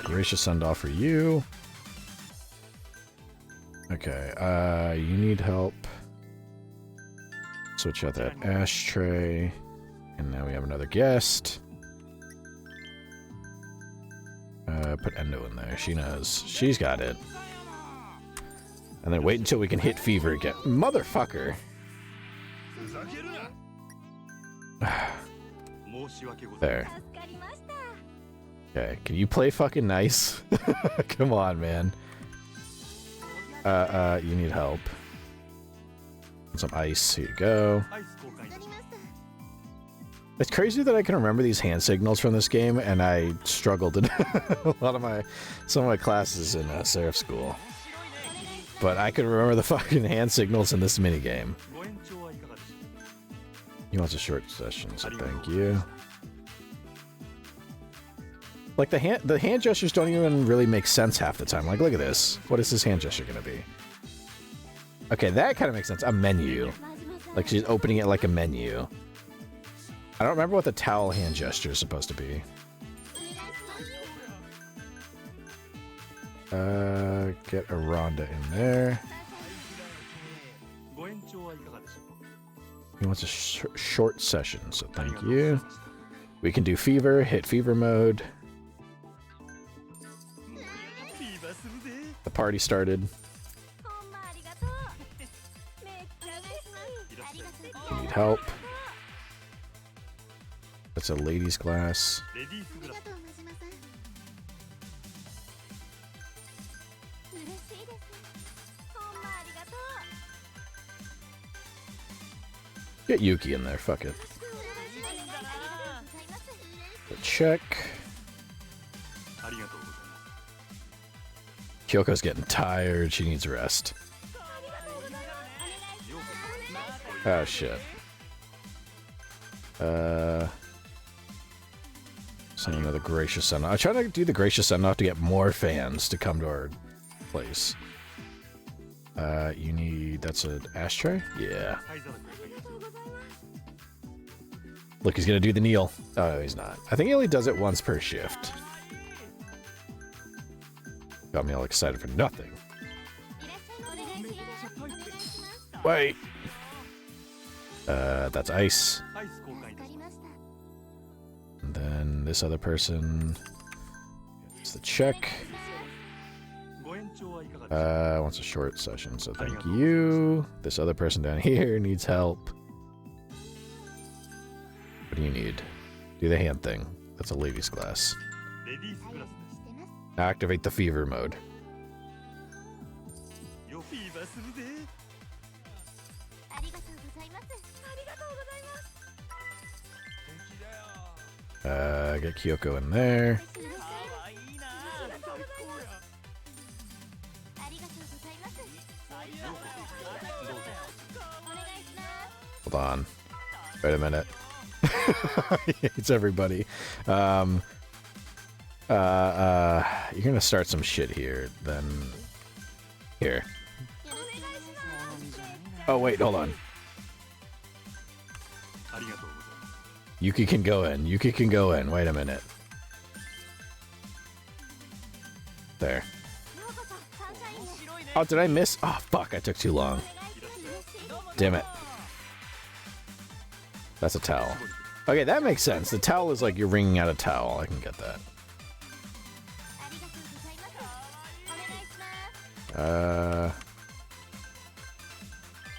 Gracious send-off for you. Okay, you need help. Switch out that ashtray. And now we have another guest. Put Endo in there. She knows. She's got it. And then wait until we can hit fever again. Motherfucker! There. Okay, can you play fucking nice? Come on, man. You need help. Some ice. Here you go. It's crazy that I can remember these hand signals from this game, and I struggled in some of my classes in Seraph school. But I can remember the fucking hand signals in this minigame. He wants a short session, so thank you. Like the hand gestures don't even really make sense half the time. Like, look at this. What is this hand gesture gonna be? Okay, that kind of makes sense. A menu. Like she's opening it like a menu. I don't remember what the towel hand gesture is supposed to be. Get a Rhonda in there. He wants a short session, so thank you. We can do fever, hit fever mode. The party started. You need help. That's a ladies' glass. Get Yuki in there, fuck it. Check. Kyoko's getting tired, she needs rest. Oh shit. Send another gracious send off. I try to do the gracious send off to get more fans to come to our place. You need... that's an ashtray? Yeah. Look, he's gonna do the kneel. Oh, no, he's not. I think he only does it once per shift. Got me all excited for nothing. Wait. That's ice. And then this other person. It's the check. Wants a short session, so thank you. This other person down here needs help. What do you need? Do the hand thing. That's a ladies' class. Activate the fever mode. Get Kyoko in there. Hold on. Wait a minute. It's everybody. You're gonna start some shit here, then here. Oh wait, hold on. Yuki can go in. Yuki can go in. Wait a minute. There. Oh, did I miss? Oh, fuck. I took too long. Damn it. That's a towel. Okay, that makes sense. The towel is like you're wringing out a towel. I can get that.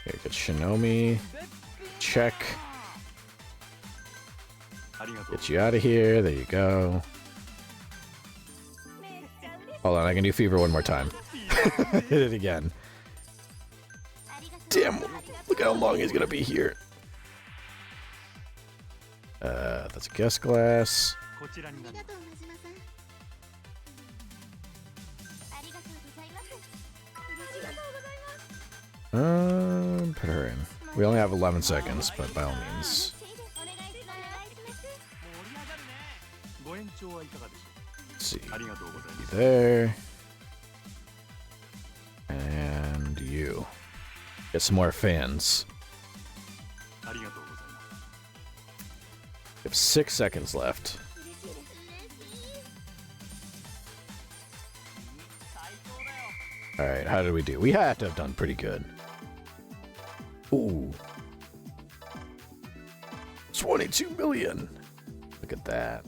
Here, get Shinomi. Check. Get you out of here. There you go. Hold on, I can do fever one more time. Hit it again. Damn, look how long he's gonna be here. That's a guest glass. Put her in. We only have 11 seconds, but by all means. Let's see. You there. And you. Get some more fans. You have 6 seconds left. Alright, how did we do? We had to have done pretty good. Ooh. 22 million. Look at that.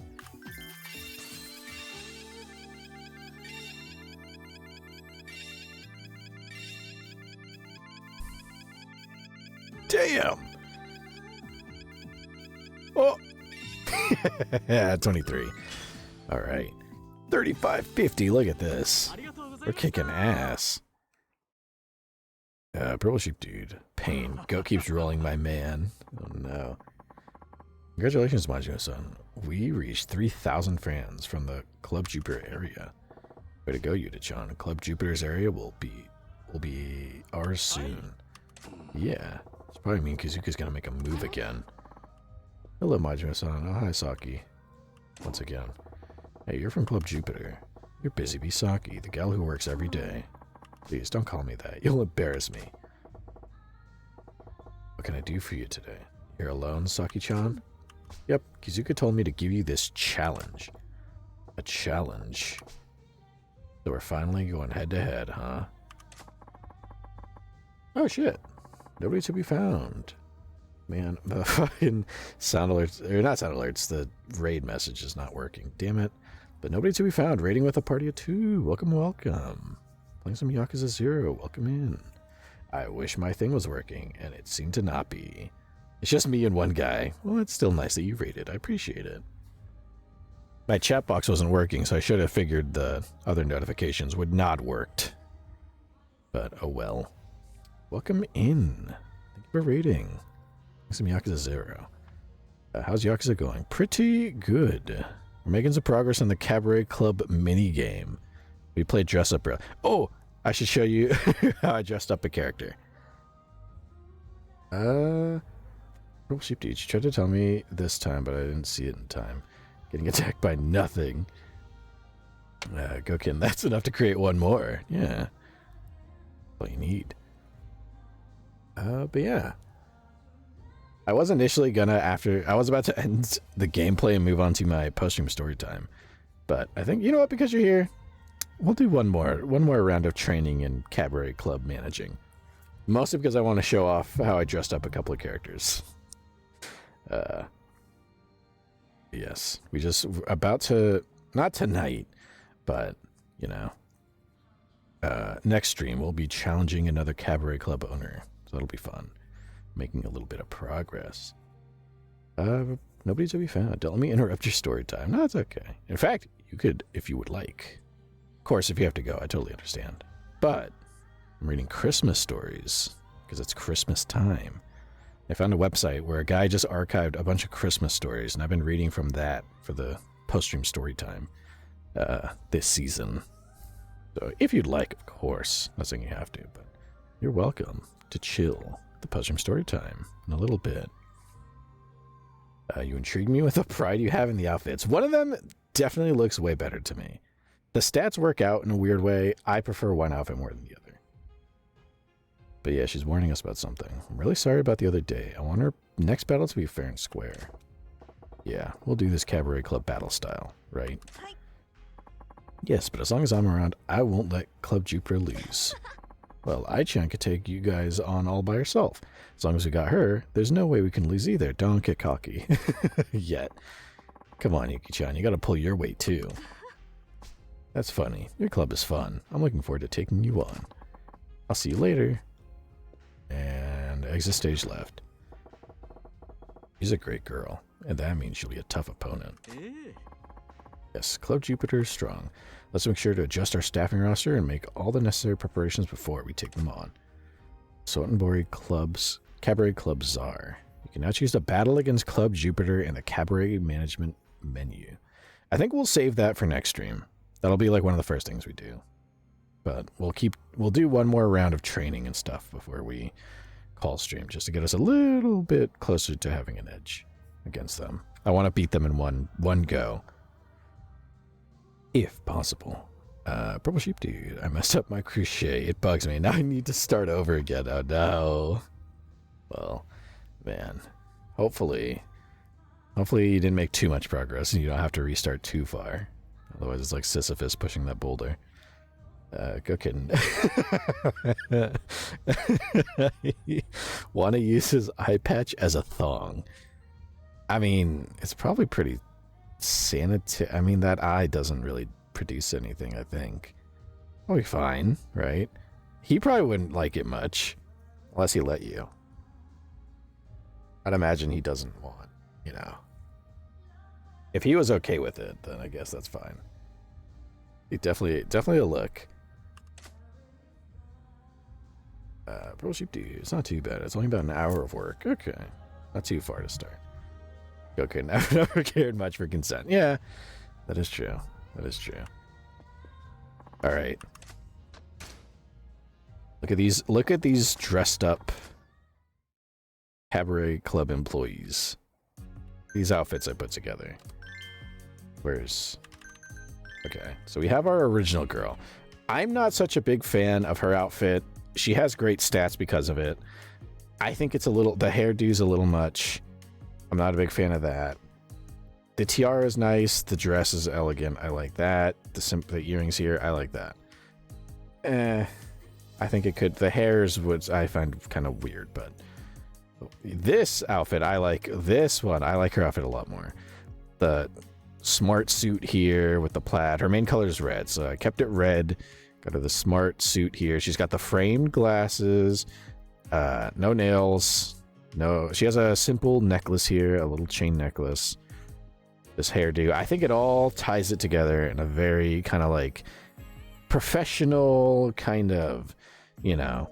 Damn. Oh. Yeah, 23. All right. 35.50. Look at this. We're kicking ass. Purple sheep dude. Pain. Goat keeps rolling, my man. Oh no. Congratulations, Majima-san. We reached 3,000 fans from the Club Jupiter area. Way to go, Yuta-chan. Club Jupiter's area will be ours soon. Yeah. It's probably mean Kazuka's gonna make a move again. Hello, Majima-san. Oh, hi, Saki. Once again. Hey, you're from Club Jupiter. You're busy, be Saki, the gal who works every day. Please, don't call me that. You'll embarrass me. What can I do for you today? You're alone, Saki-chan? Yep, Kizuka told me to give you this challenge. A challenge. So we're finally going head-to-head, huh? Oh, shit. Nobody to be found. Man, the fucking sound alerts, or not sound alerts, the raid message is not working. Damn it. But nobody to be found. Raiding with a party of 2. Welcome, welcome. Playing some Yakuza 0. Welcome in. I wish my thing was working, and it seemed to not be. It's just me and one guy. Well, it's still nice that you raided. I appreciate it. My chat box wasn't working, so I should have figured the other notifications would not worked. But, oh well. Welcome in. Thank you for raiding. Some Yakuza 0. How's Yakuza going? Pretty good. We're making some progress in the Cabaret Club minigame. We played Dress Up. Oh! I should show you how I dressed up a character. Purple Sheep Dude, you tried to tell me this time, but I didn't see it in time. Getting attacked by nothing. Gokin, that's enough to create one more. Yeah. All you need. But yeah. I was initially gonna, I was about to end the gameplay and move on to my post-stream story time. But I think, you know what, because you're here, we'll do one more round of training and Cabaret Club managing. Mostly because I want to show off how I dressed up a couple of characters. Yes, we just about to, not tonight, but, you know, next stream we'll be challenging another Cabaret Club owner. So that'll be fun. Making a little bit of progress. Nobody's to be found. Don't let me interrupt your story time. No, it's okay. In fact, you could, if you would like. Of course, if you have to go, I totally understand. But I'm reading Christmas stories because it's Christmas time. I found a website where a guy just archived a bunch of Christmas stories, and I've been reading from that for the post-stream story time this season. So if you'd like, of course, not saying you have to, but you're welcome to chill the post-stream story time in a little bit. You intrigue me with the pride you have in the outfits. One of them definitely looks way better to me. The stats work out in a weird way. I prefer one outfit more than the other. But yeah, she's warning us about something. I'm really sorry about the other day. I want our next battle to be fair and square. Yeah, we'll do this Cabaret Club battle style, right? Yes, but as long as I'm around, I won't let Club Jupiter lose. Well, Ai-chan could take you guys on all by herself. As long as we got her, there's no way we can lose either. Don't get cocky. Yet. Come on, Yuki-chan, you gotta pull your weight too. That's funny. Your club is fun. I'm looking forward to taking you on. I'll see you later. And exit stage left. She's a great girl, and that means she'll be a tough opponent. Yes, Club Jupiter is strong. Let's make sure to adjust our staffing roster and make all the necessary preparations before we take them on. Sotenbori Club's Cabaret Club Czar. You can now choose to battle against Club Jupiter in the Cabaret management menu. I think we'll save that for next stream. That'll be like one of the first things we do. But we'll do one more round of training and stuff before we call stream, just to get us a little bit closer to having an edge against them. I want to beat them in one go. If possible. Purple Sheep Dude, I messed up my crochet. It bugs me. Now I need to start over again. Oh no. Well, man. Hopefully you didn't make too much progress and you don't have to restart too far. Otherwise it's like Sisyphus pushing that boulder. Go kidding. Want to use his eye patch as a thong. I mean, it's probably pretty sanitary. I mean, that eye doesn't really produce anything, I think. I'll be fine, right? He probably wouldn't like it much. Unless he let you. I'd imagine he doesn't want, you know. If he was okay with it, then I guess that's fine. He definitely a look. Purple Sheep Dude, it's not too bad. It's only about an hour of work. Okay. Not too far to start. Okay, never cared much for consent. Yeah, that is true. That is true. Alright. Look at these dressed up Cabaret Club employees. These outfits I put together. Where's... Okay, so we have our original girl. I'm not such a big fan of her outfit. She has great stats because of it. I think it's a little... The hairdo's a little much. I'm not a big fan of that. The tiara is nice. The dress is elegant. I like that. The earrings here, I like that. I think it could... The hairs would... I find kind of weird, but... This outfit, I like... This one, I like her outfit a lot more. The smart suit here with the plaid. Her main color is red, so I kept it red. Got her the smart suit here. She's got the framed glasses. No nails. No... She has a simple necklace here. A little chain necklace. This hairdo. I think it all ties it together in a very kind of like professional kind of, you know,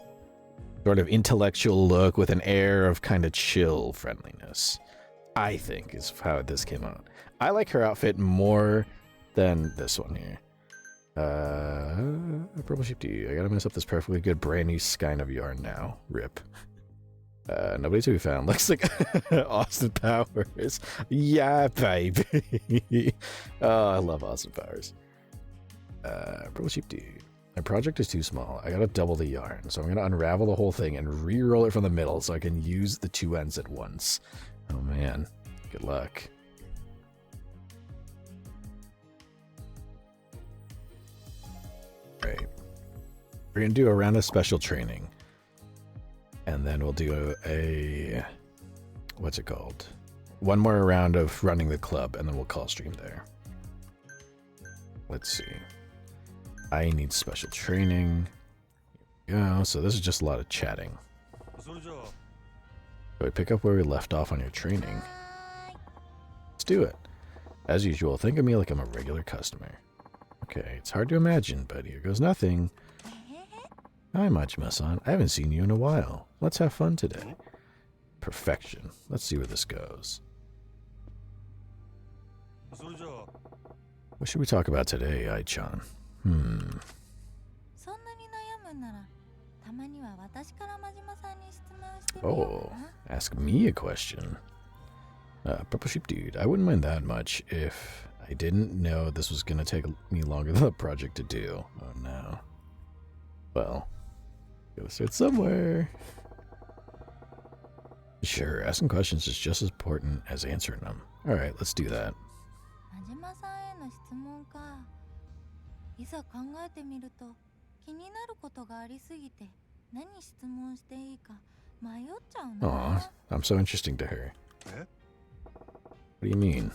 sort of intellectual look with an air of kind of chill friendliness. I think is how this came out. I like her outfit more than this one here. Purple Sheep D. I gotta mess up this perfectly good brand new skein of yarn now. Rip. Nobody to be found. Looks like Austin Powers. Yeah, baby. Oh, I love Austin Powers. Purple Sheep Dude. My project is too small. I gotta double the yarn, so I'm gonna unravel the whole thing and re-roll it from the middle so I can use the two ends at once. Oh man, good luck. Right. We're gonna do a round of special training. And then we'll do a what's it called? One more round of running the club, and then we'll call stream there. Let's see. I need special training. Yeah, so this is just a lot of chatting. So we pick up where we left off on your training. Let's do it. As usual, think of me like I'm a regular customer. Okay, it's hard to imagine, but here goes nothing. Hi, Majima-san. I haven't seen you in a while. Let's have fun today. Perfection. Let's see where this goes. What should we talk about today, Ai-chan? Oh, ask me a question. Purple Sheep Dude, I wouldn't mind that much if I didn't know this was going to take me longer than the project to do. Oh no. Well, gotta start somewhere. Sure, asking questions is just as important as answering them. Alright, let's do that. Aw, I'm so interesting to her. What do you mean?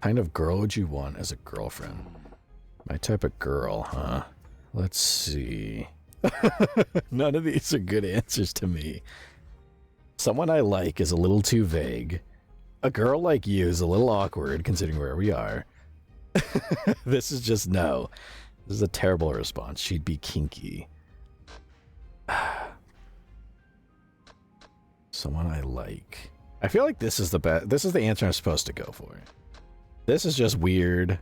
Kind of girl would you want as a girlfriend? My type of girl, huh? Let's see. None of these are good answers to me. Someone I like is a little too vague. A girl like you is a little awkward considering where we are. This is just no. This is a terrible response. She'd be kinky. Someone I like. I feel like this is the best. This is the answer I'm supposed to go for. This is just weird.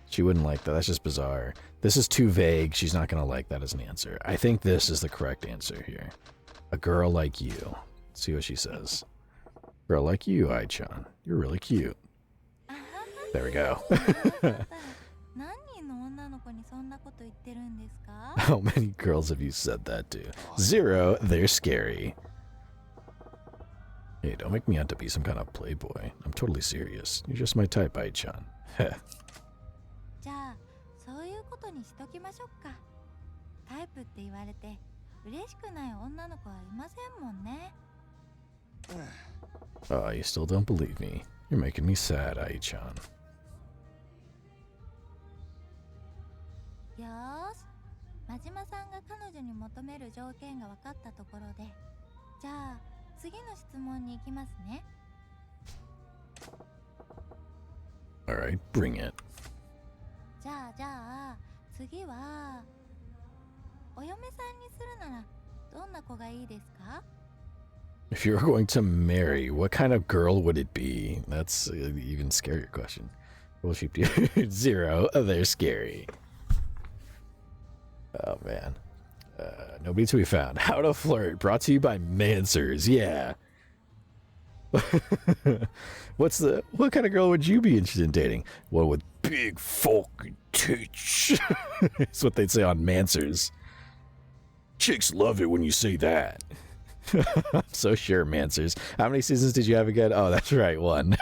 She wouldn't like that. That's just bizarre. This is too vague. She's not going to like that as an answer. I think this is the correct answer here. A girl like you. Let's see what she says. Girl like you, Ai-chan. You're really cute. There we go. How many girls have you said that to? 0. They're scary. Hey, don't make me out to be some kind of playboy. I'm totally serious. You're just my type, Ai-chan. Heh. Oh, you still don't believe me. You're making me sad, Ai-chan. Alright, bring it. If you were going to marry, what kind of girl would it be? That's an even scarier question. Well, sheep 0. They're scary. Oh man. Nobody to be found. How to flirt. Brought to you by Mansers. Yeah. What kind of girl would you be interested in dating? One with big fucking tits. That's what they'd say on Mansers. Chicks love it when you say that. I'm so sure, Mansers. How many seasons did you have again? Oh, that's right, 1.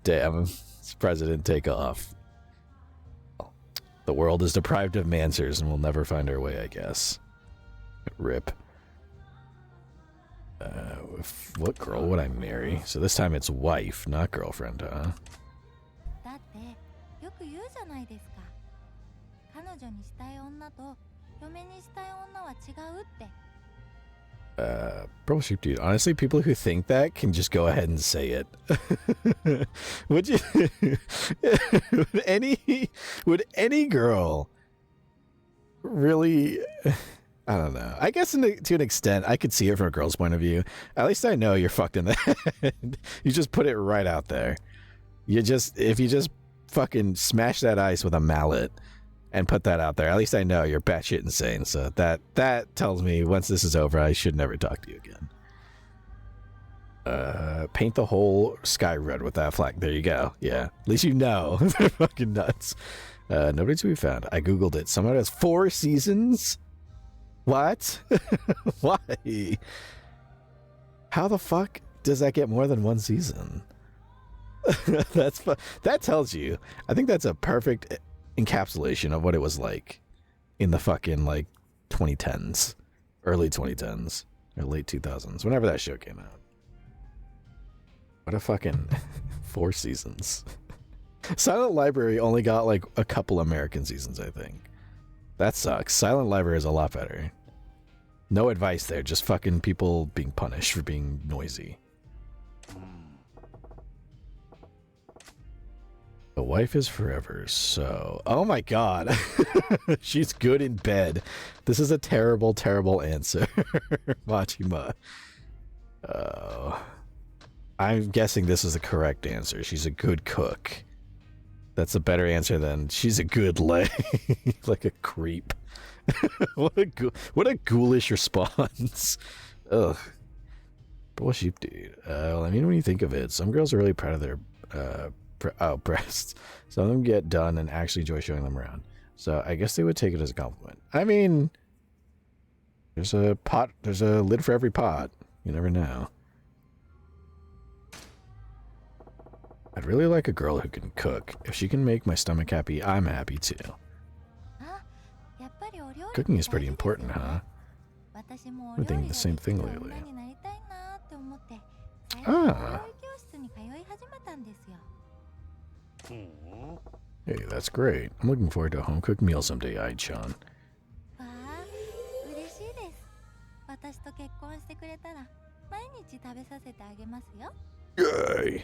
Damn, I'm surprised I didn't take off. The world is deprived of Mansers and we'll never find our way, I guess. Rip. What girl would I marry? So this time it's wife, not girlfriend, huh? Purple Sheep Dude, honestly, people who think that can just go ahead and say it. Would you? would any girl really? I don't know. I guess to an extent, I could see it from a girl's point of view. At least I know you're fucked in the head. You just put it right out there. If you just fucking smash that ice with a mallet and put that out there, at least I know you're batshit insane. So that tells me once this is over, I should never talk to you again. paint the whole sky red with that flag. There you go. Yeah. At least you know. They're fucking nuts. Nobody to be found. I googled it. Someone has 4 seasons? What? Why? How the fuck does that get more than 1 season? That tells you. I think that's a perfect encapsulation of what it was like in the fucking like 2010s, early 2010s or late 2000s, whenever that show came out. What a fucking 4 seasons. Silent Library only got like a couple American seasons, I think. That sucks. Silent Library is a lot better. No advice there, just fucking people being punished for being noisy. The wife is forever, so... Oh my god. She's good in bed. This is a terrible, terrible answer. Machima. I'm guessing this is the correct answer. She's a good cook. That's a better answer than she's a good lay. Like a creep. What a ghoulish response. Ugh. Bullshit, dude. Well, I mean, when you think of it, some girls are really proud of their breasts. Some of them get done and actually enjoy showing them around. So I guess they would take it as a compliment. I mean, there's a lid for every pot. You never know. I'd really like a girl who can cook. If she can make my stomach happy, I'm happy too. Cooking is pretty important, huh? I've been thinking the same thing lately. Ah. Hey, that's great. I'm looking forward to a home-cooked meal someday, Ai-chan. Yay!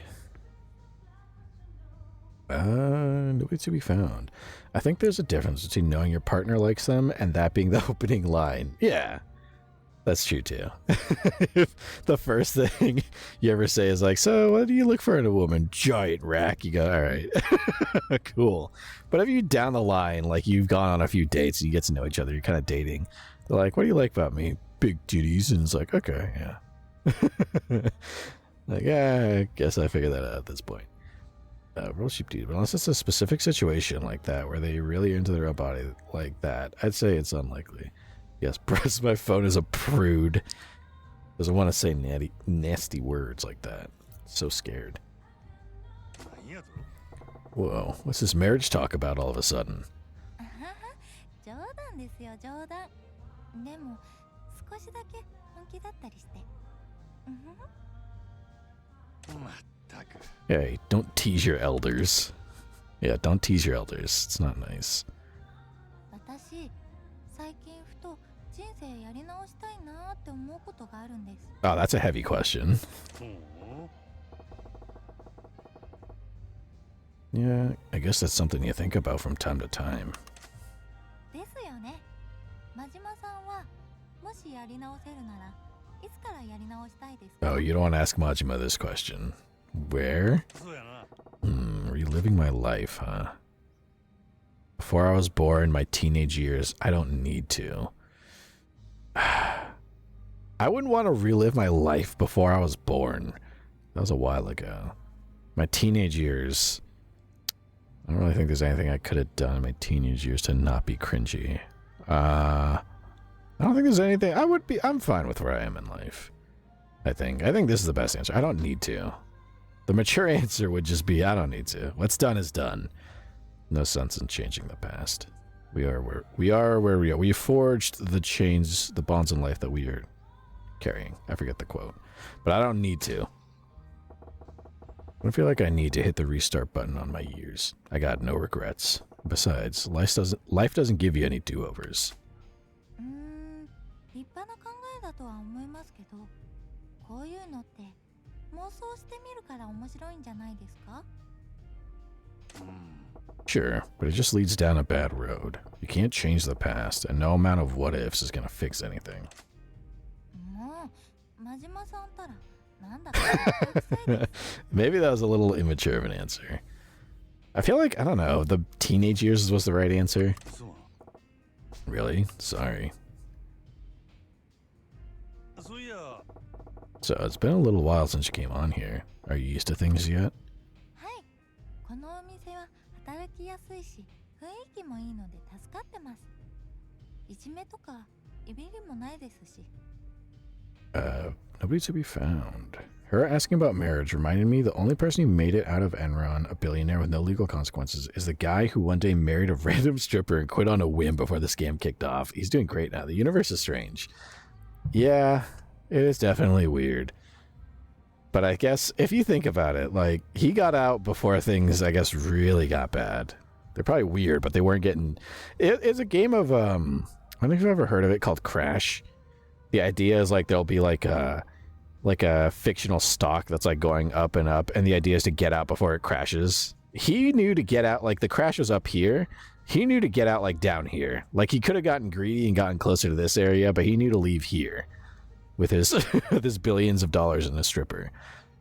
Nobody to be found. I think there's a difference between knowing your partner likes them and that being the opening line. Yeah, that's true too. The first thing you ever say is like, so what do you look for in a woman? Giant rack. You go, all right. Cool. But if you down the line, like you've gone on a few dates and you get to know each other, you're kind of dating. They're like, what do you like about me? Big titties. And it's like, okay, yeah. Like, I guess I figured that out at this point. Real cheap dude, but unless it's a specific situation like that where they really are into their own body like that, I'd say it's unlikely. Yes, press my phone is a prude. Doesn't want to say nasty words like that. So scared. Whoa, what's this marriage talk about all of a sudden? Hey, don't tease your elders. Yeah, don't tease your elders. It's not nice. Oh, that's a heavy question. Yeah, I guess that's something you think about from time to time. Oh, you don't want to ask Majima this question. Where? Reliving my life, huh? Before I was born, my teenage years, I don't need to. I wouldn't want to relive my life before I was born. That was a while ago. My teenage years, I don't really think there's anything I could have done in my teenage years to not be cringy. I don't think there's anything. I'm fine with where I am in life. I think this is the best answer. I don't need to. The mature answer would just be, I don't need to. What's done is done. No sense in changing the past. We are where we are. We forged the chains, the bonds in life that we are carrying. I forget the quote. But I don't need to. I don't feel like I need to hit the restart button on my years. I got no regrets. Besides, life doesn't give you any do-overs. Sure, but it just leads down a bad road. You can't change the past, and no amount of what-ifs is gonna fix anything. Maybe that was a little immature of an answer. I feel like, I don't know, the teenage years was the right answer. Really? Sorry. So it's been a little while since you came on here. Are you used to things yet? はい。このお店は働きやすいし、雰囲気もいいので助かってます。いじめとかいびりもないですし。Nobody to be found. Her asking about marriage reminded me the only person who made it out of Enron, a billionaire with no legal consequences, is the guy who one day married a random stripper and quit on a whim before the scam kicked off. He's doing great now. The universe is strange. Yeah, it is definitely weird. But I guess if you think about it, like, he got out before things, I guess, really got bad. They're probably weird, but they weren't getting... It's a game of, I don't think you've ever heard of it, called Crash. The idea is, like, there'll be, like a fictional stock that's, like, going up and up, and the idea is to get out before it crashes. He knew to get out, like, the crash was up here. He knew to get out, like, down here. Like, he could have gotten greedy and gotten closer to this area, but he knew to leave here with his, with his billions of dollars in a stripper.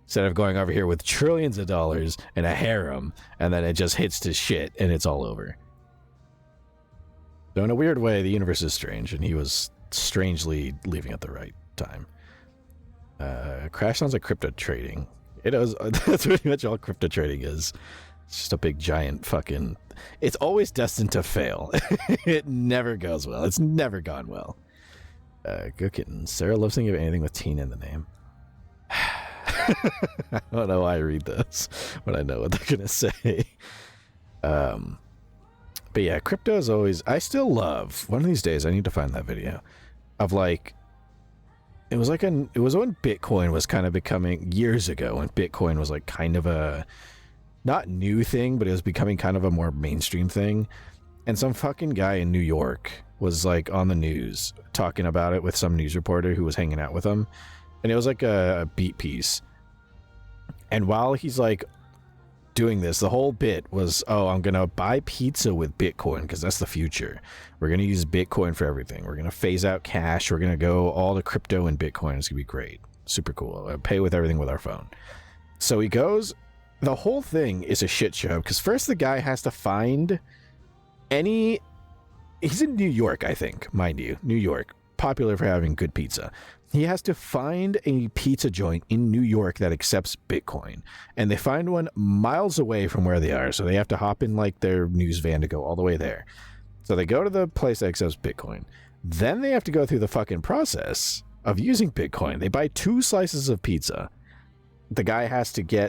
Instead of going over here with trillions of dollars and a harem, and then it just hits to shit, and it's all over. So in a weird way, the universe is strange, and he was strangely leaving at the right time. Crash sounds like crypto trading. It is. That's pretty much all crypto trading is. It's just a big giant fucking... It's always destined to fail. It never goes well. It's never gone well. Go kitten. Sarah loves thinking of anything with teen in the name. I don't know why I read this, but I know what they're going to say. But yeah, crypto is always... I still love... One of these days, I need to find that video of, like... It was when Bitcoin was kind of becoming... Years ago, when Bitcoin was, like, kind of a... Not new thing, but it was becoming kind of a more mainstream thing. And some fucking guy in New York was, like, on the news talking about it with some news reporter who was hanging out with him. And it was, like, a beat piece. And while he's, like... doing this, the whole bit was, oh, I'm gonna buy pizza with Bitcoin because that's the future. We're gonna use Bitcoin for everything. We're gonna phase out cash. We're gonna go all the crypto and Bitcoin. It's gonna be great, super cool. Pay with everything with our phone. So he goes. The whole thing is a shit show because first the guy has to find any. He's in New York, I think, mind you, New York, popular for having good pizza. He has to find a pizza joint in New York that accepts Bitcoin. And they find one miles away from where they are. So they have to hop in like their news van to go all the way there. So they go to the place that accepts Bitcoin. Then they have to go through the fucking process of using Bitcoin. They buy 2 slices of pizza. The guy has to go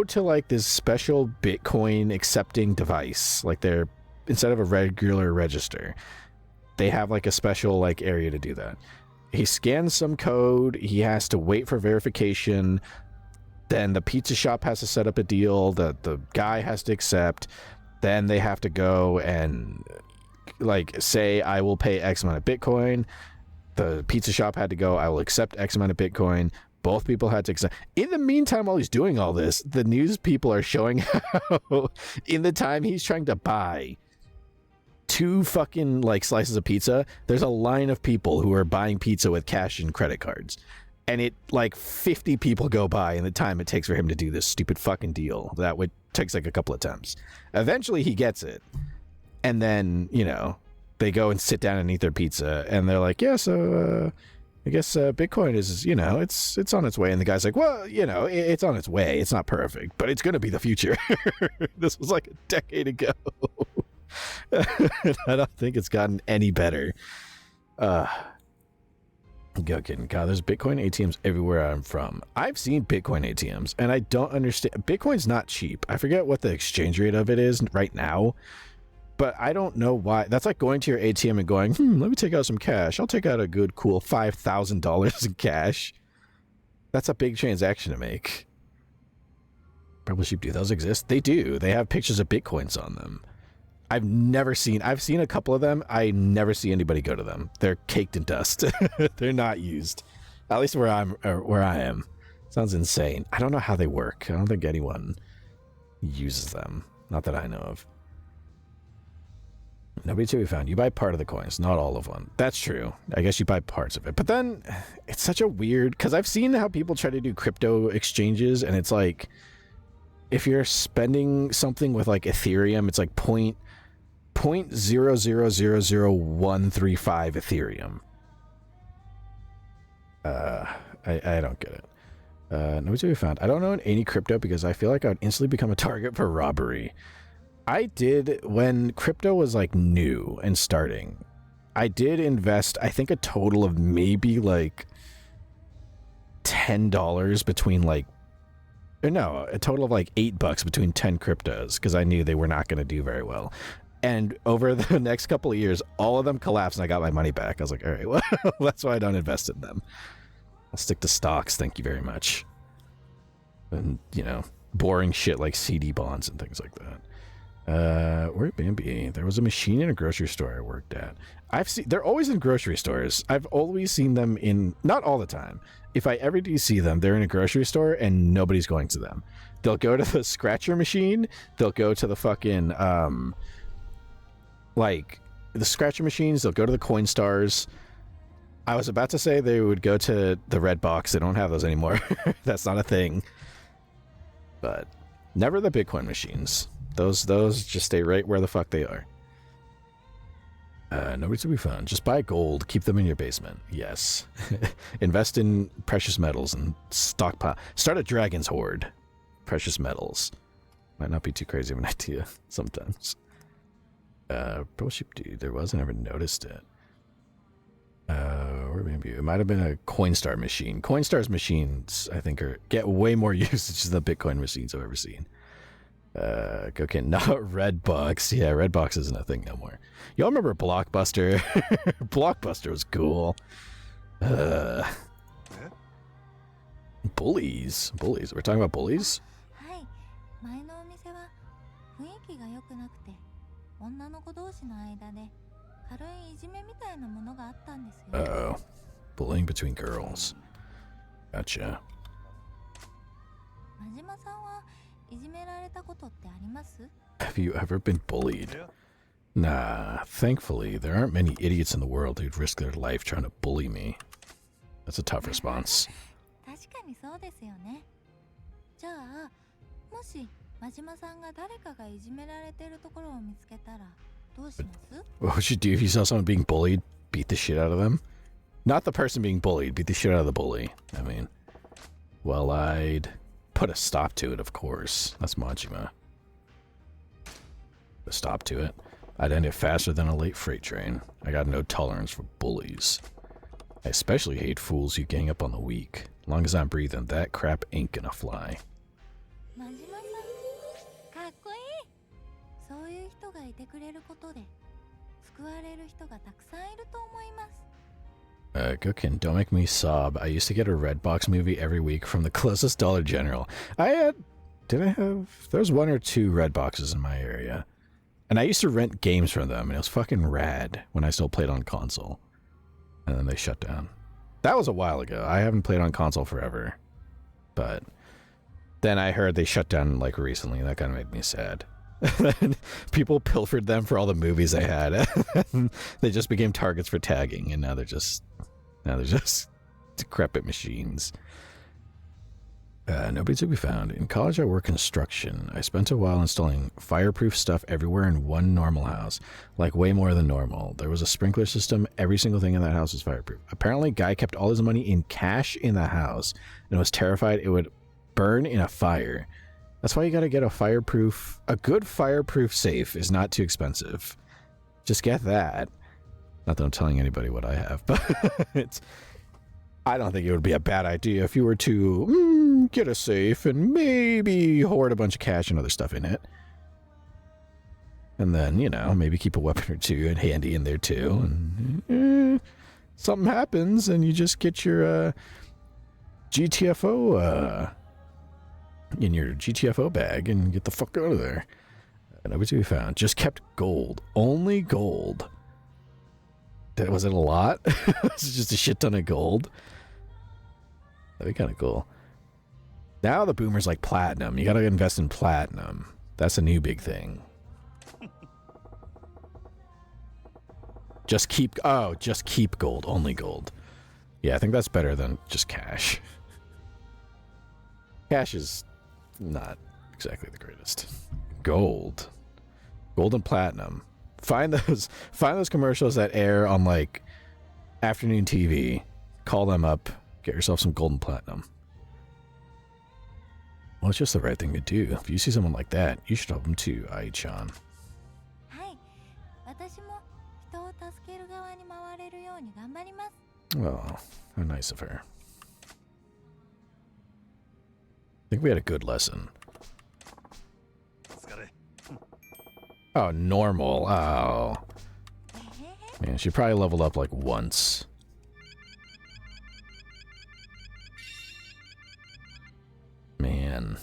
to like this special Bitcoin accepting device. Like they're, instead of a regular register, they have like a special like area to do that. He scans some code. He has to wait for verification. Then the pizza shop has to set up a deal that the guy has to accept. Then they have to go and like say, I will pay X amount of Bitcoin. The pizza shop had to go, I will accept X amount of Bitcoin. Both people had to accept. In the meantime, while he's doing all this, the news people are showing how in the time he's trying to buy 2 fucking like slices of pizza, there's a line of people who are buying pizza with cash and credit cards, and it like 50 people go by in the time it takes for him to do this stupid fucking deal that would takes like a couple attempts. Eventually he gets it, and then they go and sit down and eat their pizza, and they're like, yeah, so I guess Bitcoin is, it's on its way. And the guy's like, well, it's on its way. It's not perfect, but it's going to be the future. This was like a decade ago. I don't think it's gotten any better. Go kidding. God, there's Bitcoin ATMs everywhere I'm from. I've seen Bitcoin ATMs, and I don't understand. Bitcoin's not cheap. I forget what the exchange rate of it is right now, but I don't know why. That's like going to your ATM and going, let me take out some cash. I'll take out a good, cool $5,000 in cash. That's a big transaction to make. Probably should do those exist. They do. They have pictures of Bitcoins on them. I've seen a couple of them. I never see anybody go to them. They're caked in dust. They're not used. At least where I am. Sounds insane. I don't know how they work. I don't think anyone uses them. Not that I know of. Nobody to be found. You buy part of the coins, not all of one. That's true. I guess you buy parts of it. But then it's such a weird, because I've seen how people try to do crypto exchanges, and it's like, if you're spending something with like Ethereum, it's like 0.0000135 Ethereum. I don't get it. Nobody's to be found. I don't own any crypto because I feel like I would instantly become a target for robbery. I did, when crypto was like new and starting, I did invest, I think, a total of maybe like $10 between like, or no, a total of like $8 between 10 cryptos because I knew they were not going to do very well. And over the next couple of years, all of them collapsed and I got my money back. I was like, all right, well, that's why I don't invest in them. I'll stick to stocks, thank you very much. And, you know, boring shit like CD bonds and things like that. Where'd Bambi? There was a machine in a grocery store I worked at. They're always in grocery stores. I've always seen them in, not all the time. If I ever do see them, they're in a grocery store and nobody's going to them. They'll go to the scratcher machine. They'll go to the fucking, like, the scratcher machines. They'll go to the coin stars. I was about to say they would go to the red box. They don't have those anymore. That's not a thing. But never the Bitcoin machines. Those just stay right where the fuck they are. Nobody's to be found. Just buy gold. Keep them in your basement. Yes. Invest in precious metals and stockpile. Start a dragon's hoard. Precious metals. Might not be too crazy of an idea sometimes. Bullshit, dude. There was. I never noticed it. Or maybe it might have been a Coinstar machine. Coinstar's machines, I think, get way more usage than the Bitcoin machines I've ever seen. Okay, not Redbox. Yeah, Redbox isn't a thing no more. Y'all remember Blockbuster? Blockbuster was cool. Bullies. Bullies. We're talking about bullies? はい、前のお店は雰囲気が良くなくて、女の子同士の間で軽いいじめみたいなものがあったんですよ。Uh-oh. Bullying between girls. Gotcha. 真島さんはいじめられたことってあります？ Have you ever been bullied? Nah, thankfully, there aren't many idiots in the world who'd risk their life trying to bully me. That's a tough response. 確かにそうですよね。じゃあ、もし真島さんが誰かがいじめられてるところを見つけたらどうします？ What would you do if you saw someone being bullied? Beat the shit out of them? Not the person being bullied, beat the shit out of the bully. I mean, well, I'd put a stop to it, of course. That's Majima. Put a stop to it. I'd end it faster than a late freight train. I got no tolerance for bullies. I especially hate fools who gang up on the weak. As long as I'm breathing, that crap ain't gonna fly. 真島さん、かっこいい。そういう人がいてくれることで救われる人がたくさんいると思います。Gookin, don't make me sob. I used to get a Redbox movie every week from the closest Dollar General. There's one or two Redboxes in my area. And I used to rent games from them, and it was fucking rad when I still played on console. And then they shut down. That was a while ago. I haven't played on console forever. But then I heard they shut down, like, recently, and that kind of made me sad. People pilfered them for all the movies they had. They just became targets for tagging, and now they're just decrepit machines. Nobody to be found. In college, I worked construction. I spent a while installing fireproof stuff everywhere in one normal house, like way more than normal. There was a sprinkler system. Every single thing in that house was fireproof. Apparently, guy kept all his money in cash in the house and was terrified it would burn in a fire. That's why you gotta get a good fireproof safe is not too expensive. Just get that. Not that I'm telling anybody what I have, but I don't think it would be a bad idea if you were to get a safe and maybe hoard a bunch of cash and other stuff in it. And then, you know, maybe keep a weapon or two and handy in there too. And something happens and you just get your GTFO in your GTFO bag and get the fuck out of there. Nobody to be found. Just kept gold. Only gold. Was it a lot? It's just a shit ton of gold. That'd be kind of cool. Now the boomer's like platinum. You gotta invest in platinum. That's a new big thing. Just keep gold. Only gold. Yeah, I think that's better than just cash. Cash is not exactly the greatest. Gold and platinum. Find those commercials that air on like afternoon TV. Call them up Get yourself some gold and platinum. Well, it's just the right thing to do. If you see someone like that, you should help them too, Ai-chan. はい、私も人を助ける側に回れるように頑張ります。 Oh, how nice of her. I think we had a good lesson. Oh, normal. Oh. Man, she probably leveled up like once. Man.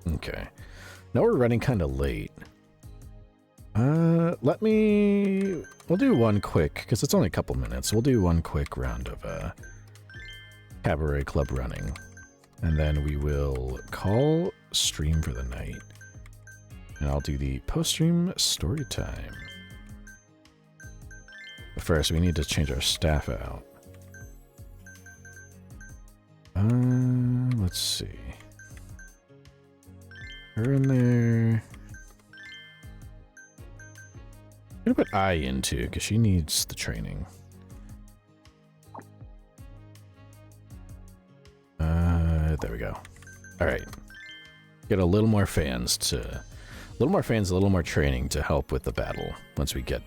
Okay. Now we're running kind of late. We'll do one quick, because it's only a couple minutes. We'll do one quick round of Cabaret Club running. And then we will call stream for the night. And I'll do the post-stream story time. But first, we need to change our staff out. Let's see. Her in there. I'm gonna put Ai in too, because she needs the training. There we go. All right. Get a little more fans, a little more training to help with the battle once we get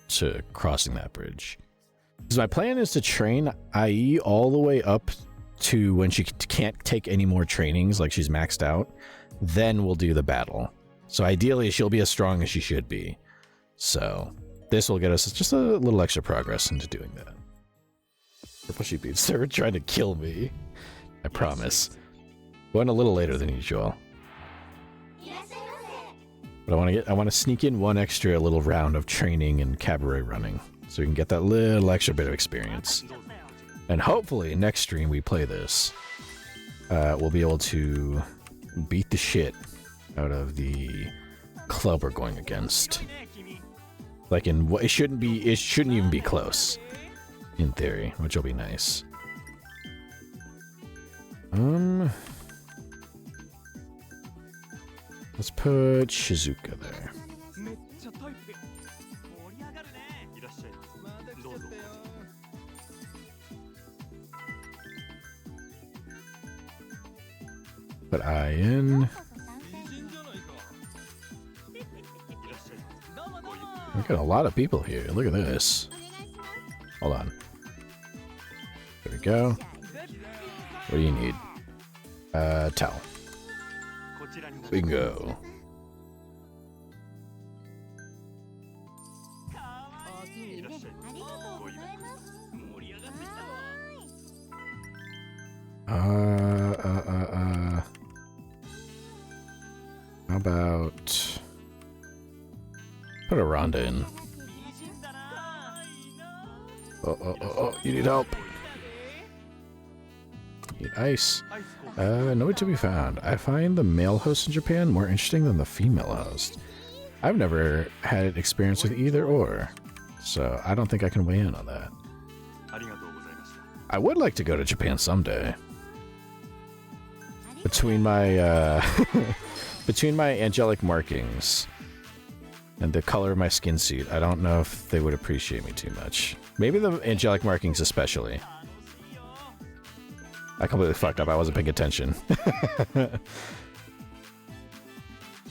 to crossing that bridge. Because my plan is to train Ai all the way up to when she can't take any more trainings, like she's maxed out. Then we'll do the battle. So ideally, she'll be as strong as she should be. So this will get us just a little extra progress into doing that. Purple Sheep Beats, they're trying to kill me. I promise. Going a little later than usual. But I want to sneak in one extra little round of training and cabaret running, so we can get that little extra bit of experience. And hopefully next stream we play this, we'll be able to beat the shit out of the club we're going against. Like it shouldn't even be close, in theory, which will be nice. Let's put Shizuka there. Put Ai in. We got a lot of people here. Look at this. Hold on. There we go. What do you need? Towel. Bingo. How about put a Rhonda in? Oh, you need help. Need ice. Nowhere to be found. I find the male host in Japan more interesting than the female host. I've never had experience with either or, so I don't think I can weigh in on that. I would like to go to Japan someday. Between my between my angelic markings and the color of my skin suit, I don't know if they would appreciate me too much. Maybe the angelic markings especially. I completely fucked up. I wasn't paying attention. But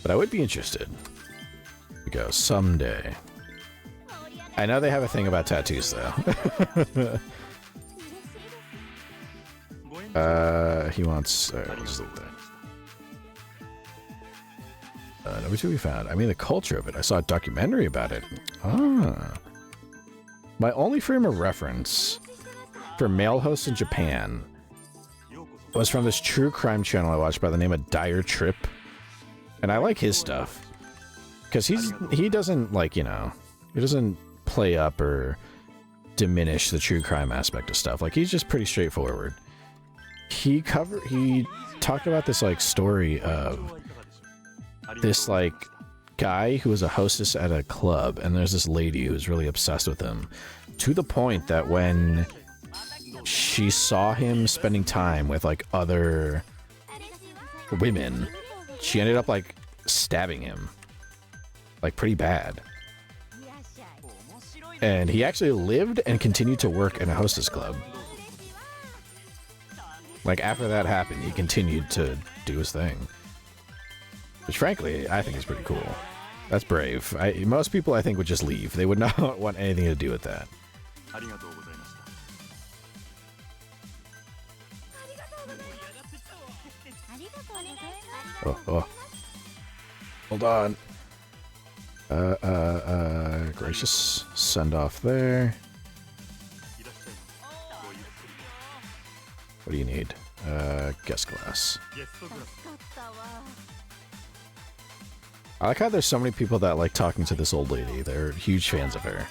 I would be interested. Here we go. Someday. I know they have a thing about tattoos, though. He wants... Alright, we'll just leave that. Nowhere to be found. I mean, the culture of it. I saw a documentary about it. Ah. My only frame of reference for male hosts in Japan was from this true crime channel I watched by the name of Dire Trip. And I like his stuff. Because he doesn't, like, you know, he doesn't play up or diminish the true crime aspect of stuff. Like, he's just pretty straightforward. He talked about this, like, story of this, like, guy who was a hostess at a club, and there's this lady who was really obsessed with him, to the point that when she saw him spending time with, like, other women, she ended up, like, stabbing him. Like, pretty bad. And he actually lived and continued to work in a hostess club. Like, after that happened, he continued to do his thing. Which, frankly, I think is pretty cool. That's brave. Most people, I think, would just leave. They would not want anything to do with that. Oh. Hold on. Gracious send off there. What do you need? Guest glass. I like how there's so many people that like talking to this old lady. They're huge fans of her.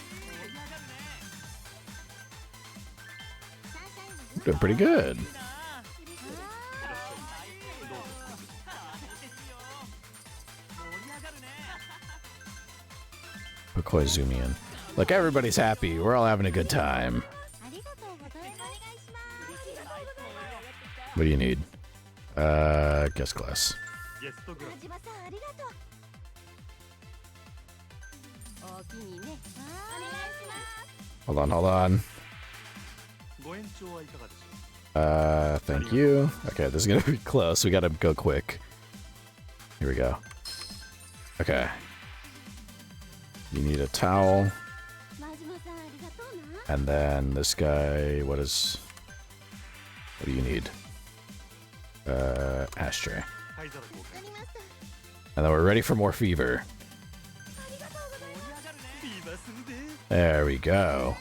Doing pretty good. McCoy zoom in. Look, everybody's happy. We're all having a good time. What do you need? Guest glass. Hold on. Thank you. Okay, this is gonna be close. We gotta go quick. Here we go. Okay. You need a towel. And then this guy, what do you need? Ashtray. And then we're ready for more fever. There we go.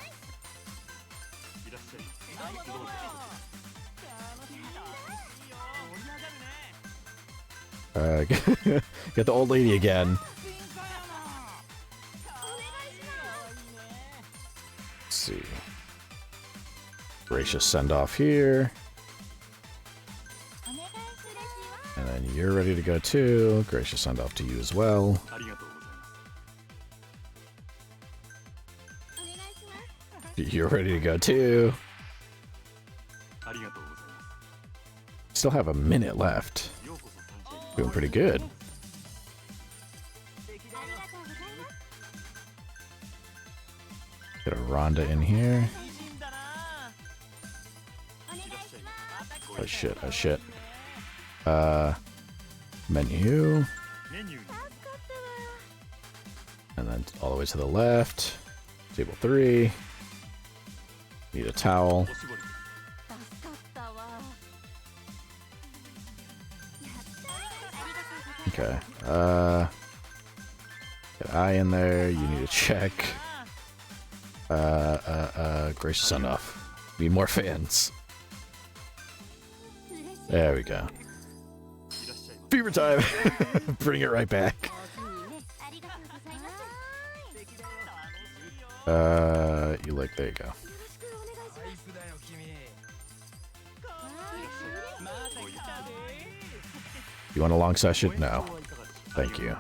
Get the old lady again. Let's see. Gracious send off here. And then you're ready to go too. Gracious send off to you as well. You're ready to go too. Still have a minute left. Doing pretty good. Get a Rhonda in here. Oh shit. Menu. And then all the way to the left. Table 3. Need a towel. Okay. Get eye in there. You need to check. Gracious send off. Need more fans. There we go. Fever time. Bring it right back. There you go. You want a long session? No. Thank you.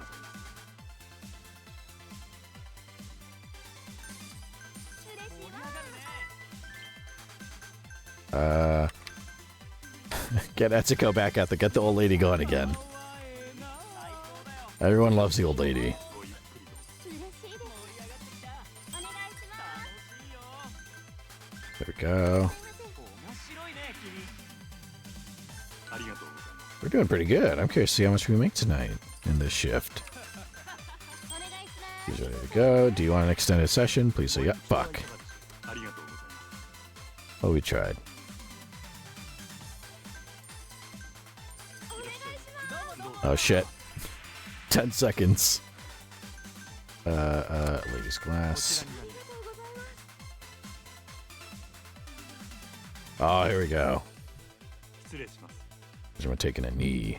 Get Etsuko back at get the old lady going again. Everyone loves the old lady. There we go. We're doing pretty good. I'm curious to see how much we make tonight in this shift. He's ready to go. Do you want an extended session? Please say yeah. Fuck. Oh, we tried. Oh shit. 10 seconds. Ladies glass. Oh, here we go. We're taking a knee.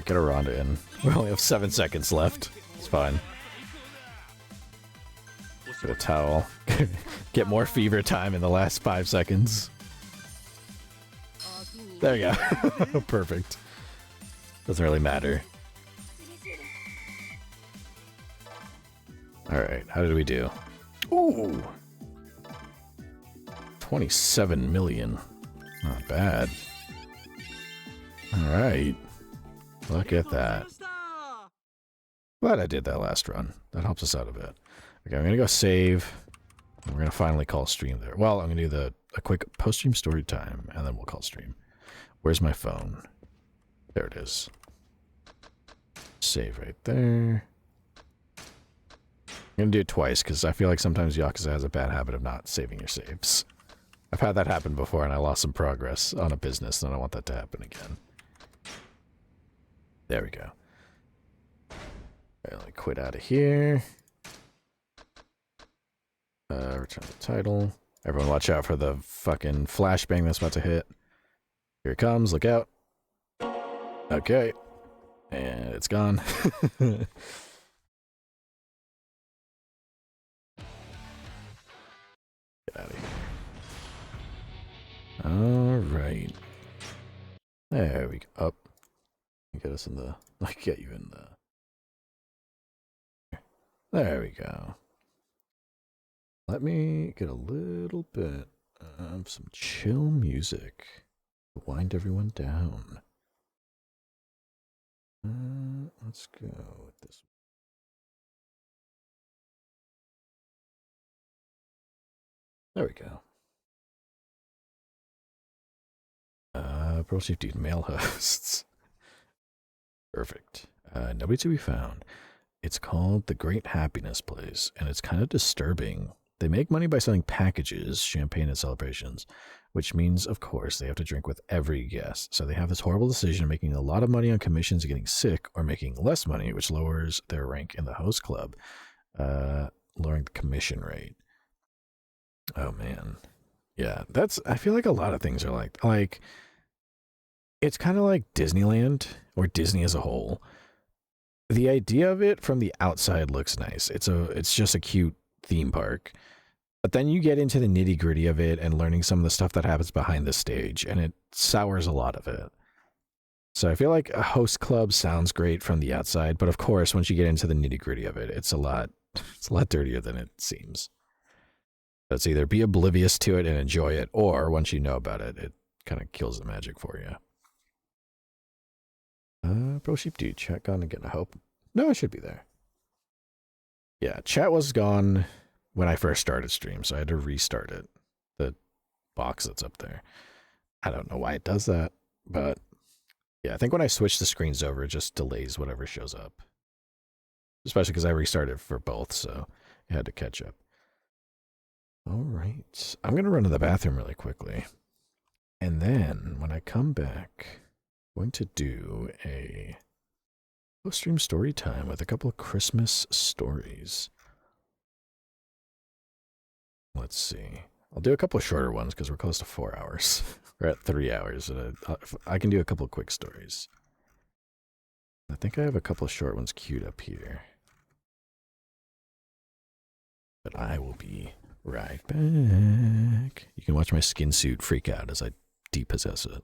Get a Rhonda in. We only have 7 seconds left. It's fine. Get a towel. Get more fever time in the last 5 seconds. There you go. Perfect. Doesn't really matter. Alright, how did we do? Ooh! 27 million. Not bad. Alright. Look at that. Glad I did that last run. That helps us out a bit. Okay, I'm gonna go save. And we're gonna finally call stream there. Well, I'm gonna do a quick post-stream story time, and then we'll call stream. Where's my phone? There it is. Save right there. I'm gonna do it twice, because I feel like sometimes Yakuza has a bad habit of not saving your saves. I've had that happen before, and I lost some progress on a business, and I don't want that to happen again. There we go. Alright, let me quit out of here. Return the title. Everyone watch out for the fucking flashbang that's about to hit. Here it comes, look out. Okay. And it's gone. Get out of here. Alright. There we go. Up. Get us in the... Like, get you in the... There we go. Let me get a little bit of some chill music to wind everyone down. Let's go with this one. There we go. Pro Chief Dude, male hosts. Perfect. Nobody to be found. It's called The Great Happiness Place, and it's kind of disturbing. They make money by selling packages, champagne and celebrations, which means, of course, they have to drink with every guest. So they have this horrible decision of making a lot of money on commissions and getting sick, or making less money, which lowers their rank in the host club, lowering the commission rate. Oh, man. Yeah, I feel like a lot of things are like, it's kind of like Disneyland, or Disney as a whole. The idea of it from the outside looks nice. It's just a cute theme park. But then you get into the nitty gritty of it and learning some of the stuff that happens behind the stage, and it sours a lot of it. So I feel like a host club sounds great from the outside, but of course, once you get into the nitty gritty of it, it's a lot dirtier than it seems. So it's either be oblivious to it and enjoy it, or once you know about it, it kind of kills the magic for you. Bro Sheep Dude, chat gone again, I hope. No, it should be there. Yeah, chat was gone when I first started stream, so I had to restart it. The box that's up there. I don't know why it does that, but yeah, I think when I switch the screens over, it just delays whatever shows up. Especially because I restarted for both, so it had to catch up. All right, I'm going to run to the bathroom really quickly. And then when I come back, I'm going to do a post-stream story time with a couple of Christmas stories. Let's see. I'll do a couple of shorter ones because we're close to 4 hours. We're at 3 hours. I can do a couple of quick stories. I think I have a couple of short ones queued up here. But I will be right back. You can watch my skin suit freak out as I depossess it.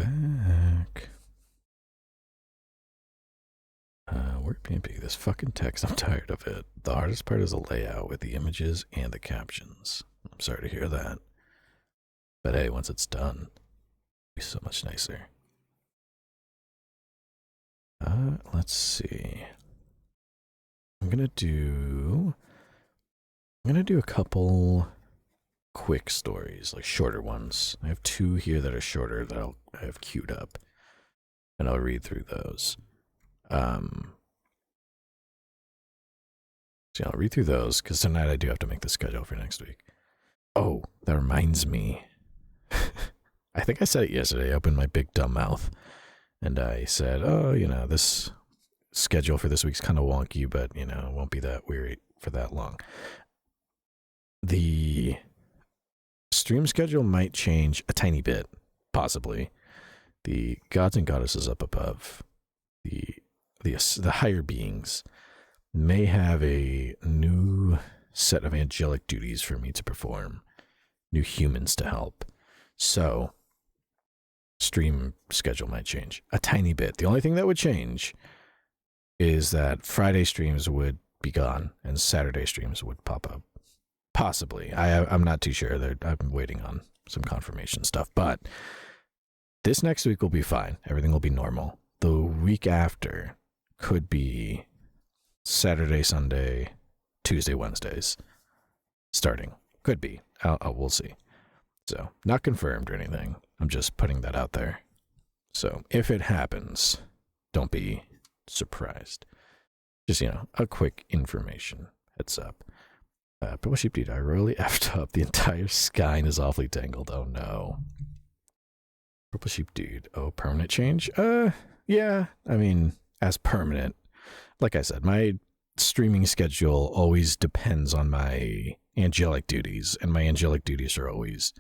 back. Where PMP? This fucking text, I'm tired of it. The hardest part is the layout with the images and the captions. I'm sorry to hear that. But hey, once it's done, it'll be so much nicer. Let's see. I'm gonna do a couple quick stories, like shorter ones. I have two here that are shorter that I have queued up, and I'll read through those. So I'll read through those because tonight I do have to make the schedule for next week. Oh, that reminds me. I think I said it yesterday. I opened my big dumb mouth, and I said, "Oh, this schedule for this week's kind of wonky, but it won't be that weird for that long." The stream schedule might change a tiny bit, possibly. The gods and goddesses up above, the higher beings, may have a new set of angelic duties for me to perform, new humans to help. So, stream schedule might change a tiny bit. The only thing that would change is that Friday streams would be gone and Saturday streams would pop up. Possibly. I'm not too sure. I'm waiting on some confirmation stuff. But this next week will be fine. Everything will be normal. The week after could be Saturday, Sunday, Tuesday, Wednesdays starting. Could be. We'll see. So, not confirmed or anything. I'm just putting that out there. So, if it happens, don't be surprised. Just, a quick information. Heads up. Purple Sheep Dude, I really effed up. The entire skein is awfully tangled. Oh no. Purple Sheep Dude. Oh, permanent change? Yeah. I mean, as permanent. Like I said, my streaming schedule always depends on my angelic duties, and my angelic duties are always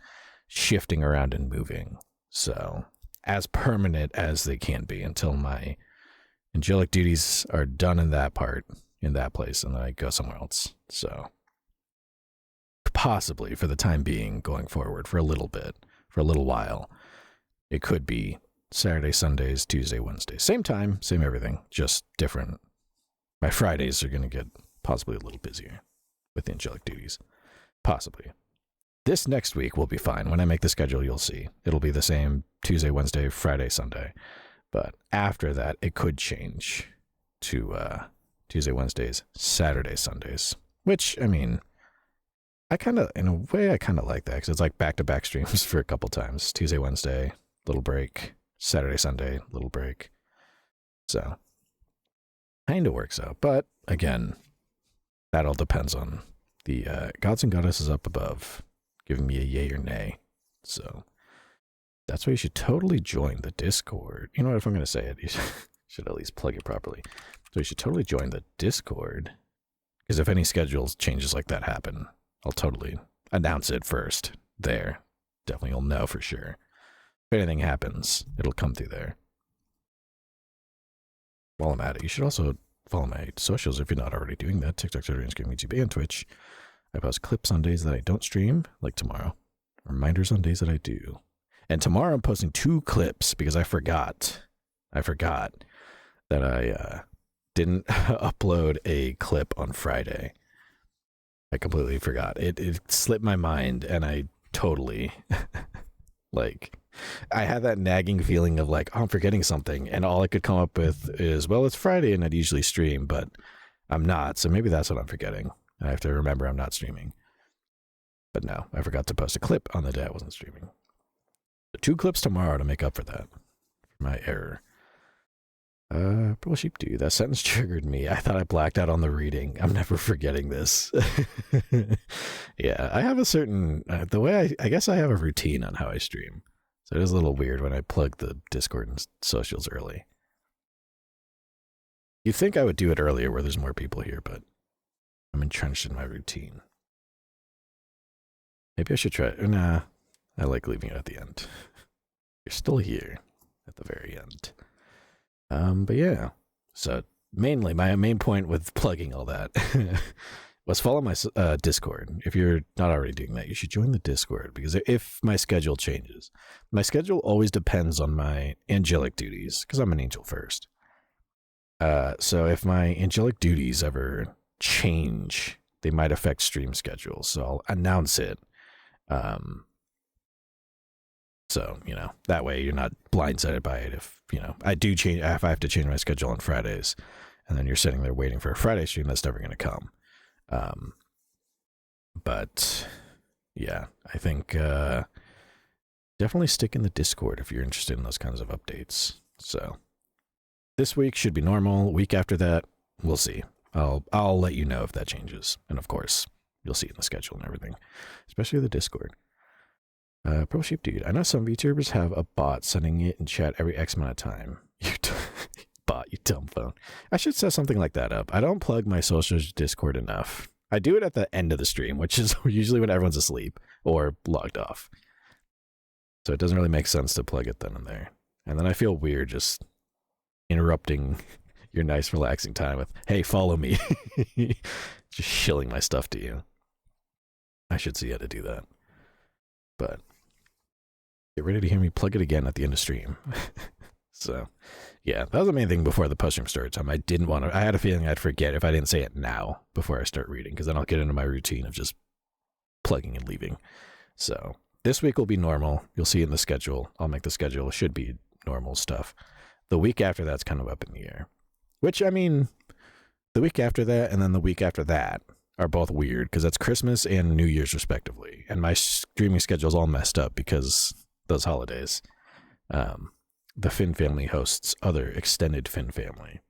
shifting around and moving. So, as permanent as they can be until my angelic duties are done in that place, and then I go somewhere else. So, possibly for the time being, going forward, for a little while, it could be Saturday, Sundays, Tuesday, Wednesdays. Same time, same everything, just different. My Fridays are going to get possibly a little busier with the angelic duties. Possibly. This next week will be fine. When I make the schedule, you'll see. It'll be the same Tuesday, Wednesday, Friday, Sunday. But after that, it could change to Tuesday, Wednesdays, Saturday, Sundays. Which, I mean, in a way, I kind of like that because it's like back-to-back streams for a couple times. Tuesday, Wednesday, little break. Saturday, Sunday, little break. So, kind of works out. But, again, that all depends on the gods and goddesses up above giving me a yay or nay. So, that's why you should totally join the Discord. You know what, if I'm going to say it, you should at least plug it properly. So you should totally join the Discord. Because if any schedules changes like that happen, I'll totally announce it first there. Definitely you'll know for sure. If anything happens, it'll come through there. While I'm at it, you should also follow my socials if you're not already doing that. TikTok, Twitter, Instagram, YouTube, and Twitch. I post clips on days that I don't stream, like tomorrow. Reminders on days that I do. And tomorrow I'm posting 2 clips because I forgot that I didn't upload a clip on Friday. I completely forgot. It slipped my mind, and I totally, I had that nagging feeling of oh, I'm forgetting something, and all I could come up with is, well, it's Friday, and I'd usually stream, but I'm not, so maybe that's what I'm forgetting. I have to remember I'm not streaming. But no, I forgot to post a clip on the day I wasn't streaming. 2 clips tomorrow to make up for that. My error. Purple Sheep Dude, that sentence triggered me. I thought I blacked out on the reading. I'm never forgetting this. Yeah, I have a certain, I guess I have a routine on how I stream. So it is a little weird when I plug the Discord and socials early. You'd think I would do it earlier where there's more people here, but I'm entrenched in my routine. Maybe I should try it. Nah, I like leaving it at the end. You're still here at the very end. But yeah, so mainly my main point with plugging all that let's follow my Discord. If you're not already doing that, you should join the Discord, because if my schedule changes, my schedule always depends on my angelic duties, because I'm an angel first. So if my angelic duties ever change, they might affect stream schedules. So I'll announce it. So, that way you're not blindsided by it. If, I do change, if I have to change my schedule on Fridays, and then you're sitting there waiting for a Friday stream, that's never going to come. But yeah, I think, definitely stick in the Discord if you're interested in those kinds of updates. So this week should be normal. Week after that, we'll see. I'll let you know if that changes. And of course, you'll see it in the schedule and everything, especially the Discord. Pro Sheep Dude, I know some VTubers have a bot sending it in chat every X amount of time. Bot, you dumb phone. I should set something like that up. I don't plug my socials Discord enough. I do it at the end of the stream, which is usually when everyone's asleep or logged off. So it doesn't really make sense to plug it then and there. And then I feel weird just interrupting your nice relaxing time with, hey, follow me. Just shilling my stuff to you. I should see how to do that. But get ready to hear me plug it again at the end of stream. So yeah, that was the main thing before the post stream started time. I had a feeling I'd forget if I didn't say it now before I start reading, because then I'll get into my routine of just plugging and leaving. So this week will be normal. You'll see in the schedule. I'll make the schedule. It should be normal stuff. The week after that's kind of up in the air. Which, I mean, the week after that and then the week after that are both weird, because that's Christmas and New Year's respectively. And my streaming schedule's all messed up because those holidays. The Finn family hosts other extended Finn family.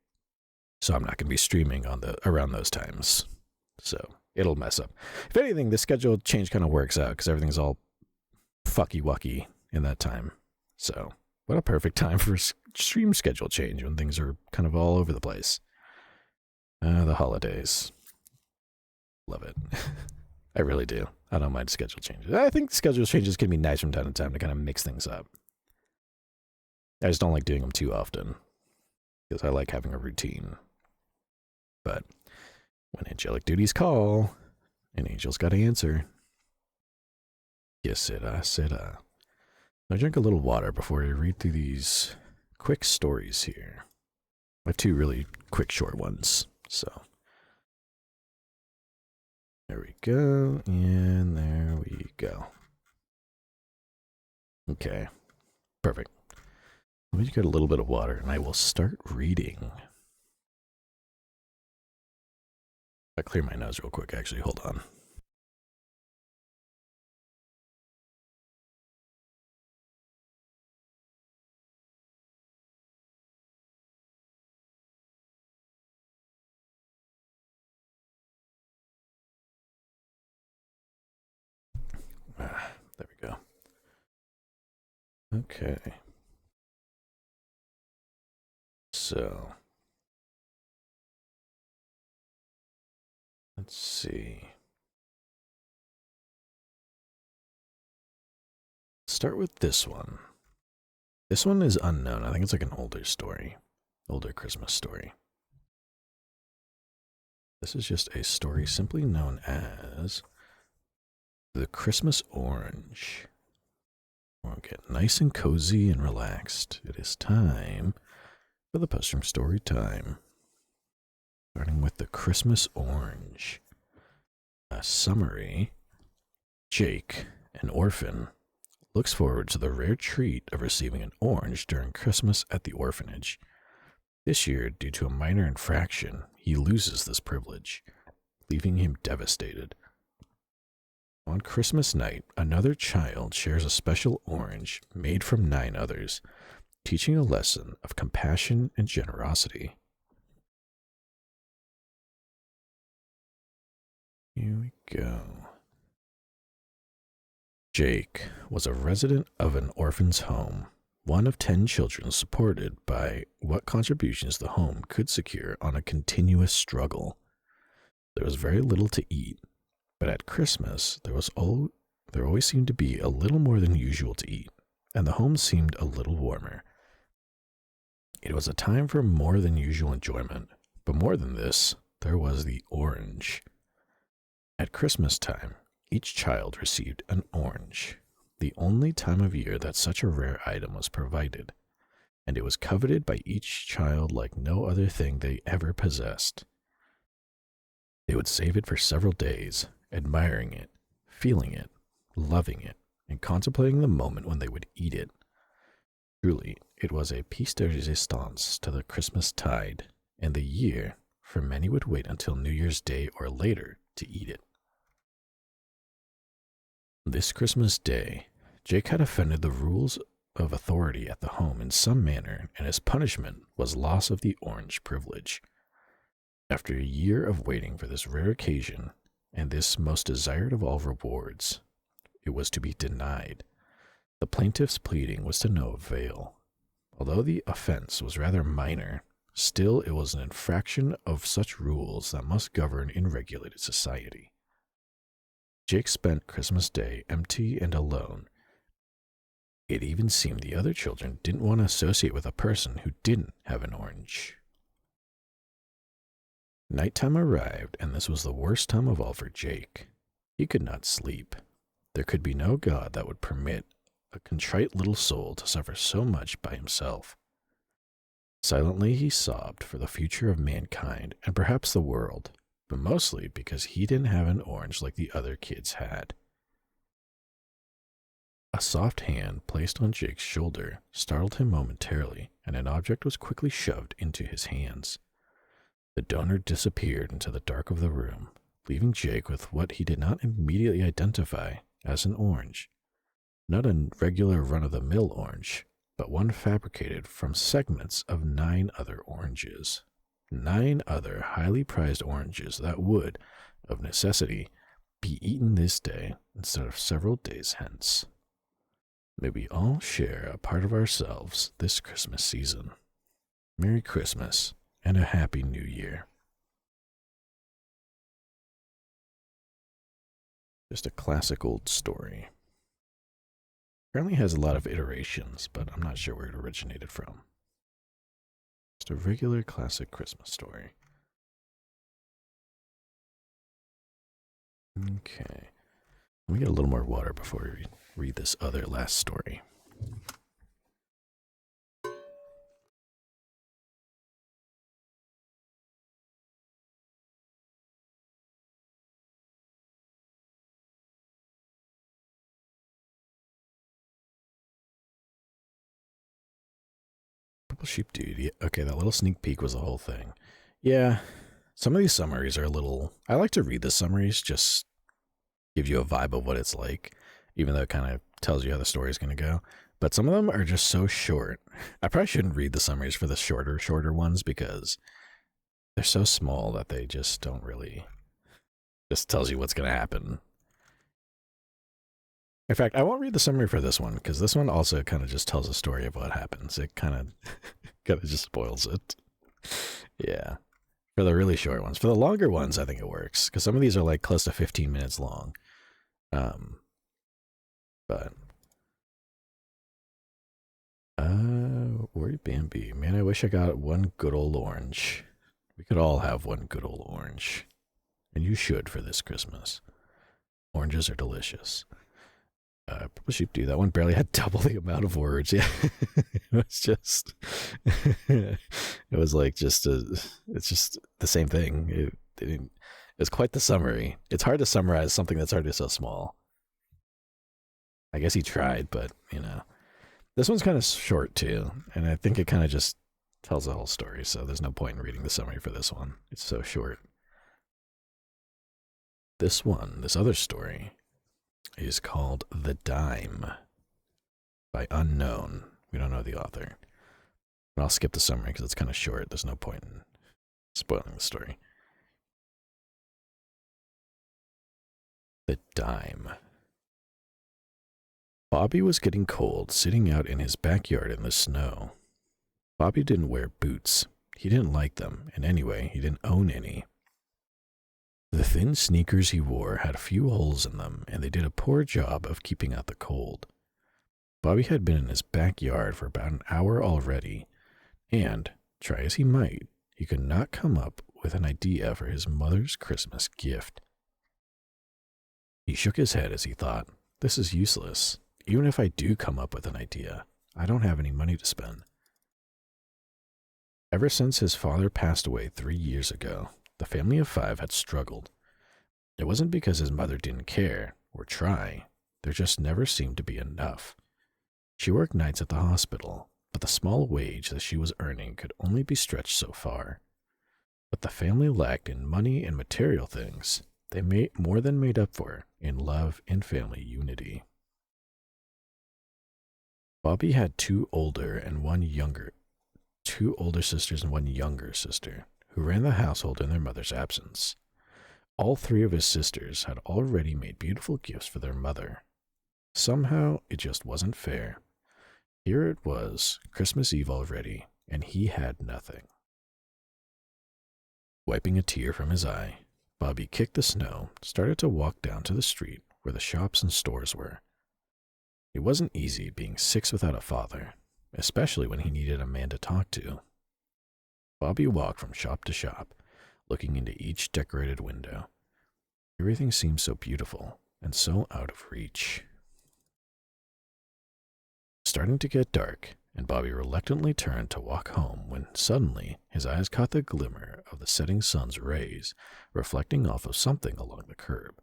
So I'm not going to be streaming around those times. So it'll mess up. If anything, the schedule change kind of works out because everything's all fucky-wucky in that time. So what a perfect time for stream schedule change when things are kind of all over the place. The holidays. Love it. I really do. I don't mind schedule changes. I think schedule changes can be nice from time to time to kind of mix things up. I just don't like doing them too often because I like having a routine. But when angelic duties call, an angel's got to answer. Yes, Sera. I drink a little water before I read through these quick stories here. I have two really quick short ones, so. There we go, and there we go. Okay, perfect. Let me just get a little bit of water, and I will start reading. I'll clear my nose real quick, actually. Hold on. There we go. Okay. So, let's see. Start with this one. This one is unknown. I think it's like an older story. Older Christmas story. This is just a story simply known as The Christmas Orange. We'll get nice and cozy and relaxed. It is time for the post-stream story time. Starting with The Christmas Orange. A summary. Jake, an orphan, looks forward to the rare treat of receiving an orange during Christmas at the orphanage. This year, due to a minor infraction, he loses this privilege, leaving him devastated. On Christmas night, another child shares a special orange made from 9 others, teaching a lesson of compassion and generosity. Here we go. Jake was a resident of an orphan's home, one of 10 children supported by what contributions the home could secure on a continuous struggle. There was very little to eat, but at Christmas there always seemed to be a little more than usual to eat, and the home seemed a little warmer. It was a time for more than usual enjoyment, but more than this, there was the orange. At Christmas time, each child received an orange, the only time of year that such a rare item was provided, and it was coveted by each child like no other thing they ever possessed. They would save it for several days, admiring it, feeling it, loving it, and contemplating the moment when they would eat it. Truly, it was a piece de resistance to the Christmas tide, and the year, for many would wait until New Year's Day or later to eat it. This Christmas Day, Jake had offended the rules of authority at the home in some manner, and his punishment was loss of the orange privilege. After a year of waiting for this rare occasion, and this most desired of all rewards, it was to be denied. The plaintiff's pleading was to no avail. Although the offense was rather minor, still it was an infraction of such rules that must govern in regulated society. Jake spent Christmas Day empty and alone. It even seemed the other children didn't want to associate with a person who didn't have an orange. Nighttime arrived, and this was the worst time of all for Jake. He could not sleep. There could be no God that would permit a contrite little soul to suffer so much by himself. Silently he sobbed for the future of mankind and perhaps the world, but mostly because he didn't have an orange like the other kids had. A soft hand placed on Jake's shoulder startled him momentarily, and an object was quickly shoved into his hands. The donor disappeared into the dark of the room, leaving Jake with what he did not immediately identify as an orange. Not a regular run-of-the-mill orange, but one fabricated from segments of 9 other oranges. 9 other highly prized oranges that would, of necessity, be eaten this day instead of several days hence. May we all share a part of ourselves this Christmas season. Merry Christmas and a Happy New Year. Just a classic old story. Apparently has a lot of iterations, but I'm not sure where it originated from. Just a regular classic Christmas story. Okay. Let me get a little more water before we read this other last story. Purple Sheep Dude. Yeah, okay, that little sneak peek was the whole thing. Yeah, some of these summaries are a little... I like to read the summaries, just give you a vibe of what it's like, even though it kind of tells you how the story is going to go. But some of them are just so short. I probably shouldn't read the summaries for the shorter ones because they're so small that they just don't really... just tells you what's going to happen. In fact, I won't read the summary for this one, because this one also kind of just tells a story of what happens. It kind of just spoils it. Yeah. For the really short ones. For the longer ones, I think it works, because some of these are like close to 15 minutes long. But... Worry Bambi. Man, I wish I got one good old orange. We could all have one good old orange. And you should for this Christmas. Oranges are delicious. Purple Sheep Dude, that one barely had double the amount of words. Yeah, it was just, it was like it's just the same thing. It's quite the summary. It's hard to summarize something that's already so small. I guess he tried, but this one's kind of short too, and I think it kind of just tells the whole story. So there's no point in reading the summary for this one. It's so short. This other story, is called The Dime by Unknown. We don't know the author. But I'll skip the summary because it's kind of short. There's no point in spoiling the story. The Dime. Bobby was getting cold sitting out in his backyard in the snow. Bobby didn't wear boots. He didn't like them, and anyway, he didn't own any. The thin sneakers he wore had a few holes in them, and they did a poor job of keeping out the cold. Bobby had been in his backyard for about an hour already, and, try as he might, he could not come up with an idea for his mother's Christmas gift. He shook his head as he thought, this is useless. Even if I do come up with an idea, I don't have any money to spend. Ever since his father passed away 3 years ago, the family of 5 had struggled. It wasn't because his mother didn't care or try. There just never seemed to be enough. She worked nights at the hospital, but the small wage that she was earning could only be stretched so far. But the family lacked in money and material things. They more than made up for in love and family unity. Bobby had two older sisters and one younger sister, who ran the household in their mother's absence. All 3 of his sisters had already made beautiful gifts for their mother. Somehow, it just wasn't fair. Here it was, Christmas Eve already, and he had nothing. Wiping a tear from his eye, Bobby kicked the snow, started to walk down to the street where the shops and stores were. It wasn't easy being 6 without a father, especially when he needed a man to talk to. Bobby walked from shop to shop, looking into each decorated window. Everything seemed so beautiful and so out of reach. Starting to get dark, and Bobby reluctantly turned to walk home when suddenly his eyes caught the glimmer of the setting sun's rays reflecting off of something along the curb.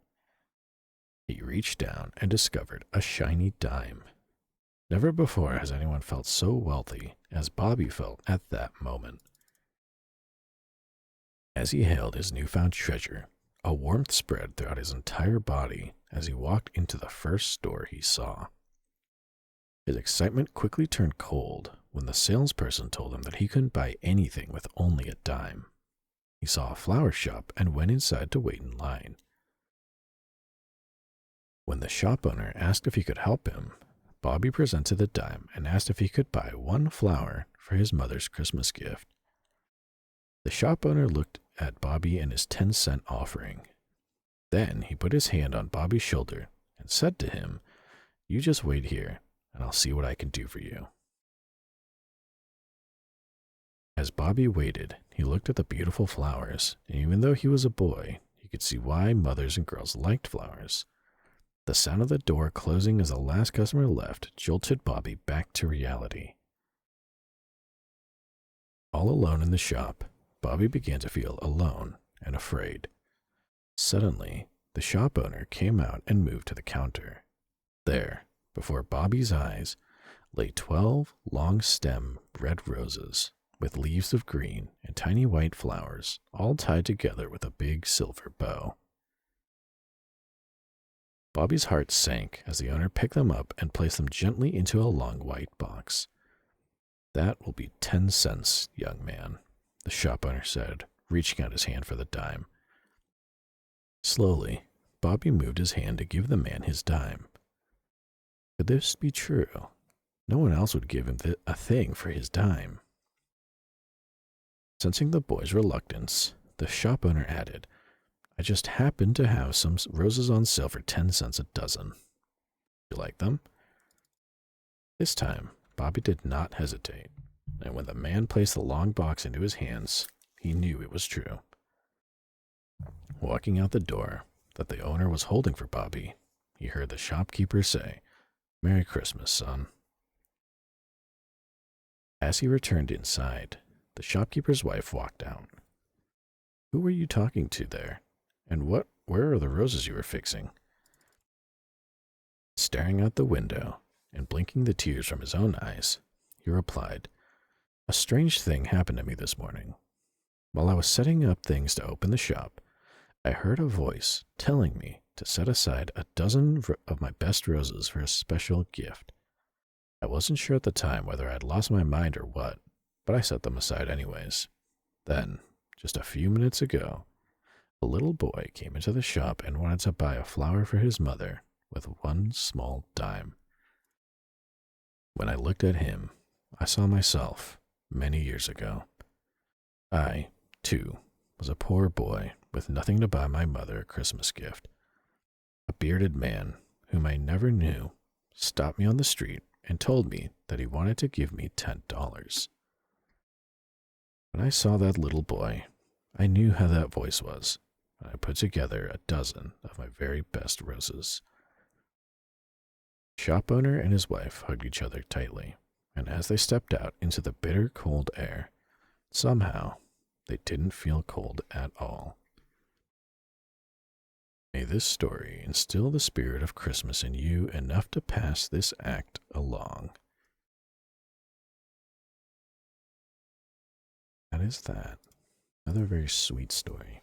He reached down and discovered a shiny dime. Never before has anyone felt so wealthy as Bobby felt at that moment. As he held his newfound treasure, a warmth spread throughout his entire body as he walked into the first store he saw. His excitement quickly turned cold when the salesperson told him that he couldn't buy anything with only a dime. He saw a flower shop and went inside to wait in line. When the shop owner asked if he could help him, Bobby presented the dime and asked if he could buy 1 flower for his mother's Christmas gift. The shop owner looked at Bobby and his 10-cent offering. Then he put his hand on Bobby's shoulder and said to him, "You just wait here, and I'll see what I can do for you." As Bobby waited, he looked at the beautiful flowers, and even though he was a boy, he could see why mothers and girls liked flowers. The sound of the door closing as the last customer left jolted Bobby back to reality. All alone in the shop, Bobby began to feel alone and afraid. Suddenly, the shop owner came out and moved to the counter. There, before Bobby's eyes, lay 12 long-stem red roses with leaves of green and tiny white flowers, all tied together with a big silver bow. Bobby's heart sank as the owner picked them up and placed them gently into a long white box. "That will be 10 cents, young man," the shop owner said, reaching out his hand for the dime. Slowly, Bobby moved his hand to give the man his dime. Could this be true? No one else would give him a thing for his dime. Sensing the boy's reluctance, the shop owner added, "I just happen to have some roses on sale for 10 cents a dozen. You like them?" This time, Bobby did not hesitate, and when the man placed the long box into his hands, he knew it was true. Walking out the door that the owner was holding for Bobby, he heard the shopkeeper say, "Merry Christmas, son." As he returned inside, the shopkeeper's wife walked out. "Who were you talking to there? And where are the roses you were fixing?" Staring out the window and blinking the tears from his own eyes, he replied, "A strange thing happened to me this morning. While I was setting up things to open the shop, I heard a voice telling me to set aside a dozen of my best roses for a special gift. I wasn't sure at the time whether I'd lost my mind or what, but I set them aside anyways. Then, just a few minutes ago, a little boy came into the shop and wanted to buy a flower for his mother with 1 small dime. When I looked at him, I saw myself many years ago. I, too, was a poor boy with nothing to buy my mother a Christmas gift. A bearded man, whom I never knew, stopped me on the street and told me that he wanted to give me $10. When I saw that little boy, I knew how that voice was. and I put together a dozen of my very best roses. The shop owner and his wife hugged each other tightly, and as they stepped out into the bitter cold air, somehow they didn't feel cold at all. May this story instill the spirit of Christmas in you enough to pass this act along. That is that. Another very sweet story.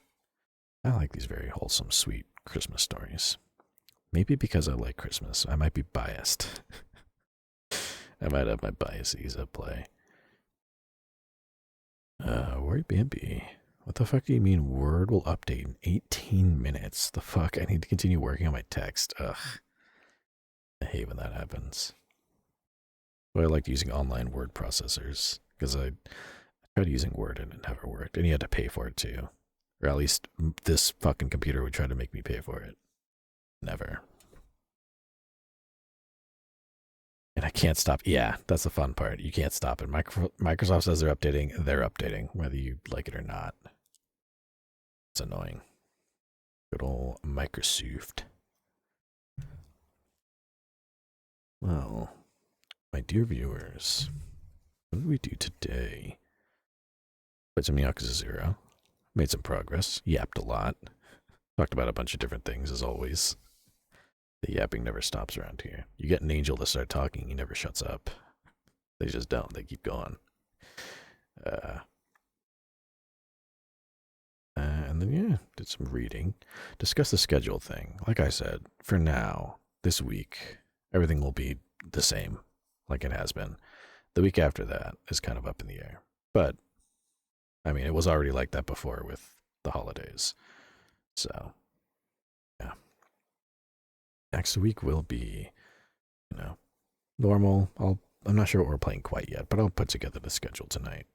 I like these very wholesome, sweet Christmas stories. Maybe because I like Christmas, I might be biased. I might have my biases at play. Word Bambi. What the fuck do you mean Word will update in 18 minutes? The fuck? I need to continue working on my text. Ugh. I hate when that happens. But I liked using online word processors, because I tried using Word and it never worked. And you had to pay for it too. Or at least this fucking computer would try to make me pay for it. Never. And I can't stop. Yeah, that's the fun part. You can't stop it. Microsoft says they're updating, whether you like it or not. It's annoying. Good old Microsoft. Well, my dear viewers, what did we do today? Played some Yakuza 0. Made some progress. Yapped a lot. Talked about a bunch of different things, as always. The yapping never stops around here. You get an angel to start talking, he never shuts up. They just don't. They keep going. And then, yeah, did some reading. Discuss the schedule thing. Like I said, for now, this week, everything will be the same, like it has been. The week after that is kind of up in the air. But, I mean, it was already like that before with the holidays. So, yeah. Next week will be, normal. I'm not sure what we're playing quite yet, but I'll put together the schedule tonight.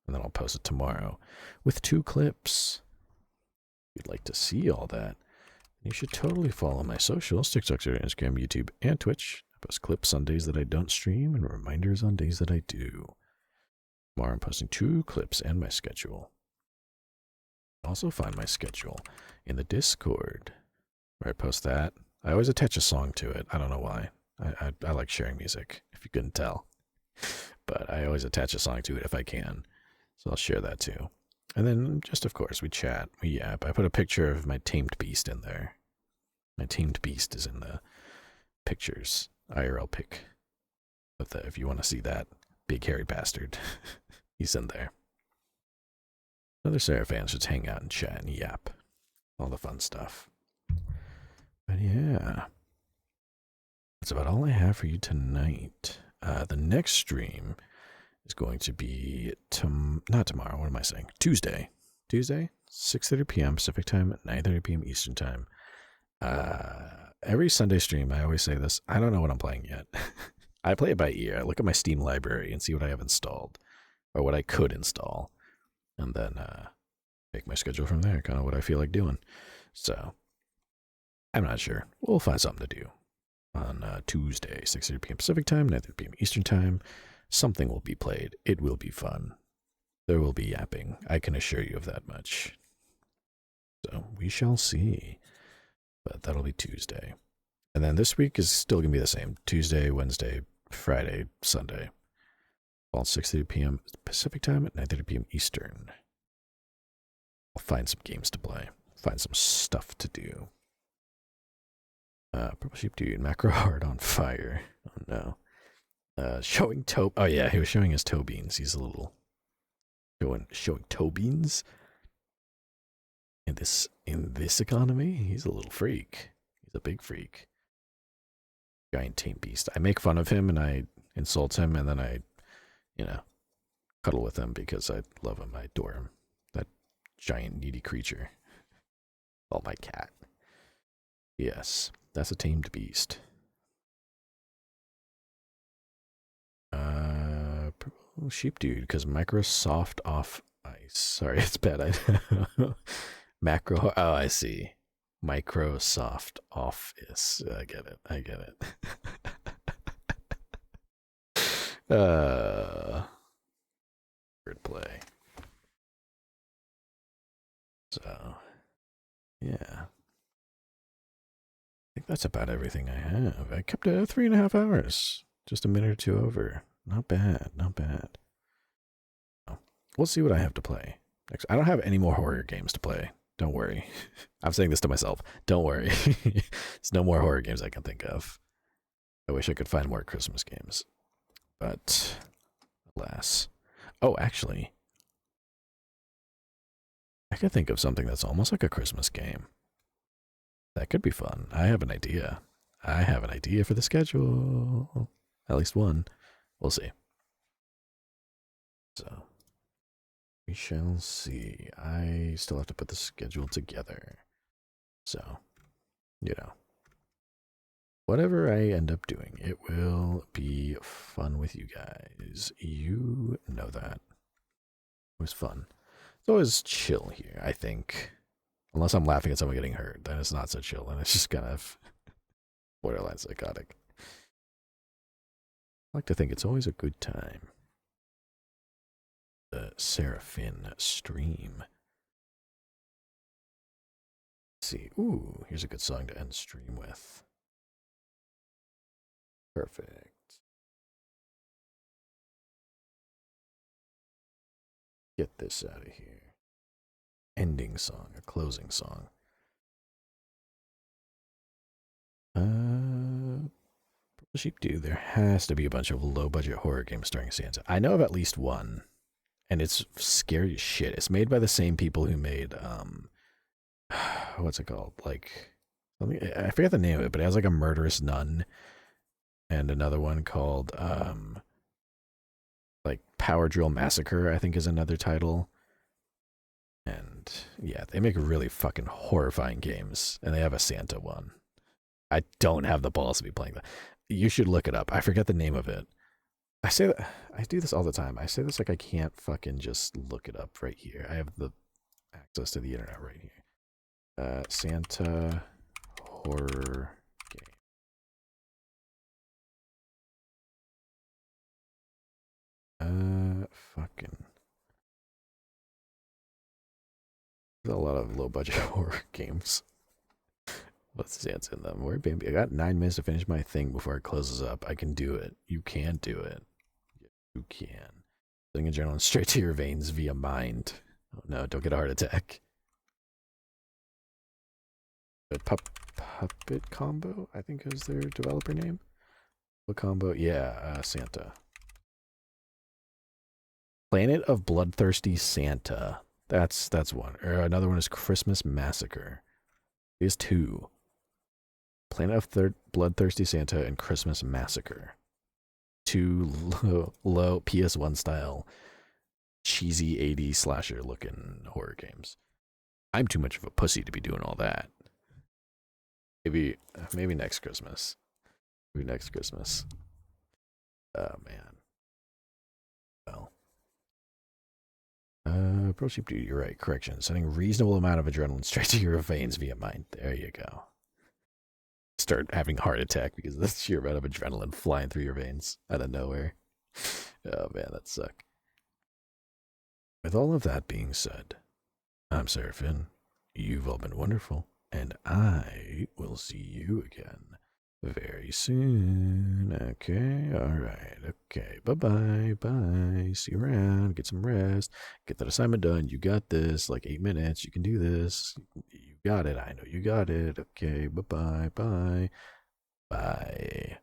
And then I'll post it tomorrow with 2 clips. If you'd like to see all that, you should totally follow my socials, TikTok, Instagram, YouTube, and Twitch. I post clips on days that I don't stream and reminders on days that I do. Tomorrow I'm posting 2 clips and my schedule. Also find my schedule in the Discord, where I post that. I always attach a song to it. I don't know why. I like sharing music, if you couldn't tell. But I always attach a song to it if I can. So I'll share that too. And then just, of course, we chat, we yap. I put a picture of my tamed beast in there. My tamed beast is in the pictures. IRL pic. But if you want to see that big hairy bastard, he's in there. Other Seraph fans just hang out and chat and yap. All the fun stuff. But yeah. That's about all I have for you tonight. The next stream is going to be not tomorrow. What am I saying? Tuesday. 6:30 p.m. Pacific time, 9:30 p.m. Eastern time. Every Sunday stream, I always say this. I don't know what I'm playing yet. I play it by ear. I look at my Steam library and see what I have installed, or what I could install, and then make my schedule from there. Kind of what I feel like doing. So I'm not sure. We'll find something to do on Tuesday, 6:30 p.m. Pacific time, 9:30 p.m. Eastern time. Something will be played. It will be fun. There will be yapping. I can assure you of that much. So we shall see. But that'll be Tuesday. And then this week is still going to be the same. Tuesday, Wednesday, Friday, Sunday. All 6:30 p.m. Pacific time at 9:30 p.m. Eastern. I'll find some games to play. Find some stuff to do. Purple Sheep Dude, Macro Heart on fire. Oh no. Showing toe. Oh yeah, he was showing his toe beans. He's a little showing toe beans. In this economy, he's a little freak. He's a big freak. Giant tame beast. I make fun of him and I insult him and then I, cuddle with him because I love him. I adore him. That giant needy creature. Oh, my cat. Yes, that's a tamed beast. Purple Sheep Dude, because Microsoft off ice. Sorry, it's bad. Macro. Oh, I see. Microsoft Office. I get it. Word play. So Yeah. I think that's about everything I have. I kept it 3.5 hours. Just a minute or two over. Not bad, not bad. Oh, we'll see what I have to play next. I don't have any more horror games to play. Don't worry. I'm saying this to myself. Don't worry. There's no more horror games I can think of. I wish I could find more Christmas games. But, alas. Oh, actually, I could think of something that's almost like a Christmas game. That could be fun. I have an idea. I have an idea for the schedule. At least one. We'll see. So, we shall see. I still have to put the schedule together. So, you know. Whatever I end up doing, it will be fun with you guys. You know that. It was fun. It's always chill here, I think. Unless I'm laughing at someone getting hurt, then it's not so chill, and it's just kind of borderline psychotic. I like to think it's always a good time. The Seraphim stream. Let's see. Ooh, here's a good song to end stream with. Perfect. Get this out of here. Ending song, a closing song. Sheep do. There has to be a bunch of low-budget horror games starring Santa. I know of at least one, and it's scary as shit. It's made by the same people who made what's it called? Like, I forget the name of it, but it has like a murderous nun, and another one called like Power Drill Massacre, I think is another title. And yeah, they make really fucking horrifying games, and they have a Santa one. I don't have the balls to be playing that. You should look it up. I forget the name of it. I say that I do this all the time. I say this like I can't fucking just look it up right here. I have the access to the internet right here. Santa horror game. Fucking. There's a lot of low budget horror games. What's Santa in them? Where, baby? I got 9 minutes to finish my thing before it closes up. I can do it. You can do it. You can. Sending adrenaline straight to your veins via mind. Oh no, don't get a heart attack. Puppet Combo, I think is their developer name. What combo? Yeah, Santa. Planet of Bloodthirsty Santa. That's one. Or another one is Christmas Massacre. There's 2. Planet of Bloodthirsty Santa and Christmas Massacre. 2 low PS1 style, cheesy 80s slasher looking horror games. I'm too much of a pussy to be doing all that. Maybe next Christmas. Maybe next Christmas. Oh man. Well. Pro Sheep Dude, you're right. Correction. Sending reasonable amount of adrenaline straight to your veins via mind. There you go. Start having a heart attack because of the sheer amount of adrenaline flying through your veins out of nowhere. Oh man, that suck. With all of that being said, I'm Seraphin. You've all been wonderful, and I will see you again very soon. Okay, alright, okay. Bye-bye, bye. See you around, get some rest, get that assignment done. You got this, like 8 minutes, you can do this. You got it, I know you got it. Okay, bye-bye, bye. Bye.